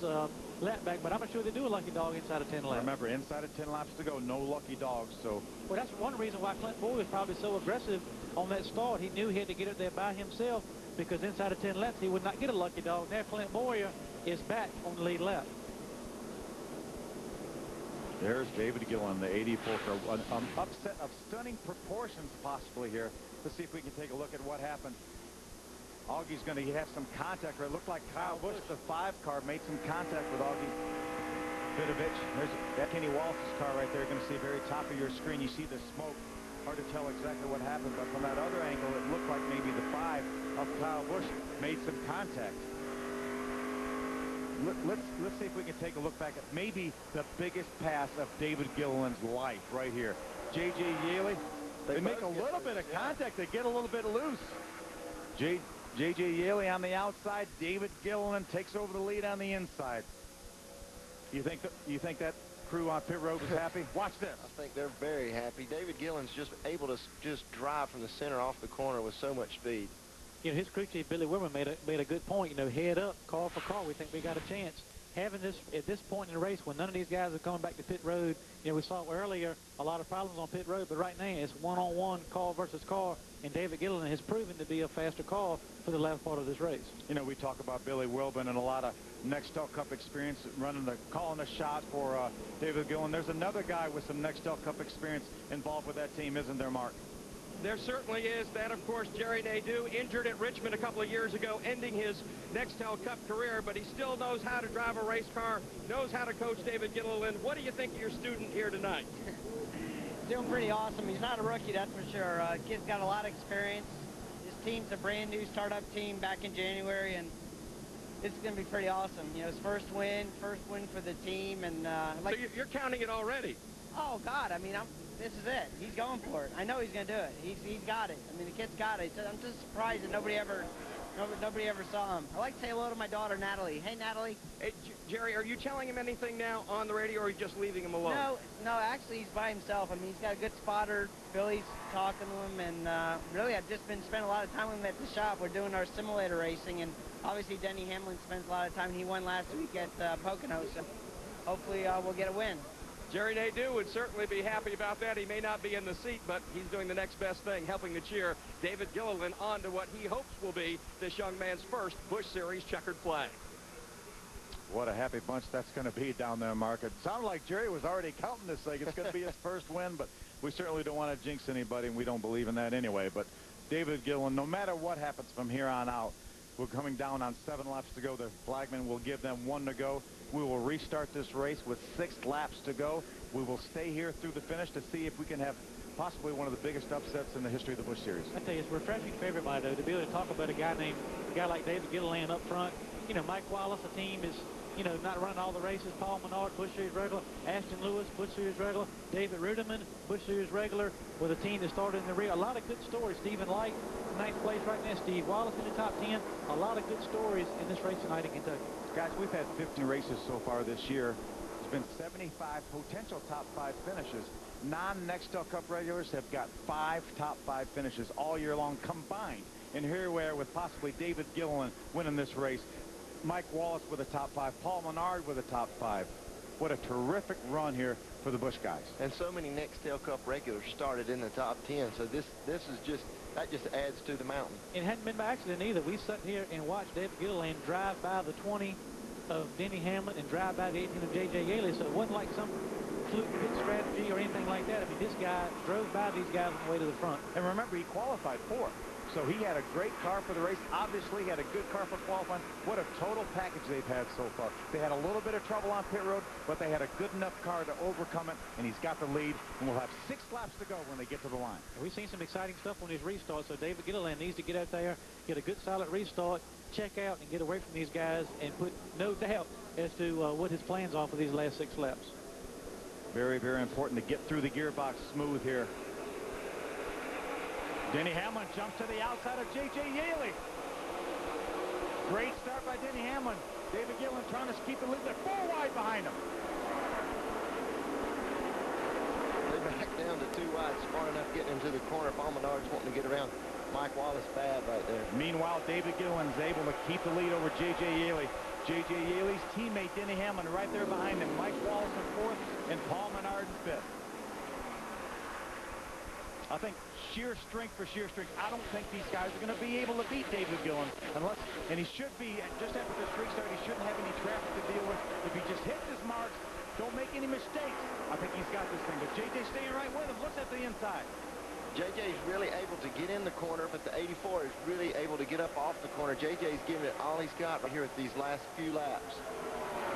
lap back, but I'm not sure they do a lucky dog inside of 10 laps. Remember, inside of 10 laps to go, no lucky dogs, so... Well, that's one reason why Clint Boyer was probably so aggressive on that start. He knew he had to get up there by himself, because inside of 10 laps, he would not get a lucky dog. Now Clint Boyer is back on the lead lap. There's David Gilliland, the 84 car. An upset of stunning proportions possibly here. Let's see if we can take a look at what happened. Augie's going to have some contact. It looked like Kyle Busch, the 5 car, made some contact with Augie Vidovich. There's Kenny Wallace's car right there. You're going to see very top of your screen. You see the smoke. Hard to tell exactly what happened, but from that other angle, it looked like maybe the 5 of Kyle Busch made some contact. Let's see if we can take a look back at maybe the biggest pass of David Gilliland's life right here. J.J. Yaley, they make a little bit of contact. They get a little bit loose. J.J. Yaley on the outside. David Gilliland takes over the lead on the inside. You think that crew on pit road was happy? Watch this. I think they're very happy. David Gilliland's just able to just drive from the center off the corner with so much speed. You know, his crew chief, Billy Wilmer, made a good point. You know, head up, car for car. We think we got a chance. Having this at this point in the race when none of these guys are coming back to pit road, you know, we saw earlier a lot of problems on pit road, but right now it's one-on-one, car versus car, and David Gilliland has proven to be a faster car for the last part of this race. You know, we talk about Billy Wilburn and a lot of Nextel Cup experience calling the shot for David Gilliland. There's another guy with some Nextel Cup experience involved with that team, isn't there, Mark? There certainly is. That, of course, Jerry Nadeau, injured at Richmond a couple of years ago, ending his Nextel Cup career, but he still knows how to drive a race car, knows how to coach David Gilliland. What do you think of your student here tonight? Doing pretty awesome. He's not a rookie, that's for sure. Kid's got a lot of experience. His team's a brand new startup team back in January, and it's going to be pretty awesome. You know, his first win for the team, and so you're counting it already. Oh God, I mean, this is it. He's going for it. I know he's going to do it. He's got it. I mean, the kid's got it. I'm just surprised that nobody ever saw him. I like to say hello to my daughter, Natalie. Hey, Natalie. Hey, Jerry, are you telling him anything now on the radio, or are you just leaving him alone? No, actually, he's by himself. I mean, he's got a good spotter. Billy's talking to him, and really, I've just been spending a lot of time with him at the shop. We're doing our simulator racing, and obviously, Denny Hamlin spends a lot of time. He won last week at Pocono, so hopefully we'll get a win. Jerry Nadeau would certainly be happy about that. He may not be in the seat, but he's doing the next best thing, helping to cheer David Gilliland on to what he hopes will be this young man's first Busch Series checkered flag. What a happy bunch that's going to be down there, Mark. It sounded like Jerry was already counting this thing. It's going to be his first win, but we certainly don't want to jinx anybody, and we don't believe in that anyway. But David Gilliland, no matter what happens from here on out, we're coming down on 7 laps to go. The flagman will give them 1 to go. We will restart this race with 6 laps to go. We will stay here through the finish to see if we can have possibly one of the biggest upsets in the history of the Busch Series. I tell you, it's refreshing for everybody, though, to be able to talk about a guy like David Gilliland up front. You know, Mike Wallace, the team is, you know, not running all the races. Paul Menard, Busch Series regular. Ashton Lewis, Busch Series regular. David Ruderman, Busch Series regular, with a team that started in the rear. A lot of good stories. Stephen Light, 9th place right now. Steve Wallace in the top 10. A lot of good stories in this race tonight in Kentucky. Guys, we've had 15 races so far this year. There's been 75 potential top 5 finishes. Non-Nextel Cup regulars have got 5 top 5 finishes all year long combined. And here we are with possibly David Gilliland winning this race. Mike Wallace with a top 5. Paul Menard with a top 5. What a terrific run here for the Busch guys. And so many Nextel Cup regulars started in the top 10. So this is just, that just adds to the mountain. It hadn't been by accident either. We sat here and watched David Gilliland drive by the 20 of Denny Hamlin and drive by the 18 of J.J. Yaley. So it wasn't like some fluke pit strategy or anything like that. I mean, this guy drove by these guys on the way to the front. And remember, he qualified 4th. So he had a great car for the race. Obviously, he had a good car for qualifying. What a total package they've had so far. They had a little bit of trouble on pit road, but they had a good enough car to overcome it, and he's got the lead, and we'll have 6 laps to go when they get to the line. We've seen some exciting stuff on his restart, so David Gilliland needs to get out there, get a good solid restart, check out, and get away from these guys, and put no doubt as to what his plans are for these last 6 laps. Very, very important to get through the gearbox smooth here. Denny Hamlin jumps to the outside of J.J. Yaley. Great start by Denny Hamlin. David Gillen trying to keep the lead. They're 4 wide behind him. They back down to 2 wide, smart enough getting into the corner. Paul Menard's wanting to get around Mike Wallace bad right there. Meanwhile, David Gillen's able to keep the lead over J.J. Yaley. J.J. Yaley's teammate Denny Hamlin right there behind him. Mike Wallace in 4th and Paul Menard in 5th. I think sheer strength for sheer strength. I don't think these guys are going to be able to beat David Gillen unless, and he should be, just after this restart, he shouldn't have any traffic to deal with. If he just hits his marks, don't make any mistakes, I think he's got this thing. But J.J. staying right with him, looks at the inside. J.J.'s really able to get in the corner, but the 84 is really able to get up off the corner. J.J.'s giving it all he's got right here at these last few laps.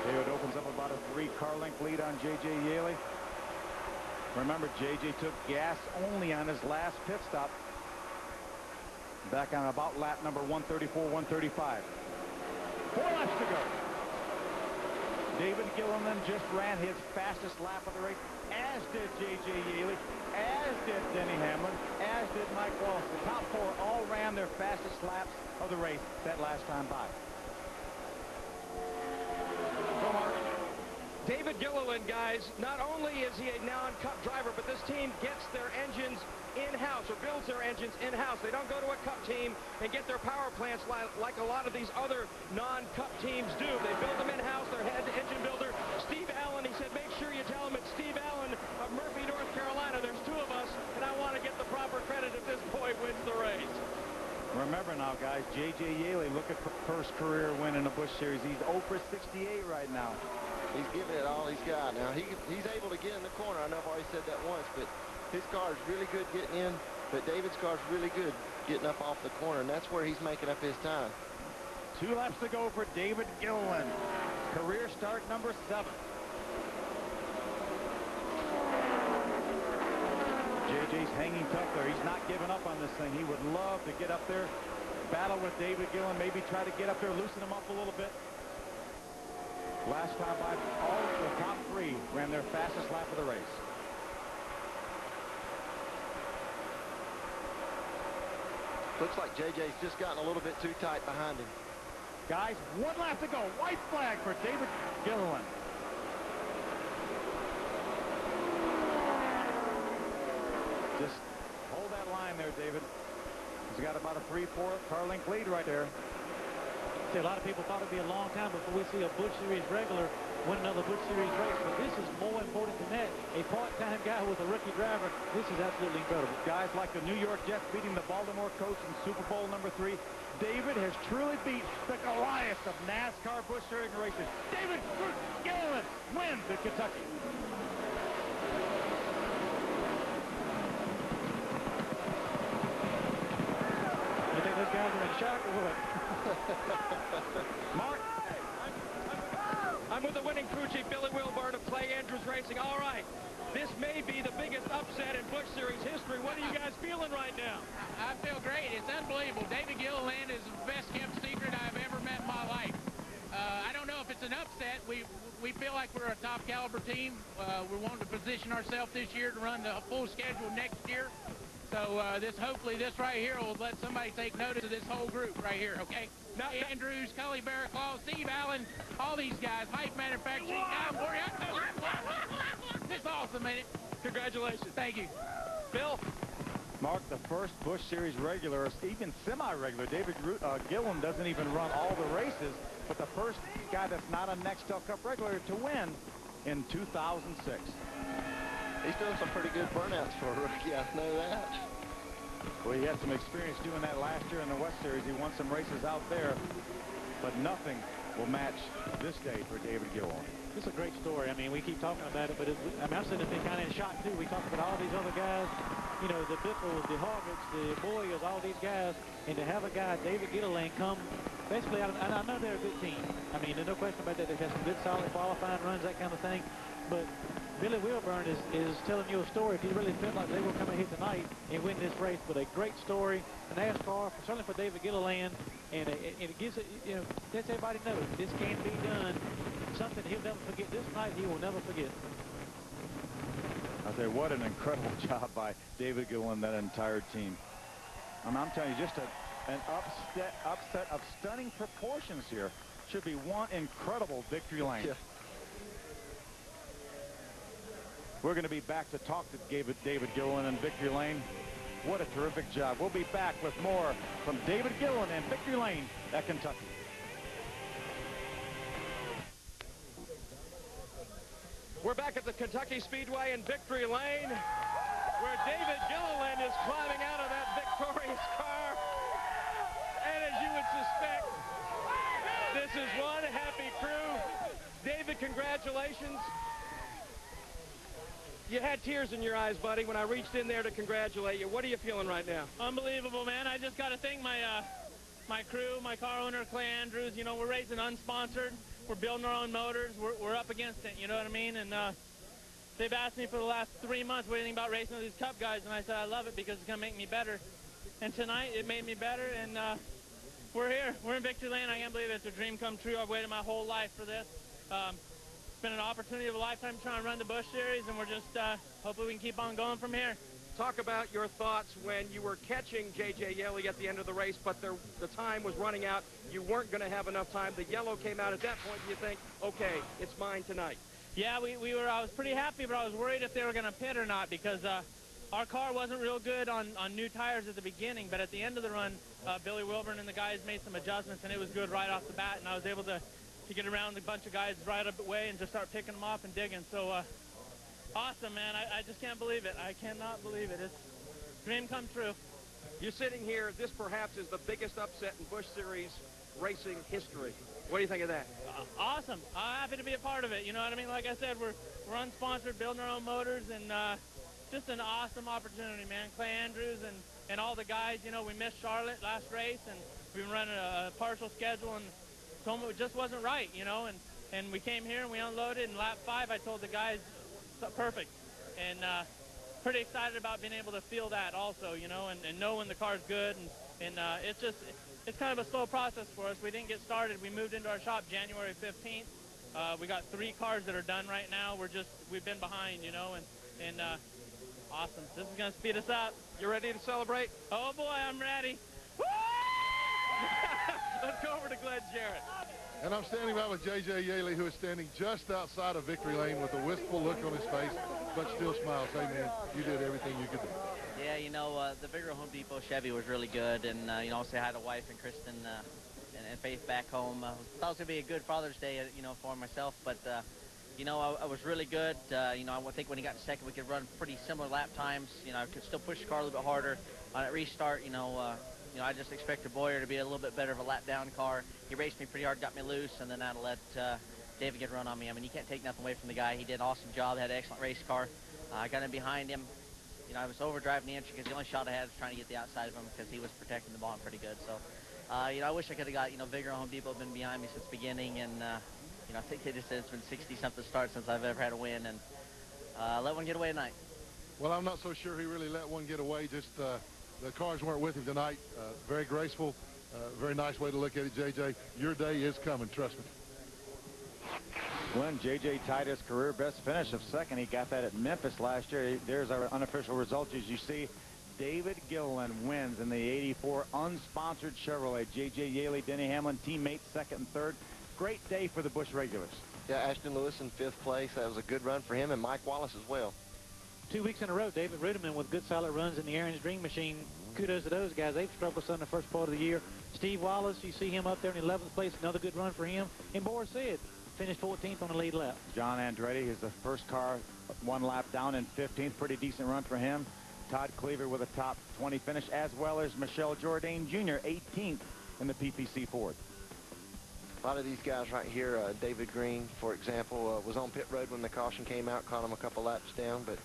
David opens up about a 3-car length lead on J.J. Yaley. Remember, J.J. took gas only on his last pit stop back on about lap number 134, 135. 4 laps to go. David Gillen just ran his fastest lap of the race, as did J.J. Yaley, as did Denny Hamlin, as did Mike Wallace. The top 4 all ran their fastest laps of the race that last time by. Go, Mark. David Gilliland, guys, not only is he a non-Cup driver, but this team gets their engines in-house or builds their engines in-house. They don't go to a Cup team and get their power plants like a lot of these other non-Cup teams do. They build them in-house. Their head engine builder, Steve Allen, he said, make sure you tell him it's Steve Allen of Murphy, North Carolina. There's 2 of us, and I want to get the proper credit if this boy wins the race. Remember now, guys, J.J. Yaley, look at first career win in the Busch Series. He's 0 for 68 right now. He's giving it all he's got. Now, he's able to get in the corner. I know I've already said that once, but his car is really good getting in, but David's car is really good getting up off the corner, and that's where he's making up his time. 2 laps to go for David Gillen. Career start number 7. JJ's hanging tough there. He's not giving up on this thing. He would love to get up there, battle with David Gillen, maybe try to get up there, loosen him up a little bit. Last time by, all the top 3 ran their fastest lap of the race. Looks like JJ's just gotten a little bit too tight behind him. Guys, 1 lap to go. White flag for David Gillen. Just hold that line there, David. He's got about a 3-4 car length lead right there. See, a lot of people thought it'd be a long time before we see a Busch Series regular win another Busch Series race, but this is more important than that. A part-time guy with a rookie driver, this is absolutely incredible. Guys like the New York Jets beating the Baltimore Colts in Super Bowl number 3. David has truly beat the Goliath of NASCAR Busch Series races. David Gillen wins at Kentucky. You think those guys are in shock or what? Mark, I'm with the winning crew chief, Billy Wilburn of Clay Andrews Racing. All right, this may be the biggest upset in Busch Series history. What are you guys feeling right now? I feel great. It's unbelievable. David Gilliland is the best kept secret I've ever met in my life. I don't know if it's an upset. We feel like we're a top caliber team. We're wanting to position ourselves this year to run the full schedule next year. So hopefully this right here will let somebody take notice of this whole group right here, okay? Andrews, Cully Barraclaw, Steve Allen, all these guys, Hype Manufacturing. It's awesome, ain't it? Congratulations. Thank you. Bill? Mark, the first Busch Series regular, even semi-regular. David Gillen doesn't even run all the races, but the first guy that's not a Nextel Cup regular to win in 2006. He's doing some pretty good burnouts for a rookie, I know that. Well, he had some experience doing that last year in the West Series. He won some races out there, but nothing will match this day for David Gillen. It's a great story. I mean, we keep talking about it, but I'm sitting there kind of in shock, too. We talk about all these other guys, you know, the Biffles, the Harvids, the Boyers, all these guys, and to have a guy, David Gilliland, come, basically, and I know they're a good team. I mean, there's no question about that. They've had some good, solid qualifying runs, that kind of thing, but Billy Wilburn is telling you a story. If he really felt like they were coming here tonight and win this race, but a great story, a NASCAR, certainly for David Gilliland, and it gives it, you know, lets everybody know this can be done. Something he'll never forget. This night he will never forget. I tell you, what an incredible job by David Gill and that entire team. I'm telling you, just an upset of stunning proportions here. Should be one incredible victory lane. Yeah. We're going to be back to talk to David Gilliland and Victory Lane. What a terrific job. We'll be back with more from David Gilliland and Victory Lane at Kentucky. We're back at the Kentucky Speedway in Victory Lane, where David Gilliland is climbing out of that victorious car. And as you would suspect, this is one happy crew. David, congratulations. You had tears in your eyes, buddy, when I reached in there to congratulate you. What are you feeling right now? Unbelievable, man. I just got to thank my crew, my car owner, Clay Andrews. You know, we're racing unsponsored. We're building our own motors. We're up against it, you know what I mean? And they've asked me for the last 3 months what do you think about racing with these Cup guys, and I said I love it because it's going to make me better. And tonight it made me better, and we're here. We're in Victory Lane. I can't believe it. It's a dream come true. I've waited my whole life for this. It's been an opportunity of a lifetime to try and run the Busch Series, and we're just hopefully we can keep on going from here. Talk about your thoughts when you were catching J.J. Yeley at the end of the race, but the time was running out. You weren't going to have enough time. The yellow came out. At that point, you think, okay, it's mine tonight. Yeah, I was pretty happy, but I was worried if they were going to pit or not because our car wasn't real good on new tires at the beginning, but at the end of the run, Billy Wilburn and the guys made some adjustments, and it was good right off the bat, and I was able to get around a bunch of guys right up the way and just start picking them off and digging. So awesome, man. I just can't believe it. I cannot believe it. It's a dream come true. You're sitting here. This perhaps is the biggest upset in Busch Series racing history. What do you think of that? Awesome. I'm happy to be a part of it. You know what I mean? Like I said, we're unsponsored, building our own motors, and just an awesome opportunity, man. Clay Andrews and all the guys, you know, we missed Charlotte last race, and we've been running a partial schedule, and told me it just wasn't right, you know, and we came here and we unloaded, and lap 5 I told the guys perfect, and pretty excited about being able to feel that also, you know, and know when the car's good, and it's kind of a slow process for us. We didn't get started. We moved into our shop January 15th. We got 3 cars that are done right now. We've been behind, you know, and awesome. This is going to speed us up. You ready to celebrate? Oh boy, I'm ready. Woo! Let's go over to Glenn Jarrett. And I'm standing by with J.J. Yeley, who is standing just outside of Victory Lane with a wistful look on his face, but still smiles. Hey, man, you did everything you could do. Yeah, you know, the bigger Home Depot Chevy was really good, and, you know, I'll say hi to wife and Kristen and Faith back home. Thought it was going to be a good Father's Day, you know, for myself, but, you know, I was really good. You know, I think when he got to second, we could run pretty similar lap times. You know, I could still push the car a little bit harder. On that restart, you know, I just expected Boyer to be a little bit better of a lap-down car. He raced me pretty hard, got me loose, and then I let David get a run on me. I mean, you can't take nothing away from the guy. He did an awesome job, had an excellent race car. I got in behind him. You know, I was overdriving the entry because the only shot I had was trying to get the outside of him because he was protecting the bottom pretty good. So, you know, I wish I could have got, you know, Vigor Home Depot been behind me since the beginning, and, you know, I think they just said it's been 60-something starts since I've ever had a win, and let one get away tonight. Well, I'm not so sure he really let one get away. Just the cars weren't with him tonight. Very graceful, very nice way to look at it, J.J. Your day is coming, trust me. Glenn, J.J. tied his career best finish of second. He got that at Memphis last year. There's our unofficial results. As you see, David Gilliland wins in the 84 unsponsored Chevrolet. J.J. Yeley, Denny Hamlin, teammates second and third. Great day for the Busch regulars. Yeah, Ashton Lewis in 5th place. That was a good run for him, and Mike Wallace as well. 2 weeks in a row, David Rudiman with good solid runs in the Aaron's Dream Machine. Kudos to those guys. They've struggled some in the first part of the year. Steve Wallace, you see him up there in 11th place. Another good run for him. And Boris Sid finished 14th on the lead lap. John Andretti is the first car 1 lap down in 15th. Pretty decent run for him. Todd Cleaver with a top 20 finish, as well as Michelle Jourdain Jr., 18th in the PPC Ford. A lot of these guys right here, David Green, for example, was on pit road when the caution came out, caught him a couple laps down, but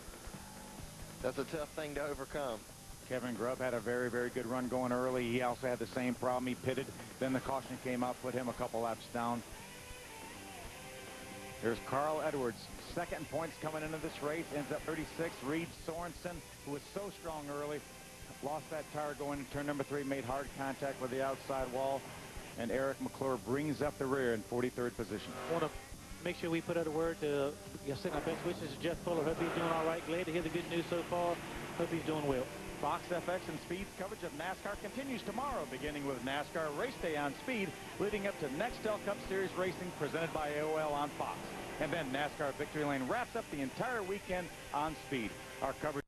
that's a tough thing to overcome. Kevin Grubb had a very, very good run going early. He also had the same problem. He pitted. Then the caution came out, put him a couple laps down. There's Carl Edwards, second in points coming into this race, ends up 36. Reed Sorensen, who was so strong early, lost that tire going into turn number 3, made hard contact with the outside wall. And Eric McClure brings up the rear in 43rd position. Want to make sure we put out a word to send our best wishes to Jeff Fuller. Hope he's doing all right. Glad to hear the good news so far. Hope he's doing well. Fox FX and Speed coverage of NASCAR continues tomorrow, beginning with NASCAR Race Day on Speed, leading up to Nextel Cup Series racing presented by AOL on Fox. And then NASCAR Victory Lane wraps up the entire weekend on Speed. Our coverage